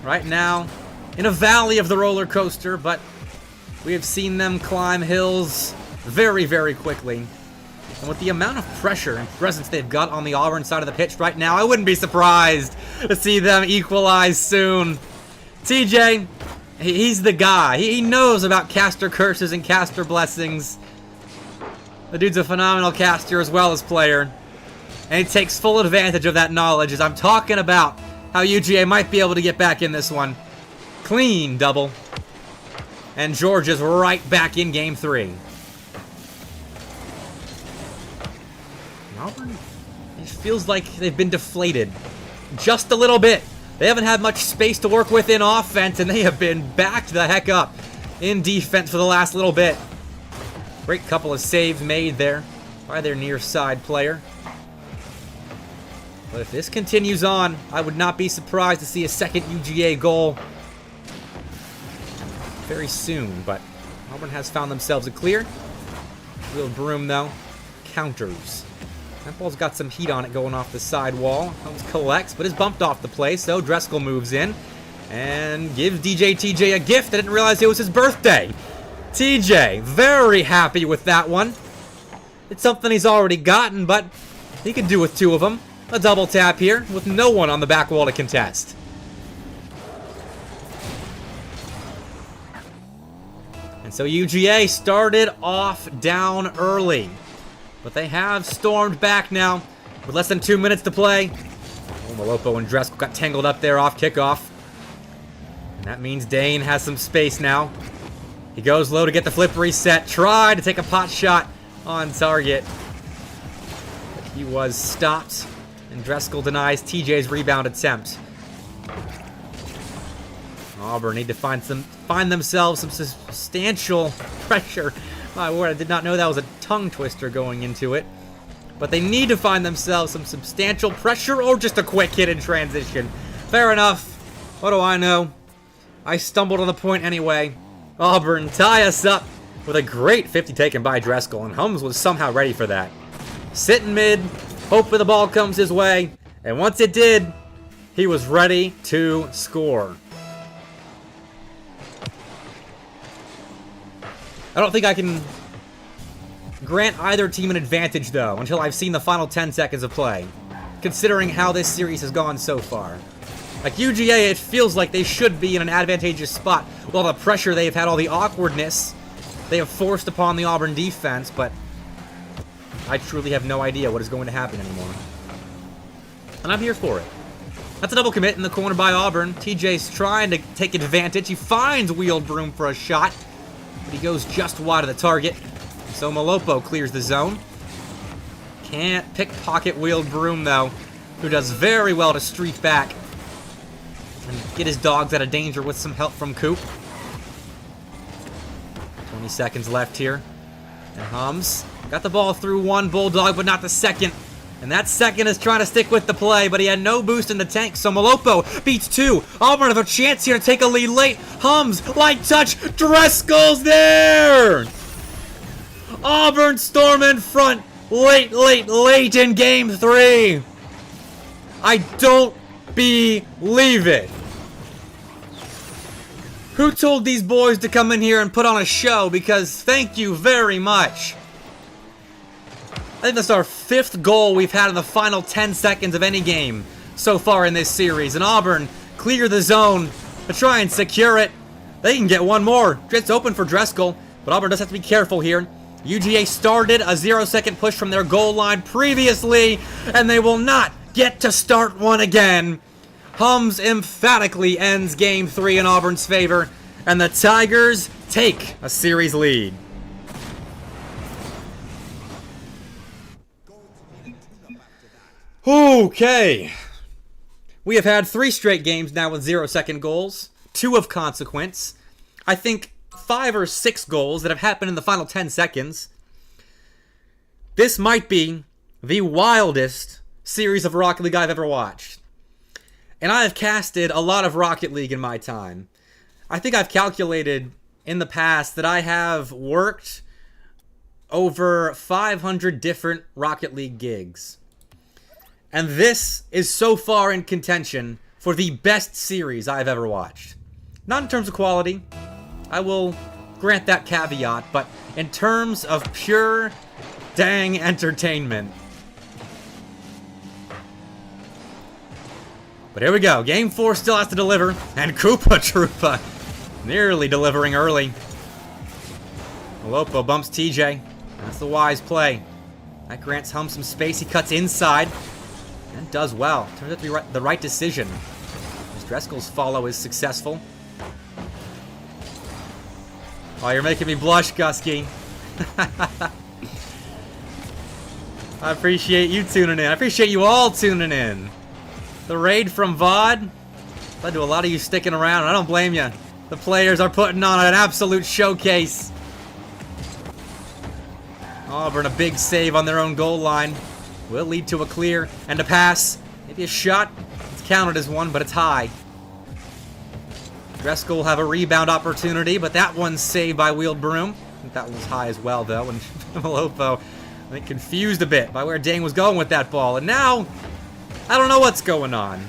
Right now, in a valley of the roller coaster, but we have seen them climb hills very, very quickly. And with the amount of pressure and presence they've got on the Auburn side of the pitch right now, I wouldn't be surprised to see them equalize soon. TJ, he's the guy. He knows about caster curses and caster blessings. The dude's a phenomenal caster as well as player. And he takes full advantage of that knowledge as I'm talking about how UGA might be able to get back in this one. Clean double. And Georgia's right back in Game 3. Auburn, it feels like they've been deflated just a little bit. They haven't had much space to work with in offense, and they have been backed the heck up in defense for the last little bit. Great couple of saves made there by their near side player. But if this continues on, I would not be surprised to see a second UGA goal very soon. But Auburn has found themselves a clear. Wheeled Broom, though, counters. That ball's got some heat on it going off the side wall. Holmes collects, but is bumped off the play, so Dreskel moves in and gives TJ a gift. I didn't realize it was his birthday. TJ, very happy with that one. It's something he's already gotten, but he can do with 2 of them. A double tap here with no one on the back wall to contest. And so UGA started off down early. But they have stormed back now with less than 2 minutes to play. Oh, Malopo and Dreskel got tangled up there off kickoff. And that means Dane has some space now. He goes low to get the flip reset. Tried to take a pot shot on target. But he was stopped. And Dreskel denies TJ's rebound attempt. Auburn need to find themselves some substantial pressure. My word, I did not know that was a tongue twister going into it. But they need to find themselves some substantial pressure or just a quick hit in transition. Fair enough. What do I know? I stumbled on the point anyway. Auburn tie us up with a great 50 taken by Dreskel, and Hums was somehow ready for that. Sitting mid, hoping the ball comes his way, and once it did, he was ready to score. I don't think I can grant either team an advantage, though, until I've seen the final 10 seconds of play, considering how this series has gone so far. Like UGA, it feels like they should be in an advantageous spot with all the pressure they've had, all the awkwardness they have forced upon the Auburn defense, but I truly have no idea what is going to happen anymore. And I'm here for it. That's a double commit in the corner by Auburn. TJ's trying to take advantage. He finds Wheeled Broom for a shot, but he goes just wide of the target. So Malopo clears the zone. Can't pickpocket Wheeled Broom, though, who does very well to streak back and get his dogs out of danger with some help from Coop. 20 seconds left here. And Hums got the ball through one Bulldog, but not the second. And that second is trying to stick with the play, but he had no boost in the tank, so Malopo beats two. Auburn have a chance here to take a lead late. Hums, light touch, Dreskel's there! Auburn storm in front, late in game 3. I don't believe it. Who told these boys to come in here and put on a show? Because thank you very much. I think that's our 5th goal we've had in the final 10 seconds of any game so far in this series. And Auburn clear the zone to try and secure it. They can get one more. It's open for Dreskel, but Auburn does have to be careful here. UGA started a 0-second push from their goal line previously, and they will not get to start one again. Hums emphatically ends Game 3 in Auburn's favor, and the Tigers take a series lead. Okay. We have had 3 straight games now with 0-second goals, 2 of consequence. I think 5 or 6 goals that have happened in the final 10 seconds. This might be the wildest series of Rocket League I've ever watched. And I have casted a lot of Rocket League in my time. I think I've calculated in the past that I have worked over 500 different Rocket League gigs. And this is so far in contention for the best series I've ever watched. Not in terms of quality, I will grant that caveat, but in terms of pure dang entertainment. But here we go. Game 4 still has to deliver. And Koopa Troopa nearly delivering early. Malopo bumps TJ. That's the wise play. That grants Hum some space. He cuts inside. And does well. Turns out to be the right decision. As Dreskel's follow is successful. Oh, you're making me blush, Gusky. I appreciate you tuning in. I appreciate you all tuning in. The raid from VOD led to a lot of you sticking around, and I don't blame you. The players are putting on an absolute showcase. Auburn, a big save on their own goal line. Will lead to a clear and a pass. Maybe a shot. It's counted as one, but it's high. Dreskel will have a rebound opportunity, but that one's saved by Wheeled Broom. I think that one was high as well, though. And Malopo, I think, confused a bit by where Dane was going with that ball. And now, I don't know what's going on.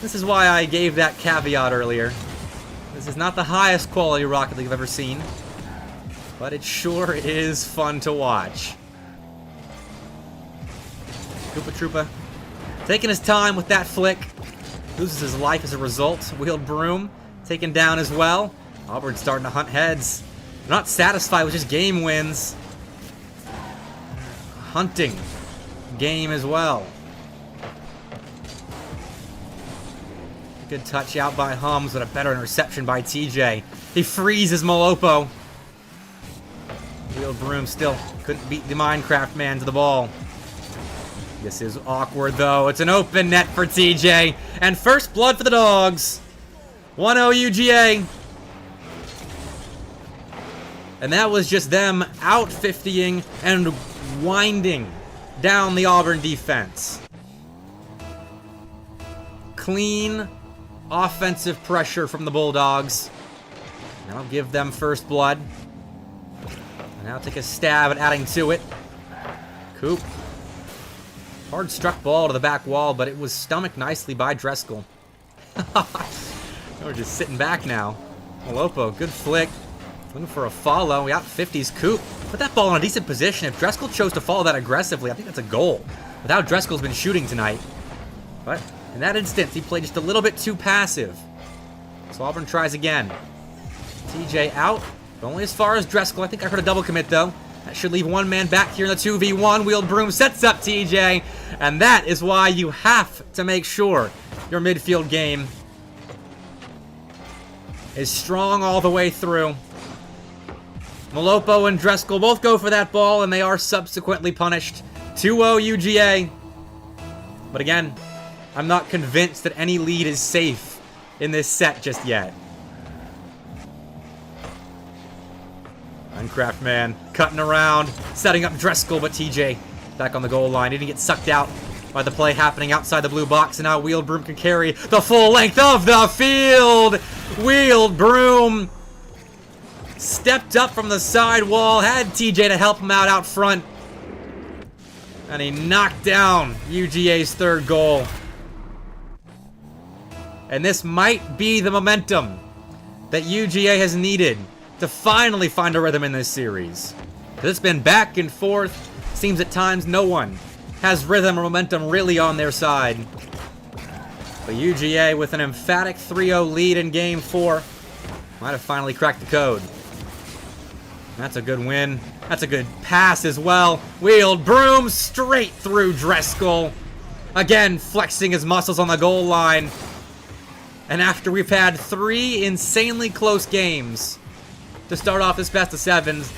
This is why I gave that caveat earlier. This is not the highest quality Rocket League I've ever seen, but it sure is fun to watch. Koopa Troopa taking his time with that flick. Loses his life as a result. Wheeled Broom taken down as well. Auburn's starting to hunt heads. They're not satisfied with just game wins. Hunting game as well. Good touch out by Hums, but a better interception by TJ. He freezes Malopo. Wheeled Broom still couldn't beat the Minecraft man to the ball. This is awkward, though. It's an open net for TJ. And first blood for the Dogs. 1-0 UGA. And that was just them out 50ing and winding down the Auburn defense. Clean offensive pressure from the Bulldogs. Now give them first blood. And now take a stab at adding to it. Coop. Hard struck ball to the back wall, but it was stomached nicely by Dreskel. We're just sitting back now. Malopo, good flick. Looking for a follow. We out 50s Coop. Put that ball in a decent position. If Dreskel chose to follow that aggressively, I think that's a goal. With how Dreskel's been shooting tonight. But in that instance, he played just a little bit too passive. So Auburn tries again. TJ out, but only as far as Dreskel. I think I heard a double commit, though. That should leave one man back here in the 2v1. Wheeled Broom sets up TJ. And that is why you have to make sure your midfield game is strong all the way through. Malopo and Dreskel both go for that ball, and they are subsequently punished. 2-0 UGA. But again, I'm not convinced that any lead is safe in this set just yet. Minecraft man cutting around, setting up Dreskel, but TJ back on the goal line. He didn't get sucked out by the play happening outside the blue box, and now Wheeled Broom can carry the full length of the field. Wheeled Broom stepped up from the side wall, had TJ to help him out front, and he knocked down UGA's third goal. And this might be the momentum that UGA has needed to finally find a rhythm in this series. Because it's been back and forth. Seems at times no one has rhythm or momentum really on their side. But UGA with an emphatic 3-0 lead in Game 4 might have finally cracked the code. That's a good win. That's a good pass as well. Wheeled Broom straight through Dreskel. Again, flexing his muscles on the goal line. And after we've had 3 insanely close games to start off this best of 7s,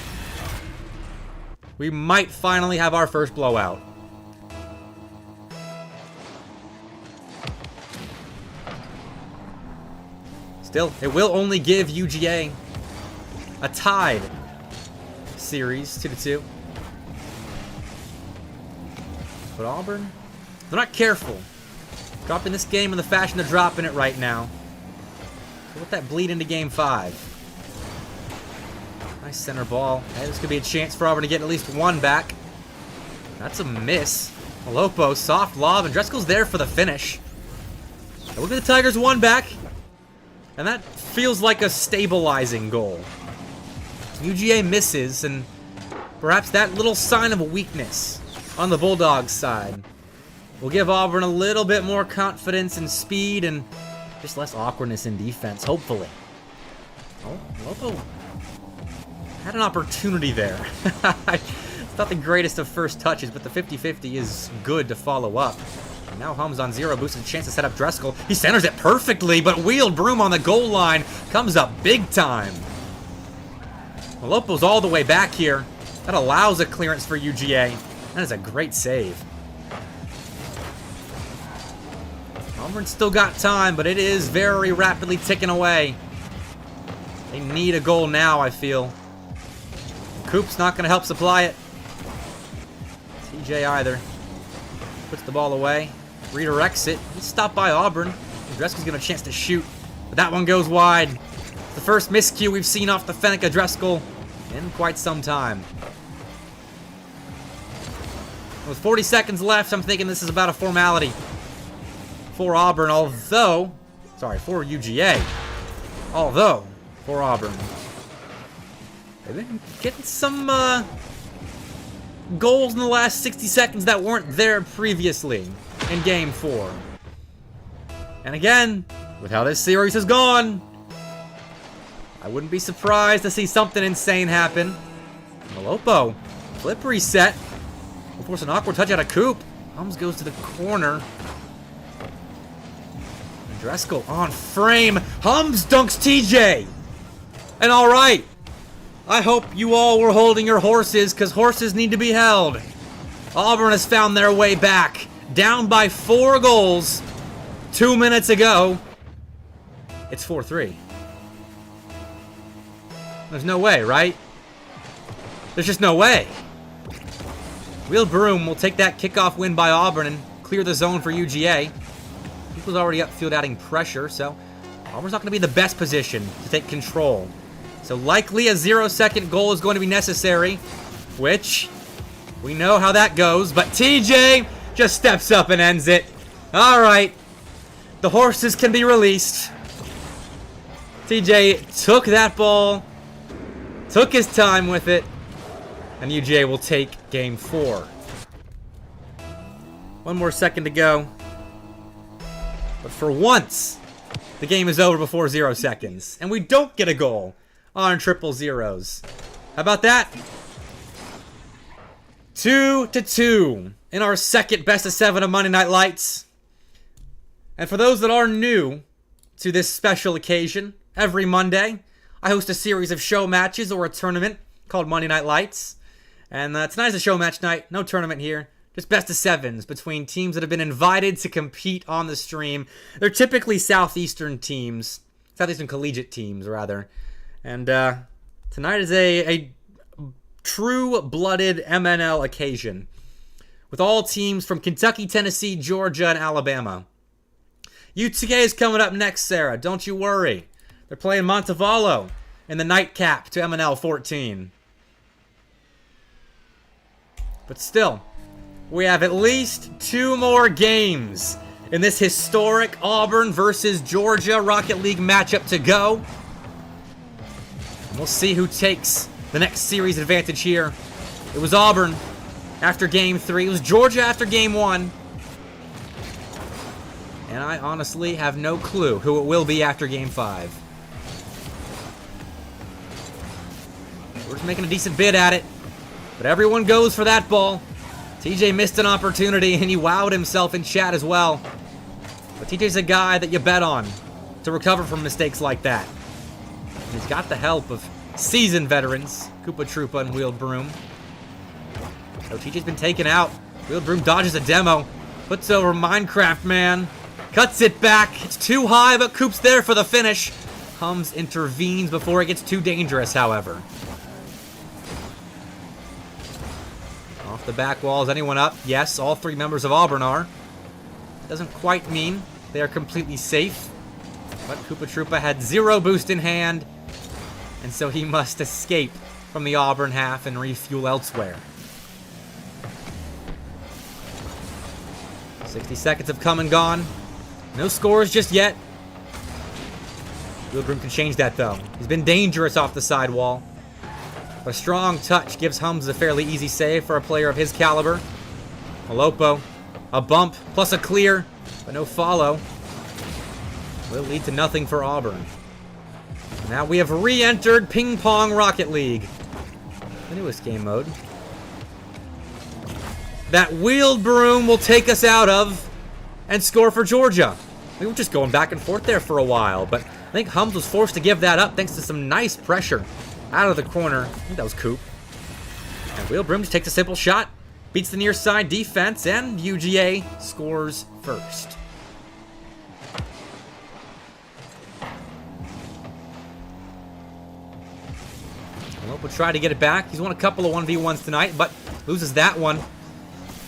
we might finally have our first blowout. Still, it will only give UGA a tied series, 2-2. But Auburn, they're not careful. Dropping this game in the fashion they're dropping it right now. So let that bleed into Game 5. Nice center ball. Hey, this could be a chance for Auburn to get at least one back. That's a miss. Malopo, soft lob, and Dreskel's there for the finish. That would be the Tigers' one back. And that feels like a stabilizing goal. UGA misses, and perhaps that little sign of a weakness on the Bulldogs' side will give Auburn a little bit more confidence and speed and just less awkwardness in defense, hopefully. Oh, Malopo had an opportunity there. It's not the greatest of first touches, but the 50-50 is good to follow up. And now Hums on 0, boosted chance to set up Dreskel. He centers it perfectly, but Wheeled Broom on the goal line comes up big time. Malopo's all the way back here. That allows a clearance for UGA. That is a great save. Auburn's still got time, but it is very rapidly ticking away. They need a goal now, I feel. Coop's not going to help supply it. TJ either. Puts the ball away. Redirects it. He's stopped by Auburn. Dreskel's given a chance to shoot, but that one goes wide. It's the first miscue we've seen off the Fennica Dreskel in quite some time. With 40 seconds left, I'm thinking this is about a formality for Auburn, although, sorry, for UGA. Although, for Auburn, they've been getting some goals in the last 60 seconds that weren't there previously in Game 4. And again, with how this series has gone, I wouldn't be surprised to see something insane happen. Malopo, flip reset. Will force an awkward touch out of Coop. Hums goes to the corner. And Dreskel on frame. Hums dunks TJ. And all right. I hope you all were holding your horses, because horses need to be held. Auburn has found their way back. Down by 4 goals 2 minutes ago. It's 4-3. There's no way, right? There's just no way. Wheeled Broom will take that kickoff win by Auburn and clear the zone for UGA. People's already upfield adding pressure, so Auburn's not going to be in the best position to take control. So likely a 0-second goal is going to be necessary, which we know how that goes, but TJ just steps up and ends it. All right, the horses can be released. TJ took that ball, took his time with it, and UGA will take game 4. 1 more second to go. But for once, the game is over before 0 seconds. And we don't get a goal on triple zeros. How about that? 2-2 in our second best of 7 of Monday Night Lights. And for those that are new to this special occasion, every Monday, I host a series of show matches or a tournament called Monday Night Lights. And tonight's a show match night. No tournament here. Just best of 7s between teams that have been invited to compete on the stream. They're typically Southeastern teams. Southeastern collegiate teams, rather. And tonight is a true-blooded MNL occasion. With all teams from Kentucky, Tennessee, Georgia, and Alabama. UTK is coming up next, Sarah. Don't you worry. They're playing Montevallo in the nightcap to MNL 14. But still, we have at least 2 more games in this historic Auburn versus Georgia Rocket League matchup to go. And we'll see who takes the next series advantage here. It was Auburn after game 3. It was Georgia after game 1. And I honestly have no clue who it will be after game 5. We're just making a decent bid at it. But everyone goes for that ball. TJ missed an opportunity, and he wowed himself in chat as well. But TJ's a guy that you bet on to recover from mistakes like that. And he's got the help of seasoned veterans, Koopa Troopa and Wheeled Broom. So TJ's been taken out. Wheeled Broom dodges a demo. Puts over Minecraft Man. Cuts it back. It's too high, but Coop's there for the finish. Hums intervenes before it gets too dangerous, however. Off the back wall, is anyone up? Yes, all 3 members of Auburn are. Doesn't quite mean they are completely safe. But Koopa Troopa had 0 boost in hand. And so he must escape from the Auburn half and refuel elsewhere. 60 seconds have come and gone. No scores just yet. Wheeled Broom can change that though. He's been dangerous off the sidewall. A strong touch gives Hums a fairly easy save for a player of his caliber. Malopo, a bump plus a clear, but no follow. Will lead to nothing for Auburn. Now we have re-entered Ping Pong Rocket League, the newest game mode that Wheeled Broom will take us out of and score for Georgia. We were just going back and forth there for a while, but I think Hums was forced to give that up thanks to some nice pressure out of the corner. I think that was Coop. And Wheeled Broom just takes a simple shot, beats the near side defense, and UGA scores first. Well, we'll try to get it back. He's won a couple of 1v1s tonight, but loses that one.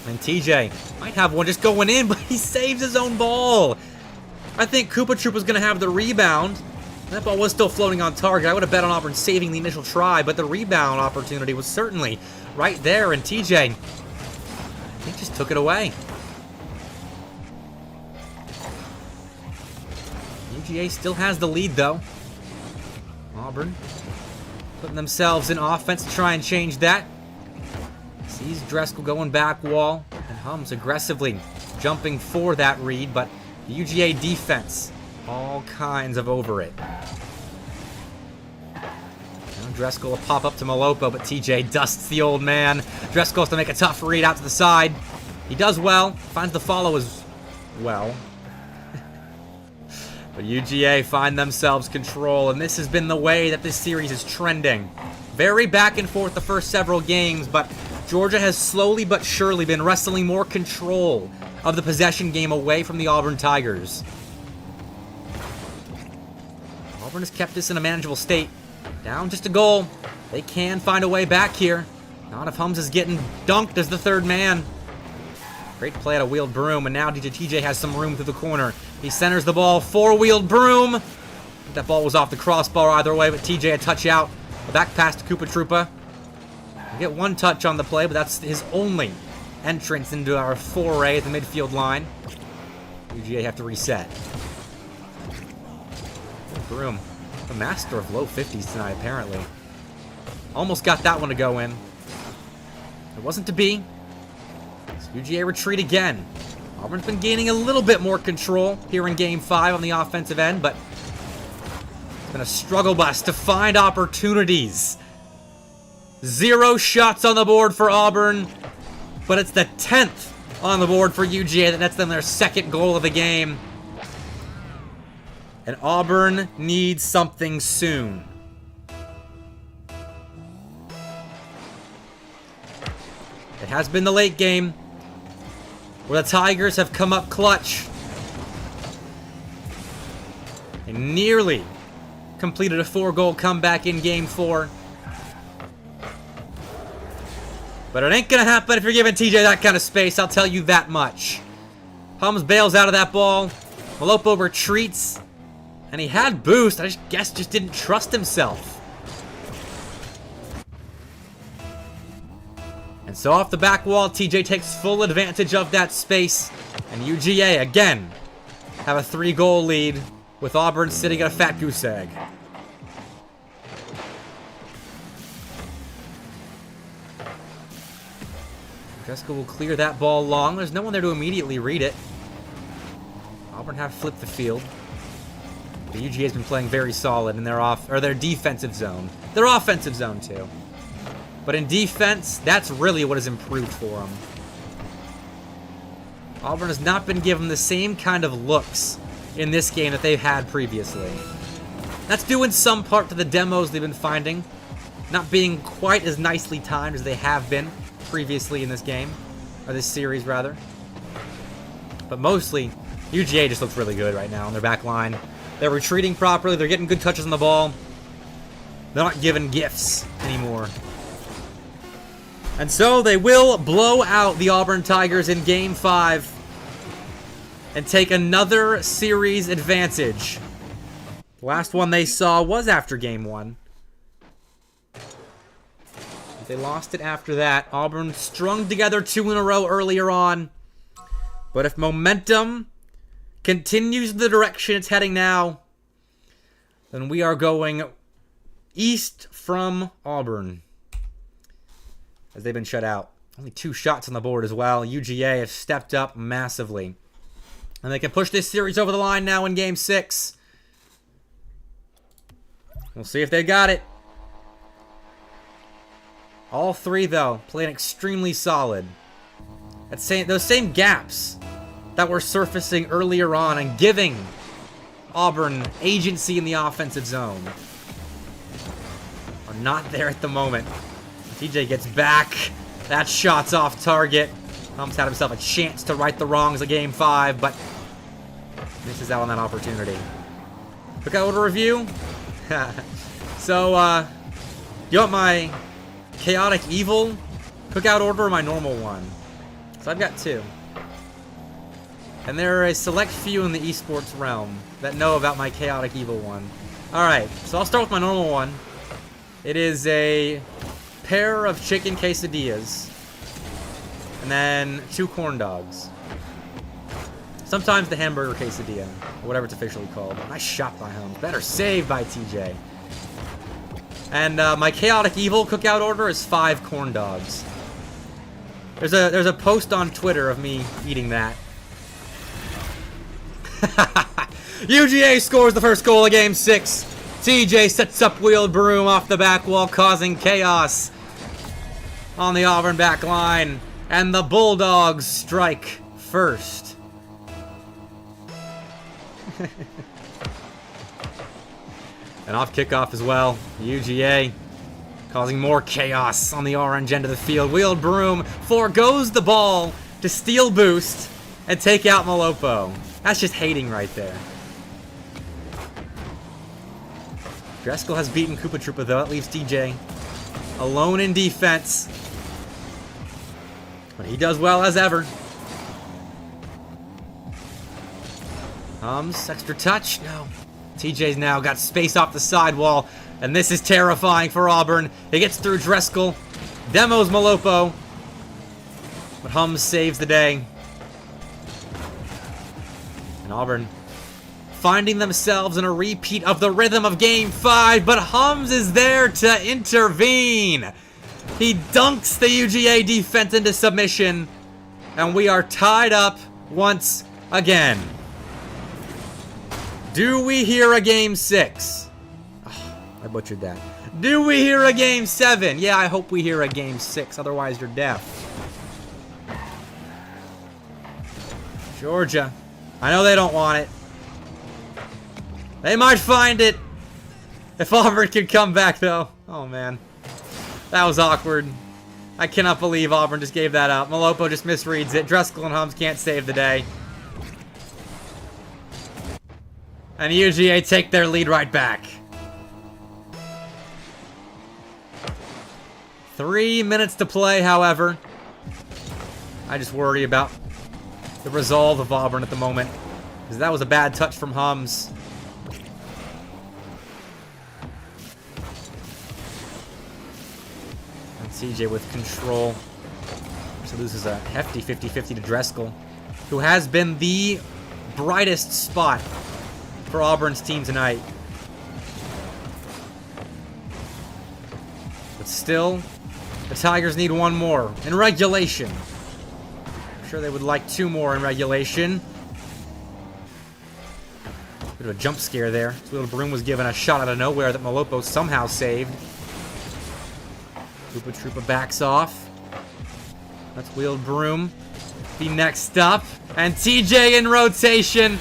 And TJ might have one just going in, but he saves his own ball. I think Koopa Troopa's going to have the rebound. That ball was still floating on target. I would have bet on Auburn saving the initial try, but the rebound opportunity was certainly right there, and TJ, I think, just took it away. UGA still has the lead, though. Auburn putting themselves in offense to try and change that. Sees Dreskel going back wall, and Hums aggressively jumping for that read, but the UGA defense all kinds of over it. Now Dreskel will pop up to Malopo, but TJ dusts the old man. Dreskel has to make a tough read out to the side. He does well, finds the follow as well. But UGA find themselves control, and this has been the way that this series is trending. Very back and forth the first several games, but Georgia has slowly but surely been wresting more control of the possession game away from the Auburn Tigers. Auburn has kept this in a manageable state. Down just a goal. They can find a way back here. Not if Hums is getting dunked as the third man. Great play at a wheeled broom, and now TJ has some room through the corner. He centers the ball, four-wheeled broom. I think that ball was off the crossbar either way, but TJ a touch out. A back pass to Koopa Troopa. We get one touch on the play, but that's his only entrance into our foray at the midfield line. UGA have to reset. Broom, the master of low 50s tonight, apparently. Almost got that one to go in. It wasn't to be. So UGA retreat again. Auburn's been gaining a little bit more control here in Game 5 on the offensive end, but it's been a struggle bus to find opportunities. 0 shots on the board for Auburn, but it's the 10th on the board for UGA that nets them their second goal of the game. And Auburn needs something soon. It has been the late game where the Tigers have come up clutch and nearly completed a 4-goal comeback in Game 4. But it ain't gonna happen if you're giving TJ that kind of space, I'll tell you that much. Hums bails out of that ball. Malopo retreats. And he had boost, I guess just didn't trust himself. And so off the back wall, TJ takes full advantage of that space. And UGA, again, have a 3-goal lead with Auburn sitting at a fat goose egg. Jessica will clear that ball long. There's no one there to immediately read it. Auburn have flipped the field. The UGA has been playing very solid in their defensive zone. Their offensive zone too. But in defense, that's really what has improved for them. Auburn has not been given the same kind of looks in this game that they've had previously. That's due in some part to the demos they've been finding not being quite as nicely timed as they have been previously in this game, or this series rather. But mostly, UGA just looks really good right now on their back line. They're retreating properly, they're getting good touches on the ball. They're not given gifts anymore. And so they will blow out the Auburn Tigers in Game 5 and take another series advantage. The last one they saw was after Game 1. They lost it after that. Auburn strung together 2 in a row earlier on. But if momentum continues the direction it's heading now, then we are going east from Auburn, as they've been shut out. Only 2 shots on the board as well. UGA has stepped up massively. And they can push this series over the line now in Game 6. We'll see if they got it. All 3, though, playing extremely solid. Those same gaps that were surfacing earlier on and giving Auburn agency in the offensive zone are not there at the moment. TJ gets back. That shot's off target. Hums had himself a chance to right the wrongs of Game 5, but misses out on that opportunity. Quick order review. So, you want my Chaotic Evil cookout order or my normal one? So I've got 2. And there are a select few in the esports realm that know about my Chaotic Evil one. Alright, so I'll start with my normal one. It is a pair of chicken quesadillas. And then 2 corn dogs. Sometimes the hamburger quesadilla, or whatever it's officially called. Nice shot by Hums. Better save by TJ. And my Chaotic Evil cookout order is 5 corn dogs. There's a post on Twitter of me eating that. UGA scores the first goal of Game 6. TJ sets up wheeled broom off the back wall, causing chaos on the Auburn back line. And the Bulldogs strike first. And off kickoff as well, UGA causing more chaos on the orange end of the field. Wheeled Broom forgoes the ball to steal boost and take out Malopo. That's just hating right there. Dreskel has beaten Koopa Troopa, though. That leaves DJ alone in defense. But he does well as ever. Extra touch? No. TJ's now got space off the sidewall, and this is terrifying for Auburn. He gets through Dreskel, demos Malopo, but Hums saves the day. And Auburn finding themselves in a repeat of the rhythm of Game 5, but Hums is there to intervene. He dunks the UGA defense into submission, and we are tied up once again. Do we hear a Game 6? Oh, I butchered that. Do we hear a Game 7? Yeah, I hope we hear a Game 6, otherwise you're deaf. Georgia. I know they don't want it. They might find it. If Auburn could come back, though. Oh, man. That was awkward. I cannot believe Auburn just gave that up. Malopo just misreads it. Dreskel and Hums can't save the day. And UGA take their lead right back. 3 minutes to play, however. I just worry about the resolve of Auburn at the moment, because that was a bad touch from Hums. And CJ with control. So this is a hefty 50-50 to Dreskel, who has been the brightest spot for Auburn's team tonight. But still, the Tigers need one more in regulation. I'm sure they would like 2 more in regulation. Bit of a jump scare there. This little Broom was given a shot out of nowhere that Malopo somehow saved. Koopa Troopa backs off. That's Wheeled Broom. The next up. And TJ in rotation.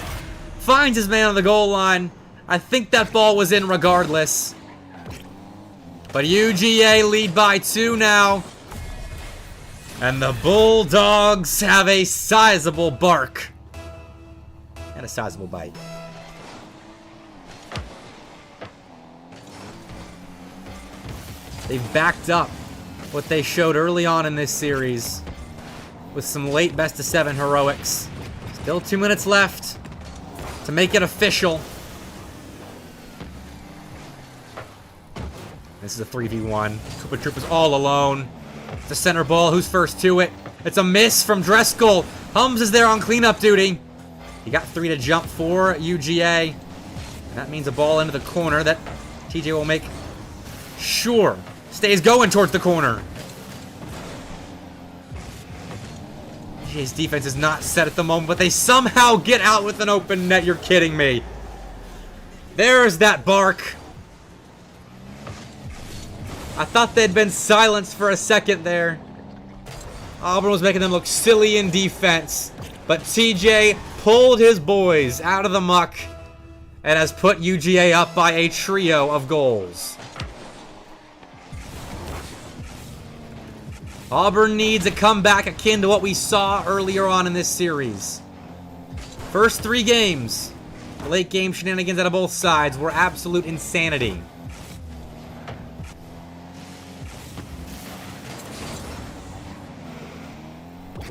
Finds his man on the goal line. I think that ball was in regardless. But UGA lead by 2 now. And the Bulldogs have a sizable bark. And a sizable bite. They've backed up what they showed early on in this series with some late best-of-7 heroics. Still 2 minutes left to make it official. This is a 3v1. Koopa Troopa's all alone. It's a center ball. Who's first to it? It's a miss from Dreskel. Hums is there on cleanup duty. He got 3 to jump for UGA. And that means a ball into the corner that TJ will make sure stays going towards the corner. UGA's defense is not set at the moment, but they somehow get out with an open net. You're kidding me. There's that bark. I thought they'd been silenced for a second there. Auburn was making them look silly in defense. But TJ pulled his boys out of the muck and has put UGA up by a trio of goals. Auburn needs a comeback akin to what we saw earlier on in this series. First 3 games, the late game shenanigans out of both sides were absolute insanity.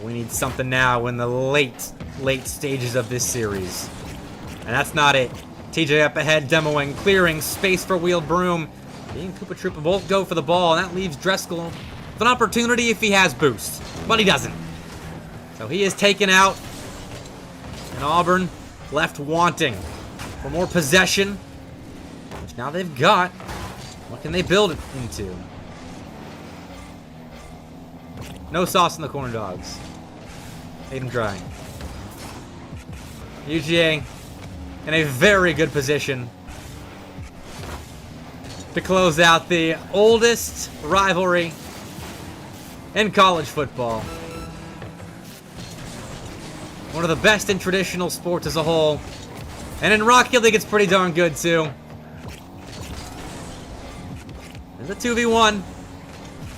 We need something now in the late stages of this series. And that's not it. TJ up ahead, demoing, clearing, space for Wheeled Broom. He and Koopa Troopa both go for the ball, and that leaves Dreskel with an opportunity if he has boost. But he doesn't. So he is taken out. And Auburn left wanting for more possession, which now they've got. What can they build it into? No sauce in the corner dogs. Ate them dry. UGA in a very good position to close out the oldest rivalry in college football. One of the best in traditional sports as a whole. And in Rocky League, it's pretty darn good, too. It's a 2v1.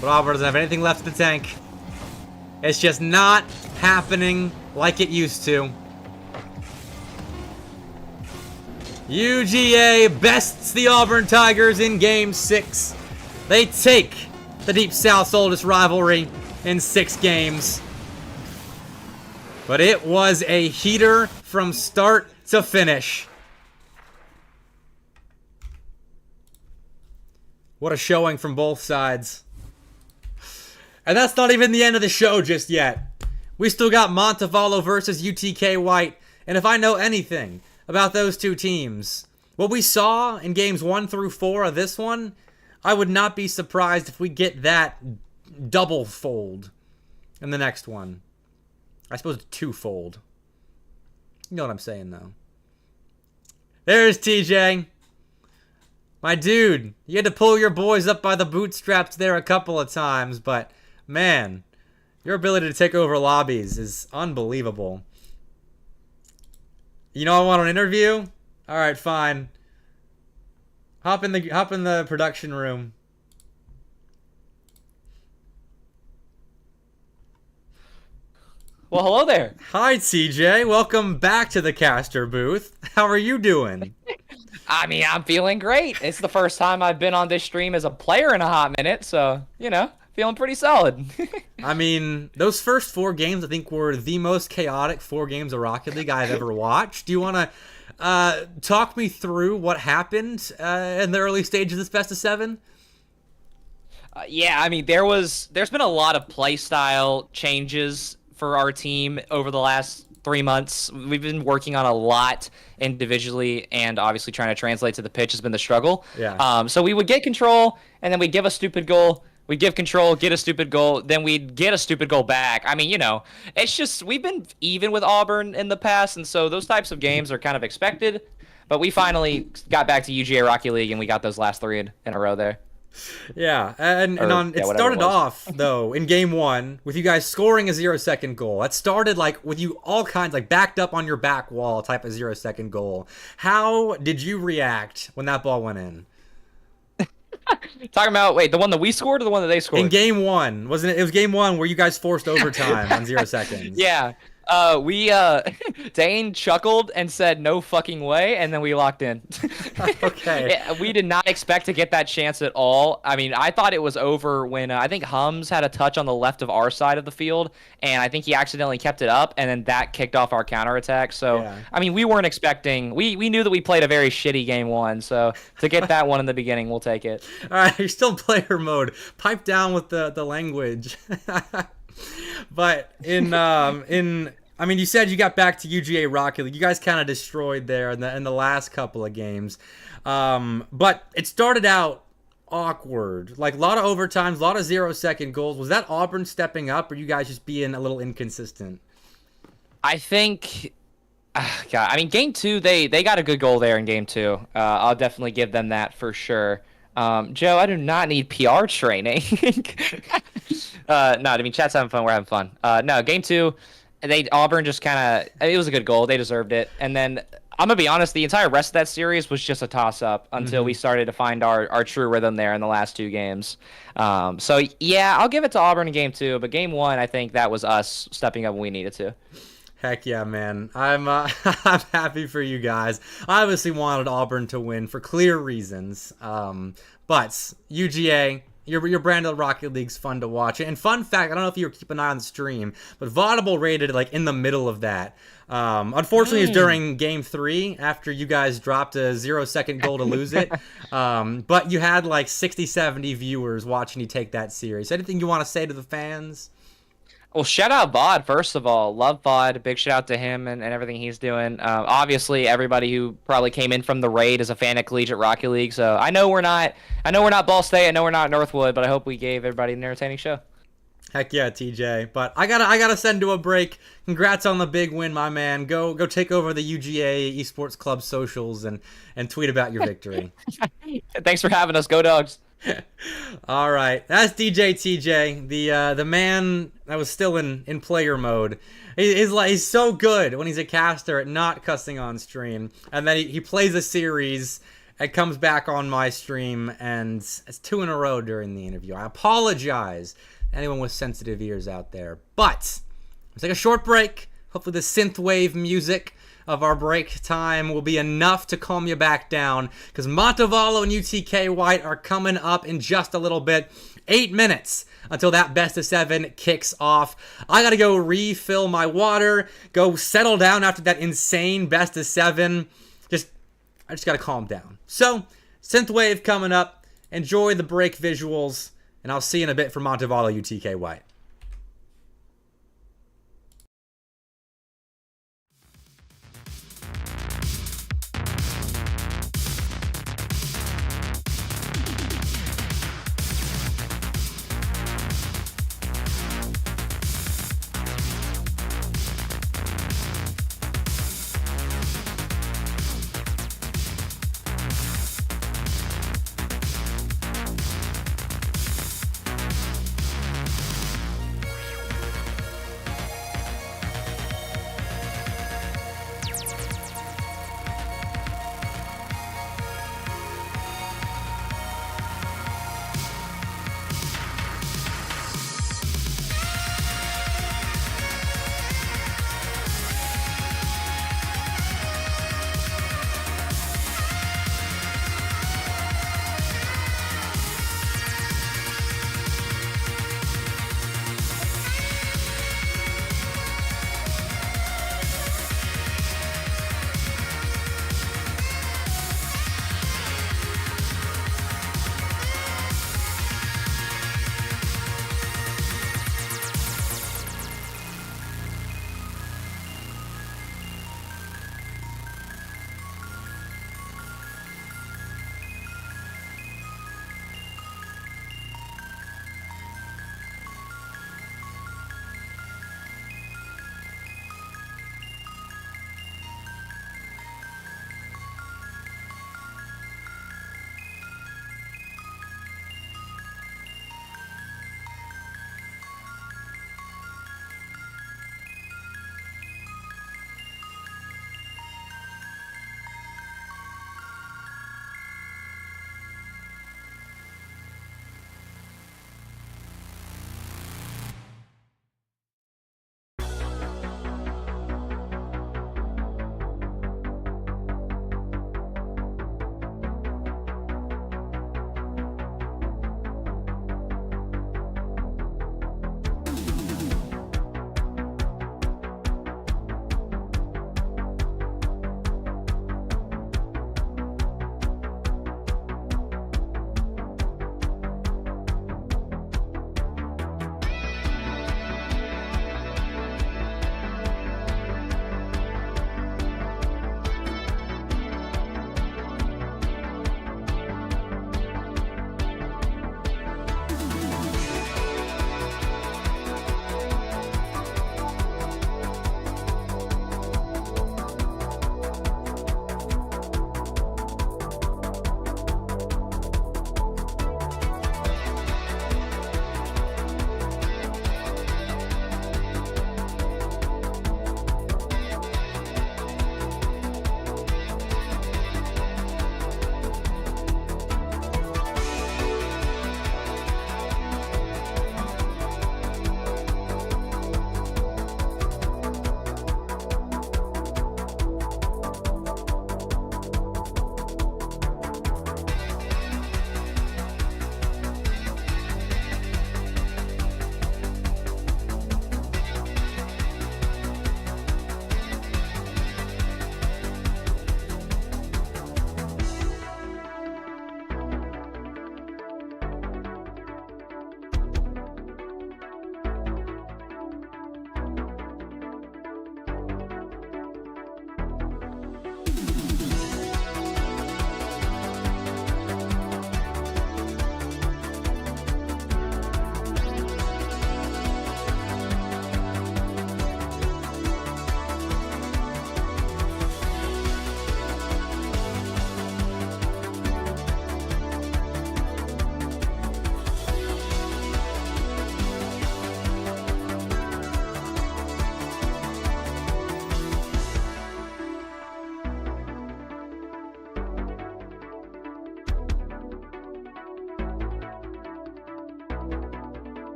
But Auburn doesn't have anything left in the tank. It's just not happening like it used to. UGA bests the Auburn Tigers in Game 6. They take the Deep South's oldest rivalry in 6 games. But it was a heater from start to finish. What a showing from both sides. And that's not even the end of the show just yet. We still got Montevallo versus UTK White. And if I know anything about those two teams, what we saw in games 1 through 4 of this one, I would not be surprised if we get that double fold in the next one. I suppose twofold. You know what I'm saying, though. There's TJ. My dude, you had to pull your boys up by the bootstraps there a couple of times, but man, your ability to take over lobbies is unbelievable. You know I want an interview? All right, fine. Hop in the production room. Well, hello there. Hi, TJ. Welcome back to the caster booth. How are you doing? I mean, I'm feeling great. It's the first time I've been on this stream as a player in a hot minute, so, you know, feeling pretty solid. I mean, those first 4 games, I think, were the most chaotic 4 games of Rocket League I've ever watched. Do you want to talk me through what happened in the early stage of this best of 7? Yeah, I mean, there's been a lot of playstyle changes for our team over the last 3 months. We've been working on a lot individually, and obviously trying to translate to the pitch has been the struggle. Yeah. So we would get control, and then we'd give a stupid goal. We'd give control, get a stupid goal, then we'd get a stupid goal back. I mean, you know, it's just we've been even with Auburn in the past, and so those types of games are kind of expected. But we finally got back to UGA Rocket League, and we got those last 3 in a row there. Yeah, it started off, though, in game 1 with you guys scoring a 0-second goal. That started, like, with you all kinds, like, backed up on your back wall type of 0-second goal. How did you react when that ball went in? Talking about, wait, the one that we scored or the one that they scored? In game 1, wasn't it? It was game 1 where you guys forced overtime on 0 seconds. Yeah. Dane chuckled and said, "No fucking way," and then we locked in. Okay. Yeah, we did not expect to get that chance at all. I mean, I thought it was over when I think Hums had a touch on the left of our side of the field, and I think he accidentally kept it up, and then that kicked off our counterattack. So, yeah. I mean, we weren't expecting. We knew that we played a very shitty game 1, so to get that one in the beginning, we'll take it. All right, you're still player mode. Pipe down with the language. But I mean, you said you got back to UGA Rocket League. You guys kind of destroyed there in the last couple of games. But it started out awkward. Like, a lot of overtimes, a lot of 0-second goals. Was that Auburn stepping up, or you guys just being a little inconsistent? I think... God, I mean, game 2, they got a good goal there in game 2. I'll definitely give them that for sure. Joe, I do not need PR training. No, I mean, chat's having fun. We're having fun. No, game 2, Auburn just kind of, it was a good goal. They deserved it. And then, I'm going to be honest, the entire rest of that series was just a toss-up until we started to find our true rhythm there in the last 2 games. So, yeah, I'll give it to Auburn in game 2. But game 1, I think that was us stepping up when we needed to. Heck yeah, man. I'm I'm happy for you guys. I obviously wanted Auburn to win for clear reasons. But UGA, your brand of Rocket League's fun to watch. And fun fact, I don't know if you were keeping an eye on the stream, but Vaudable rated like in the middle of that. Unfortunately, it's during game 3 after you guys dropped a 0-second goal to lose it. But you had like 60, 70 viewers watching you take that series. Anything you want to say to the fans? Well, shout out Vod, first of all. Love Vod. Big shout out to him and everything he's doing. Obviously, everybody who probably came in from the raid is a fan of Collegiate Rocket League. So I know we're not Ball State. I know we're not Northwood, but I hope we gave everybody an entertaining show. Heck yeah, TJ. But I gotta send to a break. Congrats on the big win, my man. Go take over the UGA Esports Club socials and tweet about your victory. Thanks for having us. Go Dogs. All right, that's DJ TJ, the man that was still in player mode. He's so good when he's a caster at not cussing on stream, and then he plays a series it comes back on my stream, and it's 2 in a row during the interview. I apologize to anyone with sensitive ears out there. But let's take a short break. Hopefully the synthwave music of our break time will be enough to calm you back down, because Montevallo and UTK White are coming up in just a little bit. 8 minutes until that best of 7 kicks off. I gotta go refill my water, go settle down after that insane best of 7. I just gotta calm down. So, synthwave coming up. Enjoy the break visuals, and I'll see you in a bit for Montevallo UTK White.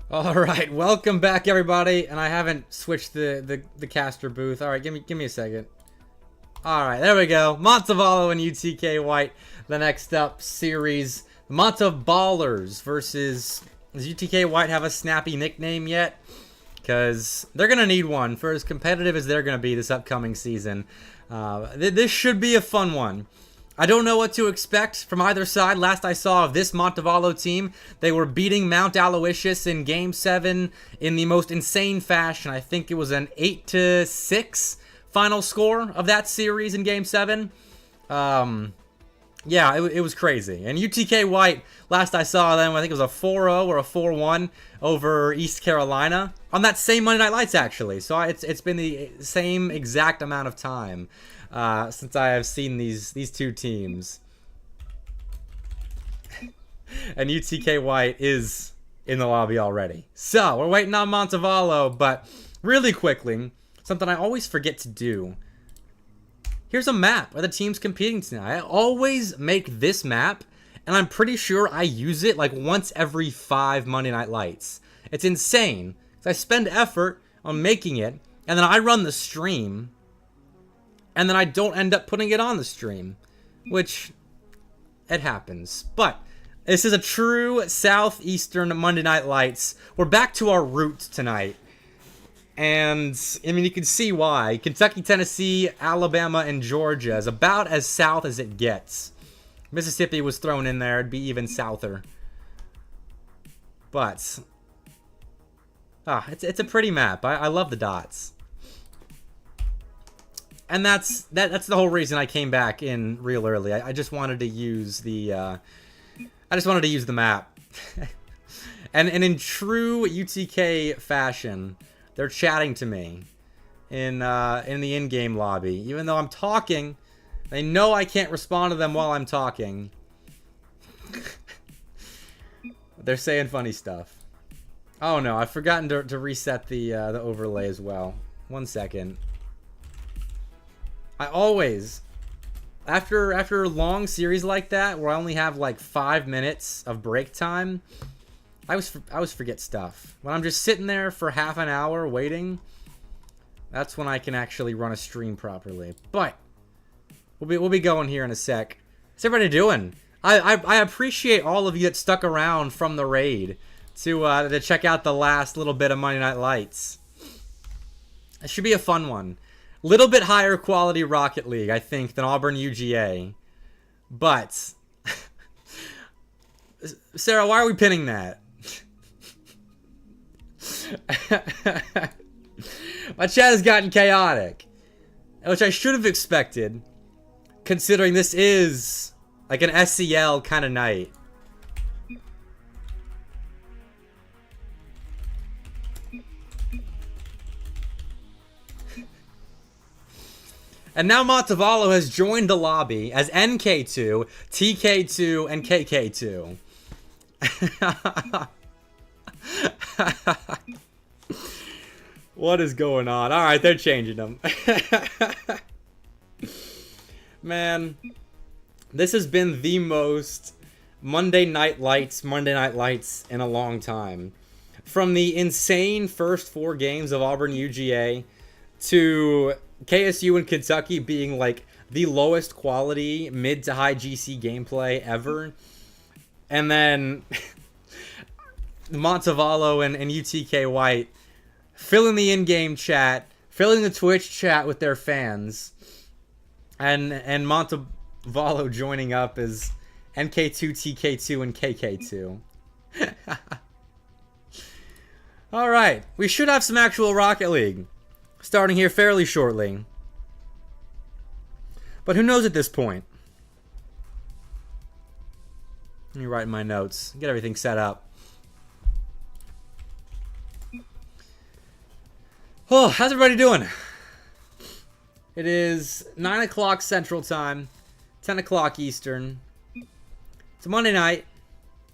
All right, welcome back, everybody. And I haven't switched the caster booth. All right, give me a second. All right, there we go. Montevallo and UTK White. The next up series, Monteballers versus. Does UTK White have a snappy nickname yet? Because they're gonna need one for as competitive as they're gonna be this upcoming season. This should be a fun one. I don't know what to expect from either side. Last I saw of this Montevallo team, they were beating Mount Aloysius in Game 7 in the most insane fashion. I think it was an 8-6 final score of that series in Game 7. Yeah, it was crazy. And UTK White, last I saw them, I think it was a 4-0 or a 4-1 over East Carolina on that same Monday Night Lights, actually. So it's been the same exact amount of time since I have seen these two teams. And UTK White is in the lobby already. So we're waiting on Montevallo, but really quickly, something I always forget to do. Here's a map of the teams competing tonight. I always make this map, and I'm pretty sure I use it like once every 5 Monday Night Lights. It's insane, because I spend effort on making it, and then I run the stream, and then I don't end up putting it on the stream, which, it happens. But this is a true Southeastern Monday Night Lights. We're back to our roots tonight. And, I mean, you can see why. Kentucky, Tennessee, Alabama, and Georgia is about as south as it gets. Mississippi was thrown in there. It'd be even souther. But, it's a pretty map. I love the dots. And that's the whole reason I came back in real early. I just wanted to use the, map. and in true UTK fashion, they're chatting to me in the in-game lobby. Even though I'm talking, they know I can't respond to them while I'm talking. They're saying funny stuff. Oh no, I've forgotten to reset the overlay as well. 1 second. I always, after a long series like that, where I only have like 5 minutes of break time, I always forget stuff. When I'm just sitting there for half an hour waiting, that's when I can actually run a stream properly. But we'll be going here in a sec. How's everybody doing? I appreciate all of you that stuck around from the raid to check out the last little bit of Monday Night Lights. It should be a fun one. Little bit higher quality Rocket League, I think, than Auburn UGA. But Sarah, why are we pinning that? My chat has gotten chaotic, which I should have expected, considering this is like an SEL kind of night. And now Montevallo has joined the lobby as NK2, TK2, and KK2. What is going on? Alright, they're changing them. Man, this has been the most Monday Night Lights in a long time. From the insane first 4 games of Auburn UGA to KSU and Kentucky being like the lowest quality mid to high GC gameplay ever. And then Montevallo and UTK White filling the in-game chat, filling the Twitch chat with their fans, and Montevallo joining up as NK2, TK2, and KK2. All right, we should have some actual Rocket League starting here fairly shortly. But who knows at this point? Let me write in my notes, get everything set up. Oh, how's everybody doing? It is 9 o'clock Central Time, 10 o'clock Eastern. It's a Monday night.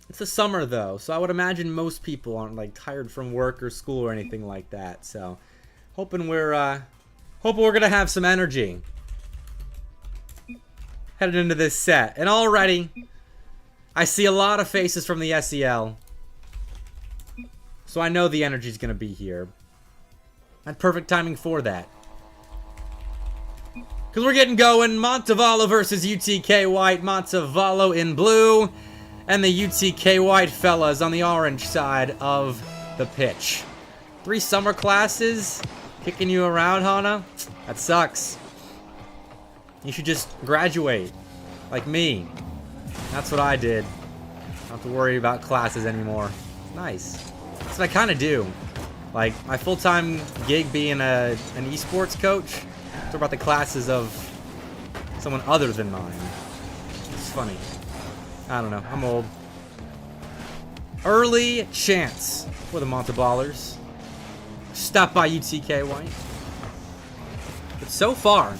It's the summer though, so I would imagine most people aren't like tired from work or school or anything like that. So, hoping we're gonna have some energy headed into this set. And already, I see a lot of faces from the SEL. So I know the energy's going to be here. And perfect timing for that. Because we're getting going. Montevallo versus UTK White. Montevallo in blue. And the UTK White fellas on the orange side of the pitch. 3 summer classes kicking you around, Hana? That sucks. You should just graduate. Like me. That's what I did. Don't have to worry about classes anymore. Nice. That's what I kind of do. Like, my full-time gig being an esports coach. Talk about the classes of someone other than mine. It's funny. I don't know. I'm old. Early chance for the Monteballers. Stopped by UTK White. But so far,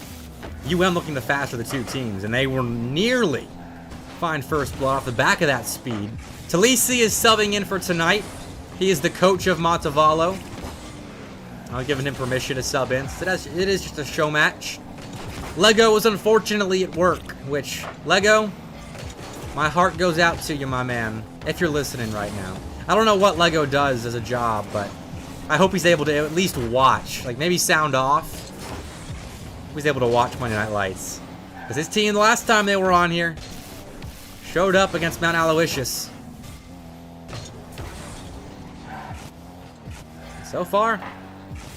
UM looking the faster of the two teams, and they were nearly find first blood off the back of that speed. Talisi is subbing in for tonight. He is the coach of Montevallo. I've given him permission to sub in. So it is just a show match. Lego was unfortunately at work, which, Lego, my heart goes out to you, my man, if you're listening right now. I don't know what Lego does as a job, but I hope he's able to at least watch. Like, maybe sound off. He's able to watch Monday Night Lights. Because his team, the last time they were on here, showed up against Mount Aloysius. So far,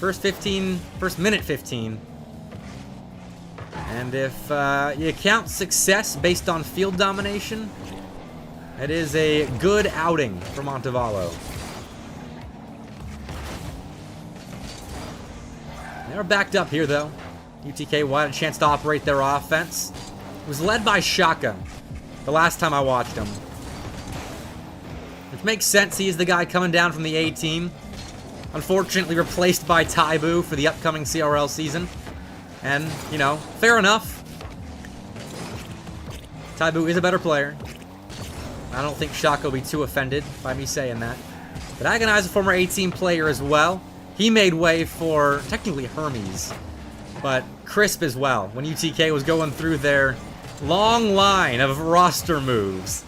first minute 15. And if you count success based on field domination, it is a good outing for Montevallo. They're backed up here, though. UTK White had a chance to operate their offense. It was led by Shaka the last time I watched him. Which makes sense. He is the guy coming down from the A team. Unfortunately replaced by Taibu for the upcoming CRL season. And, you know, fair enough. Taibu is a better player. I don't think Shaka will be too offended by me saying that. But Agonize is a former A-team player as well. He made way for, technically, Hermes. But Crisp as well, when UTK was going through their long line of roster moves.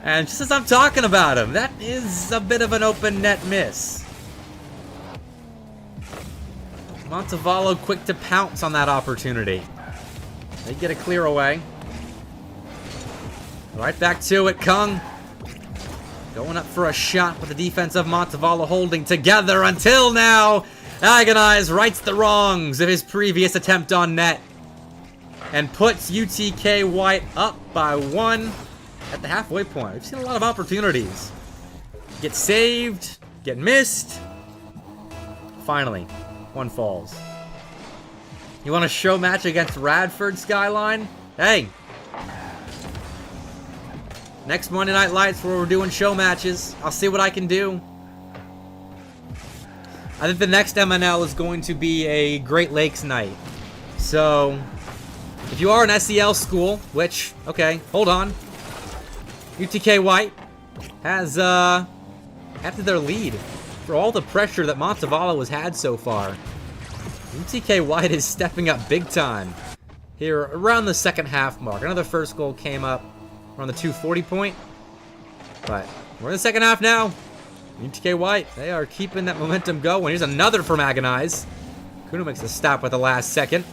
And just as I'm talking about him, that is a bit of an open net miss. Montevallo quick to pounce on that opportunity. They get a clear away. Right back to it, Kung. Going up for a shot with the defense of Montevallo holding together until now. Agonize rights the wrongs of his previous attempt on net. And puts UTK White up by 1 at the halfway point. We've seen a lot of opportunities. Get saved, get missed. Finally, 1 falls. You want a show match against Radford, Skyline? Hey. Next Monday Night Lights where we're doing show matches. I'll see what I can do. I think the next MNL is going to be a Great Lakes night. So, if you are an SEL school, which, okay, hold on. UTK White has, after their lead, for all the pressure that Montevallo has had so far, UTK White is stepping up big time here around the second half mark. Another first goal came up around the 240 point, but we're in the second half now. UTK White, they are keeping that momentum going. Here's another from Agonize. Kuno makes a stop at the last second.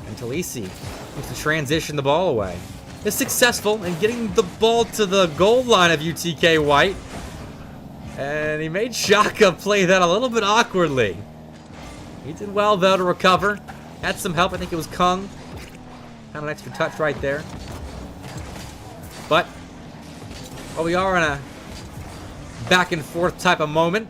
And Talisi looks to transition the ball away. Is successful in getting the ball to the goal line of UTK White. And he made Shaka play that a little bit awkwardly. He did well, though, to recover. Had some help. I think it was Kung. Had an extra touch right there. But, well, we are in a back and forth type of moment.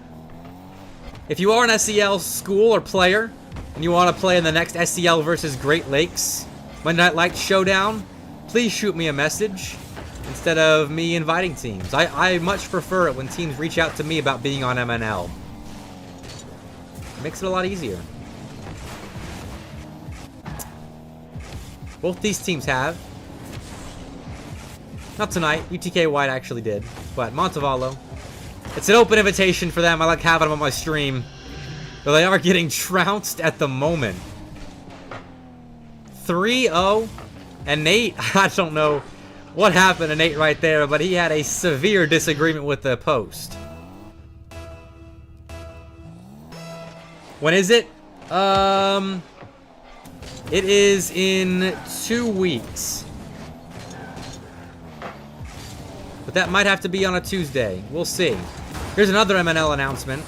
If you are an SEL school or player, and you want to play in the next SEL versus Great Lakes Monday Night Lights Showdown, please shoot me a message instead of me inviting teams. I much prefer it when teams reach out to me about being on MNL. It makes it a lot easier. Both these teams have. Not tonight. UTK White actually did. But Montevallo, it's an open invitation for them. I like having them on my stream. Though they are getting trounced at the moment. 3-0. And Nate, I don't know what happened to Nate right there, but he had a severe disagreement with the post. When is it? It is in 2 weeks. But that might have to be on a Tuesday. We'll see. Here's another MNL announcement.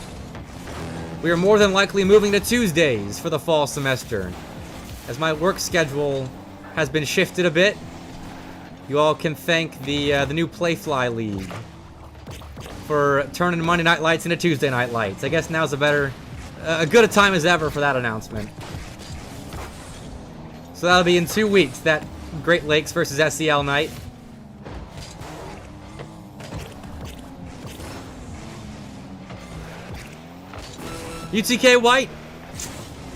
We are more than likely moving to Tuesdays for the fall semester, as my work schedule has been shifted a bit. You all can thank the new Playfly League for turning Monday Night Lights into Tuesday Night Lights. I guess now's a good a time as ever for that announcement. So that'll be in 2 weeks, that Great Lakes versus SEL night. UTK White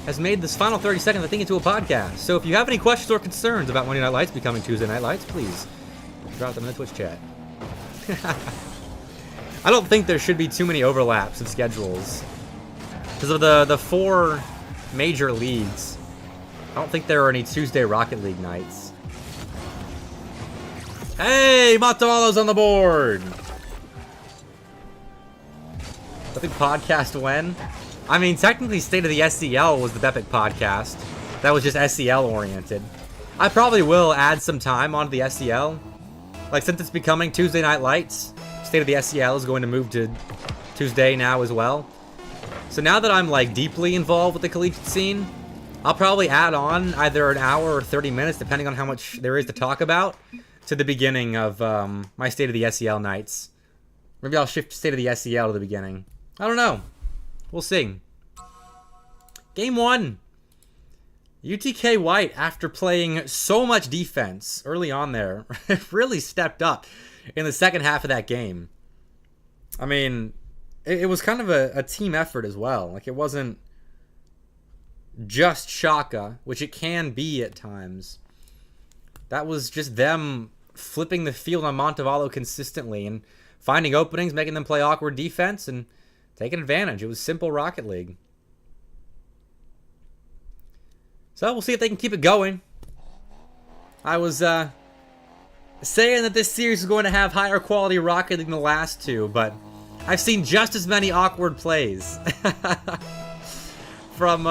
has made this final 30 seconds, I think, into a podcast. So if you have any questions or concerns about Monday Night Lights becoming Tuesday Night Lights, please drop them in the Twitch chat. I don't think there should be too many overlaps of schedules. Because of the 4 major leagues, I don't think there are any Tuesday Rocket League nights. Hey, Montevallo's on the board! I think podcast when? I mean, technically State of the SEL was the Bepic podcast. That was just SEL oriented. I probably will add some time onto the SEL. Like, since it's becoming Tuesday Night Lights, State of the SEL is going to move to Tuesday now as well. So now that I'm, like, deeply involved with the collegiate scene, I'll probably add on either an hour or 30 minutes, depending on how much there is to talk about, to the beginning of my State of the SEL nights. Maybe I'll shift State of the SEL to the beginning. I don't know. We'll see. Game 1. UTK White, after playing so much defense early on there, really stepped up in the second half of that game. I mean, it was kind of a team effort as well. Like, it wasn't just Shaka, which it can be at times. That was just them flipping the field on Montevallo consistently and finding openings, making them play awkward defense, and taking advantage. It was simple Rocket League. So we'll see if they can keep it going. I was saying that this series is going to have higher quality Rocket League than the last 2, but I've seen just as many awkward plays from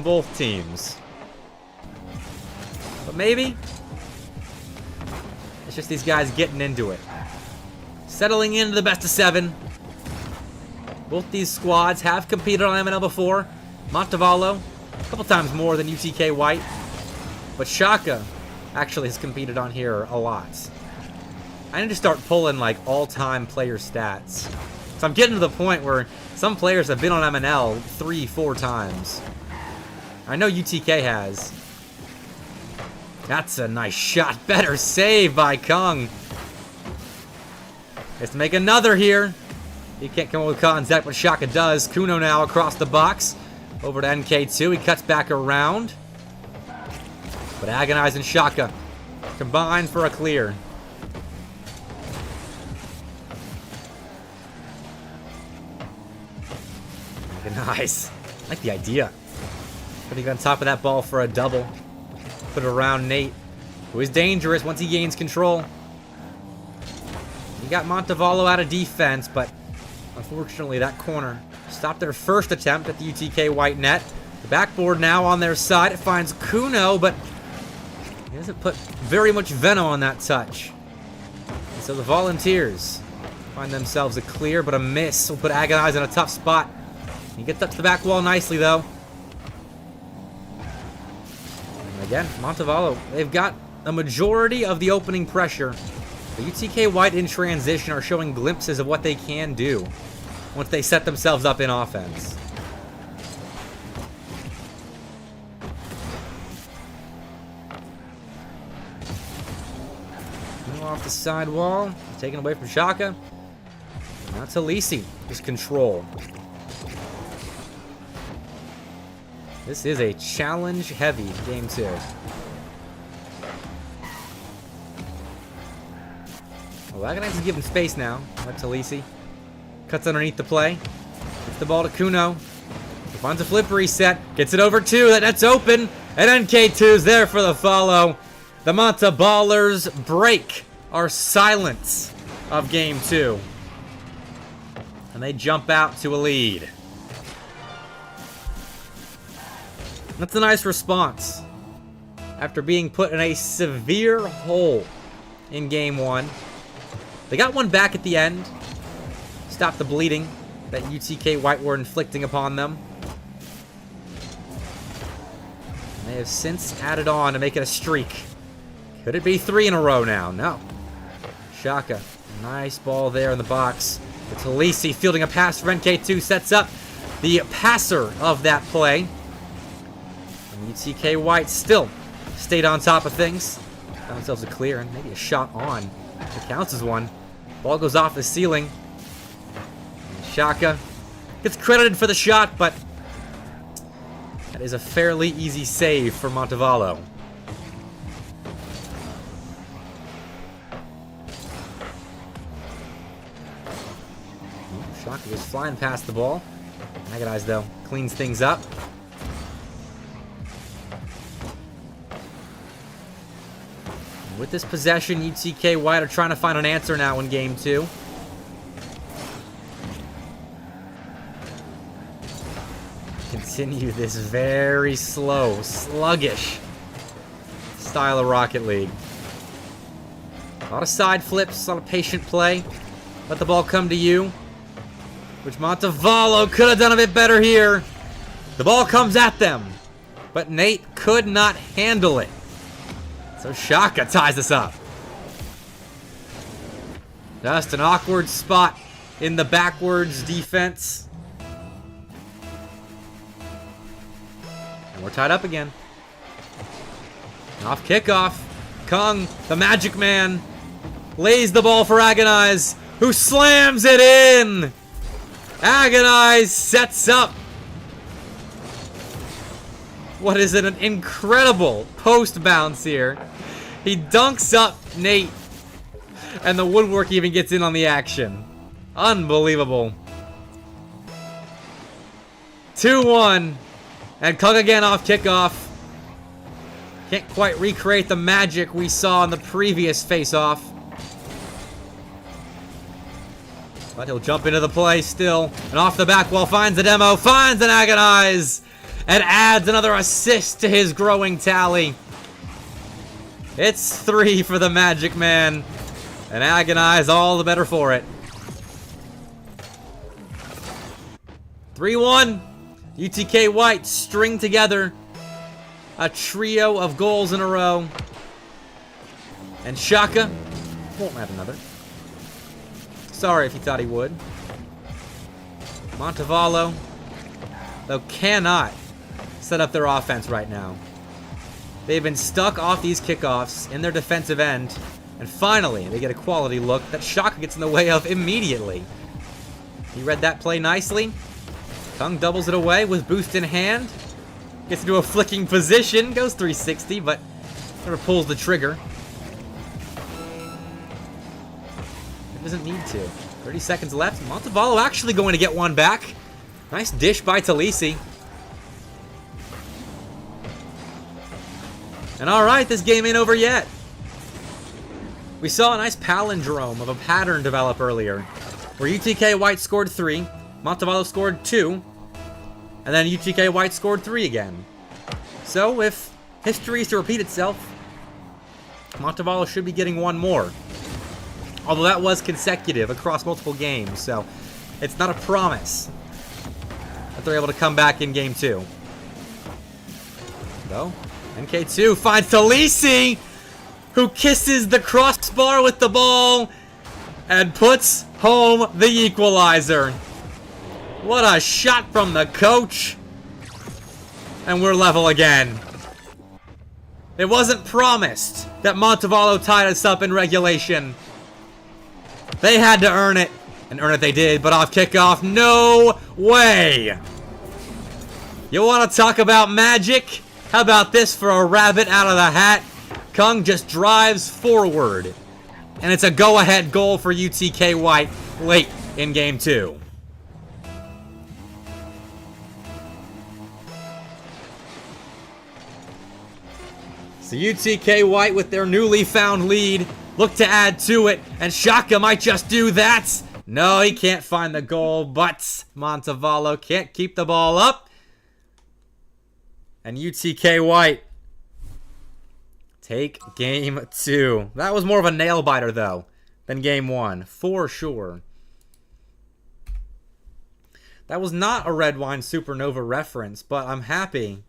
both teams. But maybe it's just these guys getting into it. Settling into the best of 7. Both these squads have competed on MNL before. Montevallo, a couple times more than UTK White. But Shaka actually has competed on here a lot. I need to start pulling, like, all-time player stats. So I'm getting to the point where some players have been on MNL 3-4 times. I know UTK has. That's a nice shot. Better save by Kung. Has to make another here. He can't come up with contact, but Shaka does. Kuno now across the box. Over to NK2. He cuts back around. But Agonize and Shaka combine for a clear. Agonize. I like the idea. Putting on top of that ball for a double. Put it around Nate, who is dangerous once he gains control. He got Montevallo out of defense, but unfortunately that corner stopped their first attempt at the UTK White net. The backboard now on their side. It finds Kuno, but he doesn't put very much venom on that touch. And so the Volunteers find themselves a clear, but a miss will put Agonize in a tough spot. He gets up to the back wall nicely, though. And again, Montevallo, they've got a majority of the opening pressure. The UTK White in transition are showing glimpses of what they can do once they set themselves up in offense. Off the side wall, taken away from Shaka. Now to Lisi, just control. This is a challenge-heavy game 2. Well, Agonize is given space now. Back to Lisi. Cuts underneath the play. Gets the ball to Kuno. He finds a flip reset. Gets it over 2. That's open. And NK2's there for the follow. The Montaballers break our silence of game 2. And they jump out to a lead. That's a nice response. After being put in a severe hole in game 1. They got one back at the end. Stop the bleeding that UTK White were inflicting upon them. And they have since added on to make it a streak. Could it be 3 in a row now? No. Shaka. Nice ball there in the box. It's Talisi fielding a pass for NK2. Sets up the passer of that play. And UTK White still stayed on top of things. Found themselves a clear and maybe a shot on. It counts as one. Ball goes off the ceiling. And Shaka gets credited for the shot, but that is a fairly easy save for Montevallo. Shaka was flying past the ball. Agonize, though, cleans things up. With this possession, UTK White are trying to find an answer now in game 2. Continue this very slow, sluggish style of Rocket League. A lot of side flips, a lot of patient play. Let the ball come to you, which Montevallo could have done a bit better here. The ball comes at them, but Nate could not handle it. So Shaka ties us up. Just an awkward spot in the backwards defense. And we're tied up again. Off kickoff. Kung, the magic man, lays the ball for Agonize, who slams it in. Agonize sets up. What is it? An incredible post bounce here. He dunks up Nate, and the woodwork even gets in on the action. Unbelievable. 2-1, and Kung again off kickoff. Can't quite recreate the magic we saw in the previous face-off. But he'll jump into the play still, and off the back wall finds a demo, finds an Agonize, and adds another assist to his growing tally. It's 3 for the Magic Man, and Agonize all the better for it. 3-1. UTK White string together a trio of goals in a row. And Shaka won't have another. Sorry if you thought he would. Montevallo, though, cannot set up their offense right now. They've been stuck off these kickoffs in their defensive end, and finally they get a quality look that Shaka gets in the way of immediately. He read that play nicely. Kung doubles it away with boost in hand. Gets into a flicking position, goes 360, but never pulls the trigger. It doesn't need to. 30 seconds left. Montevallo actually going to get one back. Nice dish by Talisi. And alright, this game ain't over yet. We saw a nice palindrome of a pattern develop earlier, where UTK White scored 3, Montevallo scored 2, and then UTK White scored 3 again. So if history is to repeat itself, Montevallo should be getting one more. Although that was consecutive across multiple games, so it's not a promise that they're able to come back in game 2. Though, NK2 finds Talisi, who kisses the crossbar with the ball and puts home the equalizer. What a shot from the coach. And we're level again. It wasn't promised that Montevallo tied us up in regulation. They had to earn it, and earn it they did, but off kickoff, no way. You want to talk about magic? How about this for a rabbit out of the hat? Kung just drives forward, and it's a go-ahead goal for UTK White late in game 2. So UTK White, with their newly found lead, look to add to it, and Shaka might just do that. No, he can't find the goal, but Montevallo can't keep the ball up. And UTK White take game 2. That was more of a nail-biter, though, than game 1, for sure. That was not a Red Wine Supernova reference, but I'm happy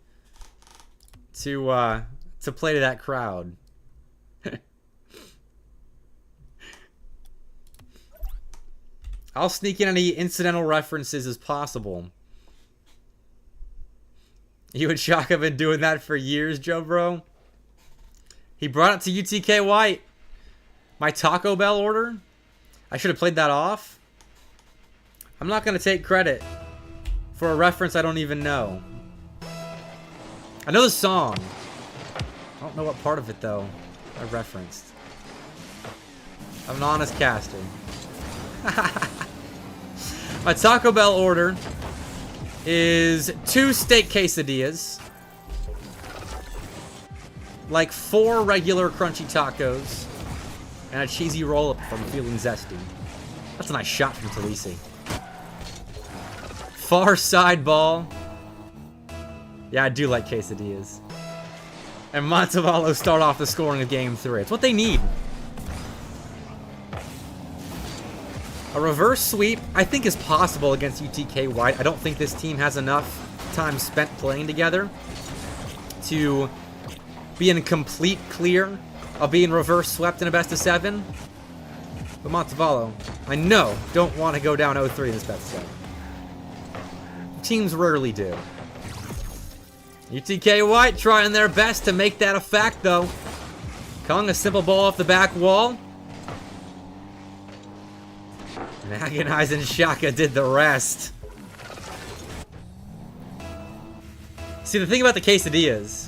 to play to that crowd. I'll sneak in any incidental references as possible. You and Shock have been doing that for years, Joe Bro. He brought it to UTK White. My Taco Bell order? I should have played that off. I'm not going to take credit for a reference I don't even know. I know the song. I don't know what part of it, though, I referenced. I'm an honest caster. My Taco Bell order is 2 steak quesadillas, like 4 regular crunchy tacos, and a cheesy roll-up if I'm feeling zesty. That's a nice shot from Talisi. Far side ball. Yeah, I do like quesadillas. And Montevallo start off the scoring of game 3. It's what they need. A reverse sweep, I think, is possible against UTK White. I don't think this team has enough time spent playing together to be in complete clear of being reverse swept in a best of 7. But Montevallo, I know, don't want to go down 0-3 in this best of 7. Teams rarely do. UTK White trying their best to make that a fact, though. Kung, a simple ball off the back wall. And Agonizing Shaka did the rest. See, the thing about the quesadillas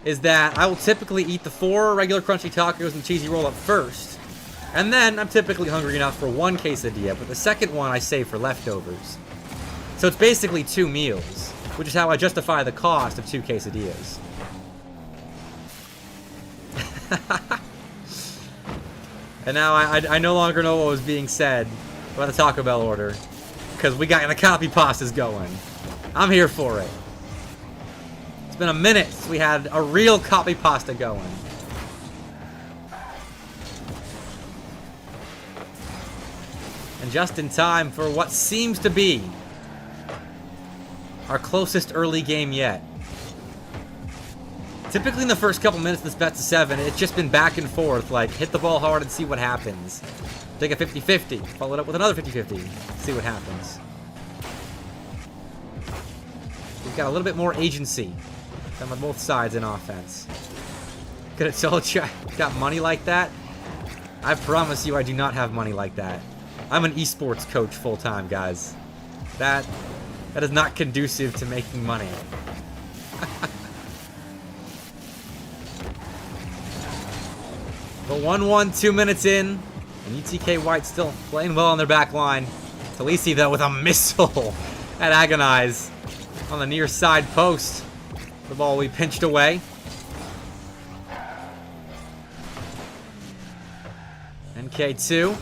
is that I will typically eat the 4 regular crunchy tacos and cheesy roll-up first. And then I'm typically hungry enough for 1 quesadilla, but the second one I save for leftovers. So it's basically 2 meals, which is how I justify the cost of 2 quesadillas. And now I no longer know what was being said about the Taco Bell order, because we got the copy pastas going. I'm here for it. It's been a minute since we had a real copy pasta going. And just in time for what seems to be our closest early game yet. Typically in the first couple minutes of this best of 7, it's just been back and forth, like hit the ball hard and see what happens. Take a 50-50, follow it up with another 50-50, see what happens. We've got a little bit more agency than on both sides in offense. Could have told you I got money like that? I promise you I do not have money like that. I'm an esports coach full-time, guys. That is not conducive to making money. The 1-1, 2 minutes in, and UTK White still playing well on their back line. Talisi, though, with a missile at Agonize on the near side post. The ball we pinched away. NK2.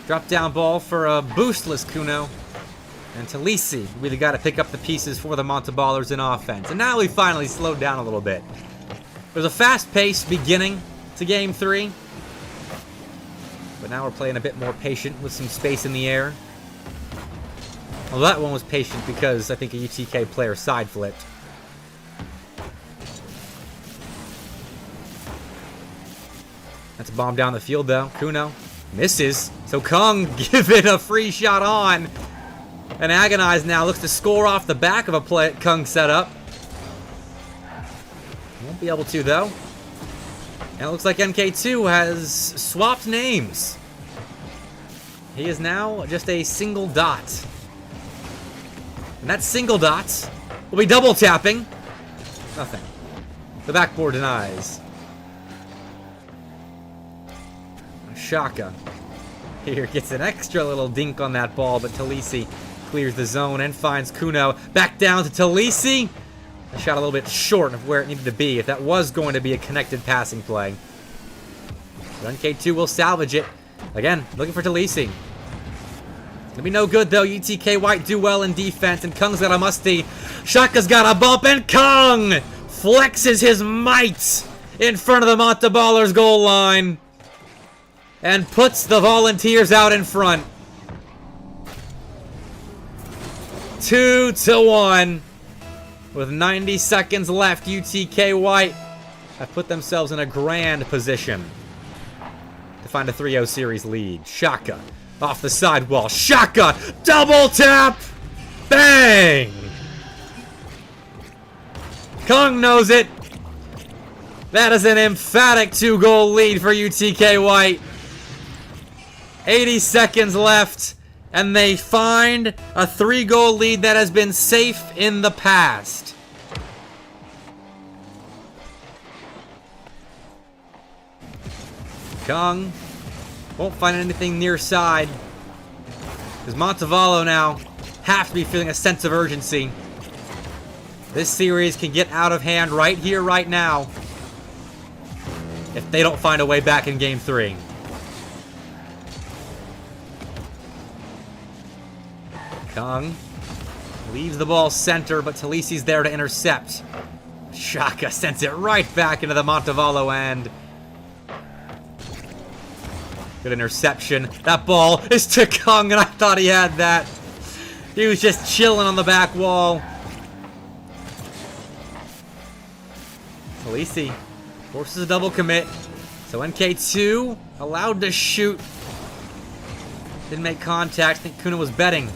Drop down ball for a boostless Kuno. And Talisi really got to pick up the pieces for the Monteballers in offense. And now we finally slowed down a little bit. There's a fast-paced beginning to game 3. But now we're playing a bit more patient with some space in the air. Well, that one was patient because I think a UTK player side flipped. That's a bomb down the field, though. Kuno misses. So Kung giving a free shot on. And Agonize now looks to score off the back of a play Kung set up. Won't be able to, though. And it looks like MK2 has swapped names. He is now just a single dot. And that single dot will be double tapping. Nothing. The backboard denies. Shaka here gets an extra little dink on that ball, but Talisi clears the zone and finds Kuno. Back down to Talisi. A shot a little bit short of where it needed to be if that was going to be a connected passing play. But NK2 will salvage it. Again, looking for Talisi. It'll be no good, though. UTK White do well in defense, and Kung's got a musty. Shaka's got a bump, and Kung flexes his might in front of the Montevallo's goal line and puts the Volunteers out in front. 2-1. With 90 seconds left, UTK White have put themselves in a grand position to find a 3-0 series lead. Shaka off the sidewall. Shaka! Double tap! Bang! Kung knows it. That is an emphatic 2-goal lead for UTK White. 80 seconds left, and they find a 3-goal lead that has been safe in the past. Kung won't find anything near side, because Montevallo now have to be feeling a sense of urgency. This series can get out of hand right here, right now, if they don't find a way back in Game 3. Kung leaves the ball center, but Talisi's there to intercept. Shaka sends it right back into the Montevallo end. Good interception. That ball is to Kung, and I thought he had that. He was just chilling on the back wall. Talisi forces a double commit. So NK2 allowed to shoot. Didn't make contact. I think Kuna was betting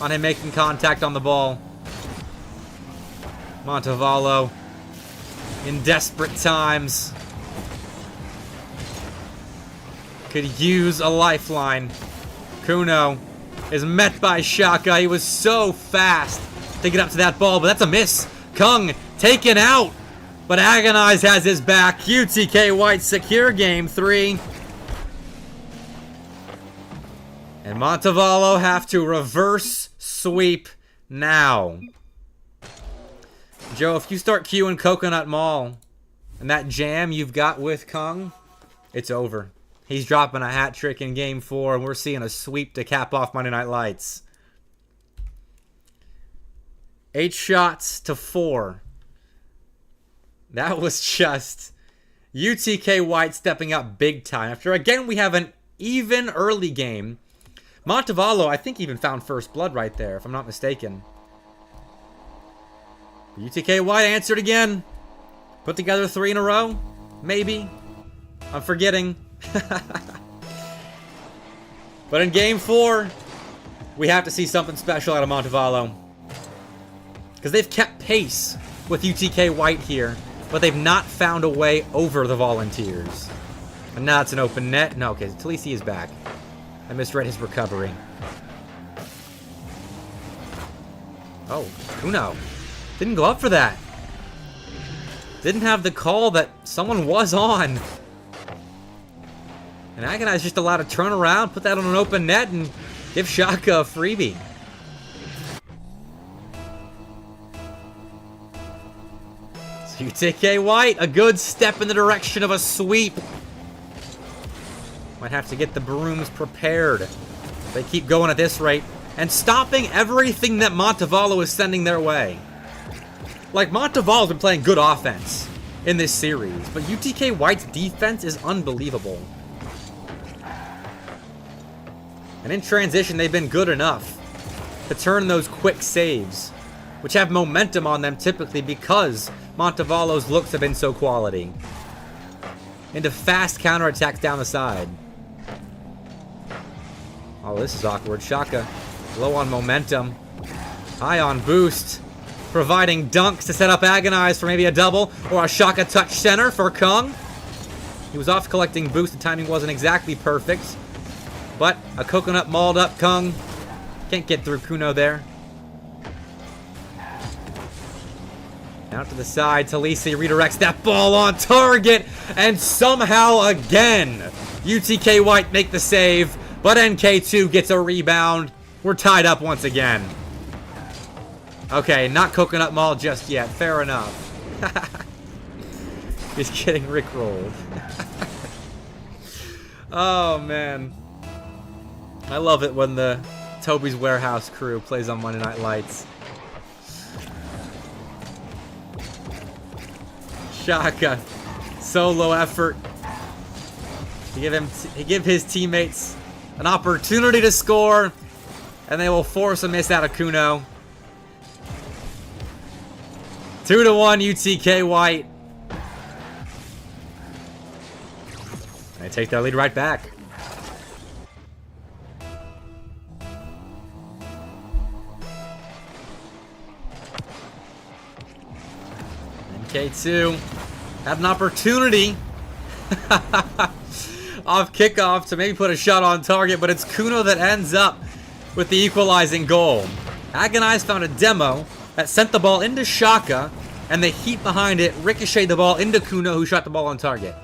on him making contact on the ball. Montevallo in desperate times could use a lifeline. Kuno is met by Shaka. He was so fast to get up to that ball, but that's a miss. Kung taken out, but Agonize has his back. UTK White secure Game 3. And Montevallo have to reverse sweep now. Joe, if you start queuing Coconut Mall and that jam you've got with Kung, it's over. He's dropping a hat trick in Game 4, and we're seeing a sweep to cap off Monday Night Lights. 8 shots to 4. That was just UTK White stepping up big time. After, again, we have an even early game. Montevallo, I think, even found first blood right there, if I'm not mistaken. UTK White answered again. Put together 3 in a row? Maybe. I'm forgetting. But in Game 4, we have to see something special out of Montevallo. Because they've kept pace with UTK White here, but they've not found a way over the Volunteers. And now it's an open net. No, okay, Talisi is back. I misread his recovery. Oh, Kuno. Didn't go up for that. Didn't have the call that someone was on. And Agonize just allowed to turn around, put that on an open net, and give Shaka a freebie. So UTK White, a good step in the direction of a sweep. Might have to get the brooms prepared. They keep going at this rate and stopping everything that Montevallo is sending their way. Like, Montevallo's been playing good offense in this series, but UTK White's defense is unbelievable. And in transition, they've been good enough to turn those quick saves, which have momentum on them typically because Montevallo's looks have been so quality, into fast counterattacks down the side. Oh, this is awkward. Shaka, low on momentum, high on boost, providing dunks to set up Agonize for maybe a double, or a Shaka touch center for Kung. He was off collecting boost. The timing wasn't exactly perfect, but a coconut mauled up Kung. Can't get through Kuno there. Out to the side, Talisi redirects that ball on target, and somehow again, UTK White make the save, but NK2 gets a rebound. We're tied up once again. Okay, not Coconut Mall just yet. Fair enough. He's getting rickrolled. Oh, man. I love it when the Toby's Warehouse crew plays on Monday Night Lights. Shaka, solo effort. He give his teammates an opportunity to score, and they will force a miss out of Kuno. 2-1 UTK White. They take their lead right back. MK2 had an opportunity off kickoff to maybe put a shot on target, but it's Kuno that ends up with the equalizing goal. Agonize found a demo that sent the ball into Shaka, and the heat behind it ricocheted the ball into Kuno, who shot the ball on target.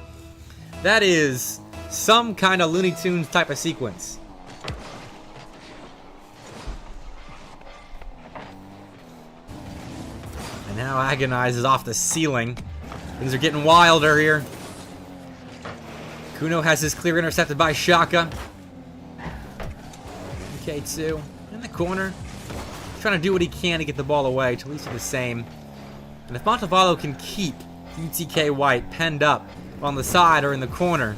That is some kind of Looney Tunes type of sequence. And now Agonize is off the ceiling. Things are getting wilder here. Kuno has his clear intercepted by Shaka. MK2 in the corner. Trying to do what he can to get the ball away. Talisa the same. And if Montevallo can keep UTK White penned up on the side or in the corner,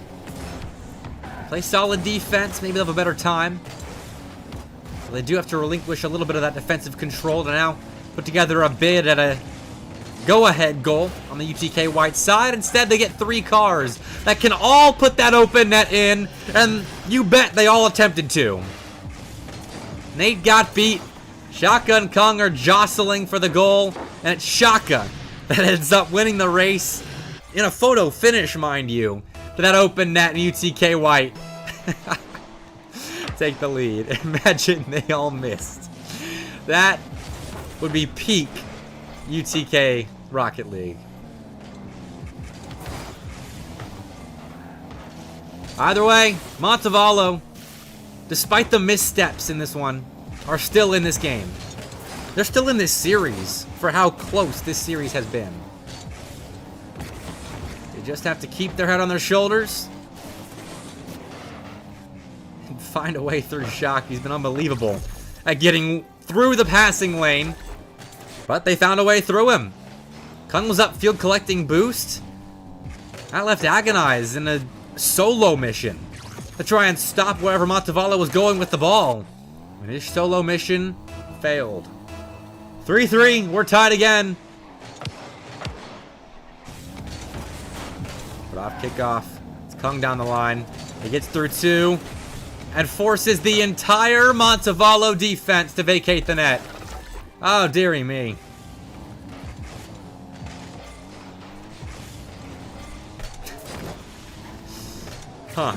play solid defense, maybe they'll have a better time. But they do have to relinquish a little bit of that defensive control to now put together a bid at a go-ahead goal on the UTK White side. Instead, they get 3 cars that can all put that open net in, and you bet they all attempted to. Nate got beat. Shaka and Kung are jostling for the goal, and it's Shaka that ends up winning the race in a photo finish, mind you, to that open net, and UTK White take the lead. Imagine they all missed. That would be peak UTK Rocket League. Either way, Montevallo, despite the missteps in this one, are still in this game. They're still in this series for how close this series has been. They just have to keep their head on their shoulders and find a way through Shock. He's been unbelievable at getting through the passing lane, but they found a way through him. Kung was upfield collecting boost. That left Agonize in a solo mission to try and stop wherever Montevallo was going with the ball. And his solo mission failed. 3-3, we're tied again. But off kickoff, it's Kung down the line. He gets through 2 and forces the entire Montevallo defense to vacate the net. Oh, dearie me. Huh.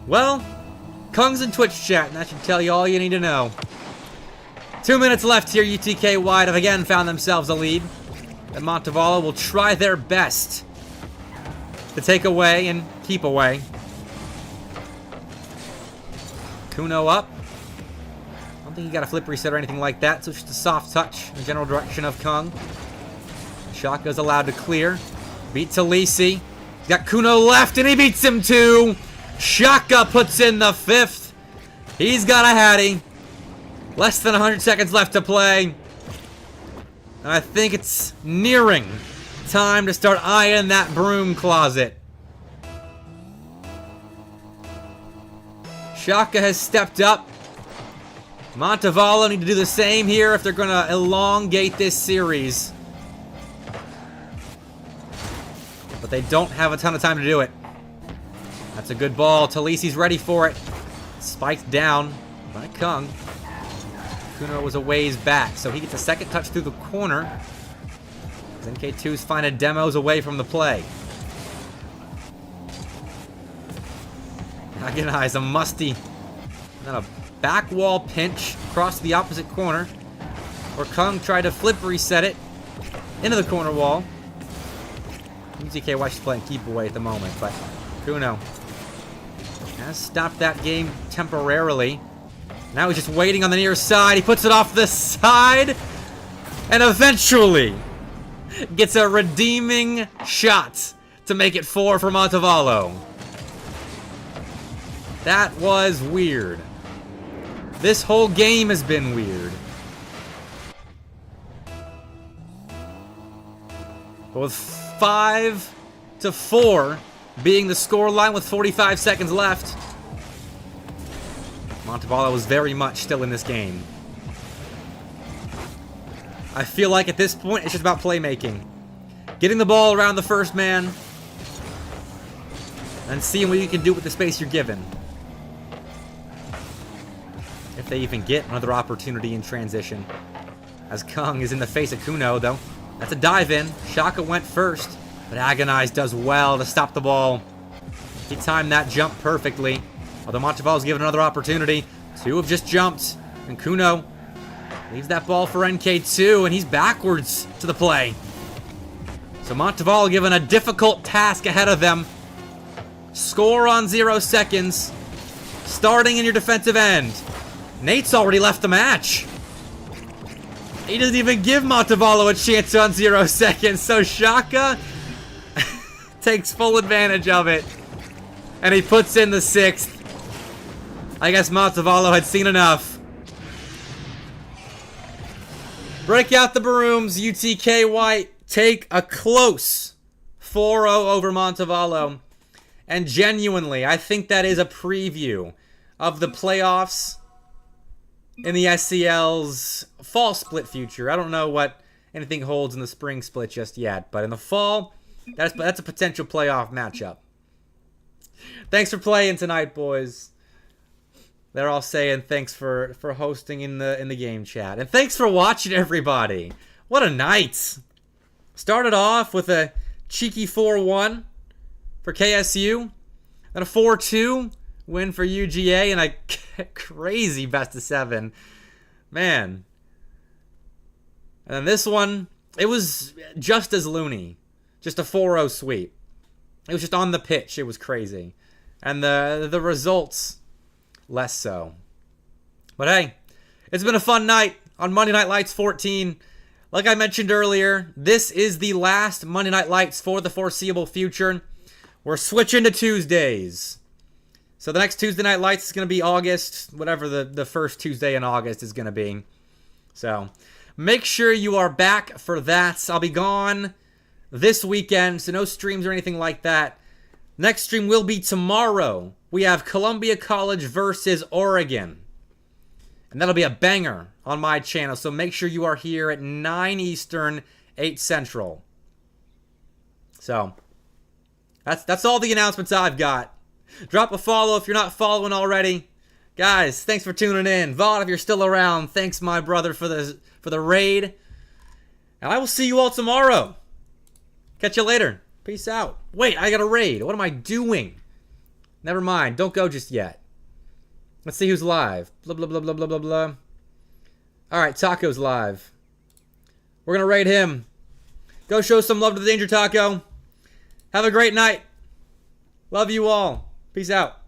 Well, Kung's in Twitch chat, and that should tell you all you need to know. 2 minutes left here. UTK White have again found themselves a lead. And Montevallo will try their best to take away and keep away. Kuno up. I don't think he got a flip reset or anything like that, so it's just a soft touch in the general direction of Kung. Shaka's allowed to clear. Beat Talisi. He's got Kuno left, and he beats him too. Shaka puts in the 5th. He's got a hattie. Less than 100 seconds left to play. And I think it's nearing time to start eyeing that broom closet. Shaka has stepped up. Montevallo need to do the same here if they're going to elongate this series. But they don't have a ton of time to do it. That's a good ball. Talisi's ready for it. Spiked down by Kung. Kuno was a ways back, so he gets a second touch through the corner. NK2's finding demos away from the play. Agonize a musty. Then a back wall pinch across the opposite corner. Where Kung tried to flip reset it into the corner wall. UTK White's playing keep away at the moment, but Kuno has stopped that game temporarily. Now he's just waiting on the near side. He puts it off the side. And eventually gets a redeeming shot to make it 4 for Montevallo. That was weird. This whole game has been weird. But with 5-4 being the scoreline with 45 seconds left, Montevallo was very much still in this game. I feel like at this point, it's just about playmaking. Getting the ball around the first man, and seeing what you can do with the space you're given. If they even get another opportunity in transition. As Kung is in the face of Kuno, though. That's a dive in. Shaka went first, but Agonize does well to stop the ball. He timed that jump perfectly. Although Montevallo's given another opportunity. Two have just jumped, and Kuno leaves that ball for NK2, and he's backwards to the play. So Montevallo given a difficult task ahead of them. Score on 0 seconds. Starting in your defensive end. Nate's already left the match. He doesn't even give Montevallo a chance on 0 seconds, so Shaka takes full advantage of it. And he puts in the 6th. I guess Montevallo had seen enough. Break out the brooms, UTK White. Take a close 4-0 over Montevallo. And genuinely, I think that is a preview of the playoffs in the SCL's fall split future. I don't know what anything holds in the spring split just yet, but in the fall, that's a potential playoff matchup. Thanks for playing tonight, boys. They're all saying thanks for hosting in the game chat. And thanks for watching, everybody. What a night. Started off with a cheeky 4-1 for KSU. Then a 4-2 win for UGA. And a crazy best of 7. Man. And then this one, it was just as loony. Just a 4-0 sweep. It was just on the pitch. It was crazy. And the results, less so. But hey, it's been a fun night on Monday Night Lights 14. Like I mentioned earlier, this is the last Monday Night Lights for the foreseeable future. We're switching to Tuesdays. So the next Tuesday Night Lights is going to be August, whatever the first Tuesday in August is going to be. So make sure you are back for that. I'll be gone this weekend, so no streams or anything like that. Next stream will be tomorrow. We have Columbia College versus Oregon. And that'll be a banger on my channel. So make sure you are here at 9 Eastern, 8 Central. So that's all the announcements I've got. Drop a follow if you're not following already. Guys, thanks for tuning in. Vaughn, if you're still around, thanks my brother for the raid. And I will see you all tomorrow. Catch you later. Peace out. Wait, I got a raid. What am I doing? Never mind. Don't go just yet. Let's see who's live. Blah, blah, blah, blah, blah, blah, blah. Alright, Taco's live. We're going to raid him. Go show some love to the Danger Taco. Have a great night. Love you all. Peace out.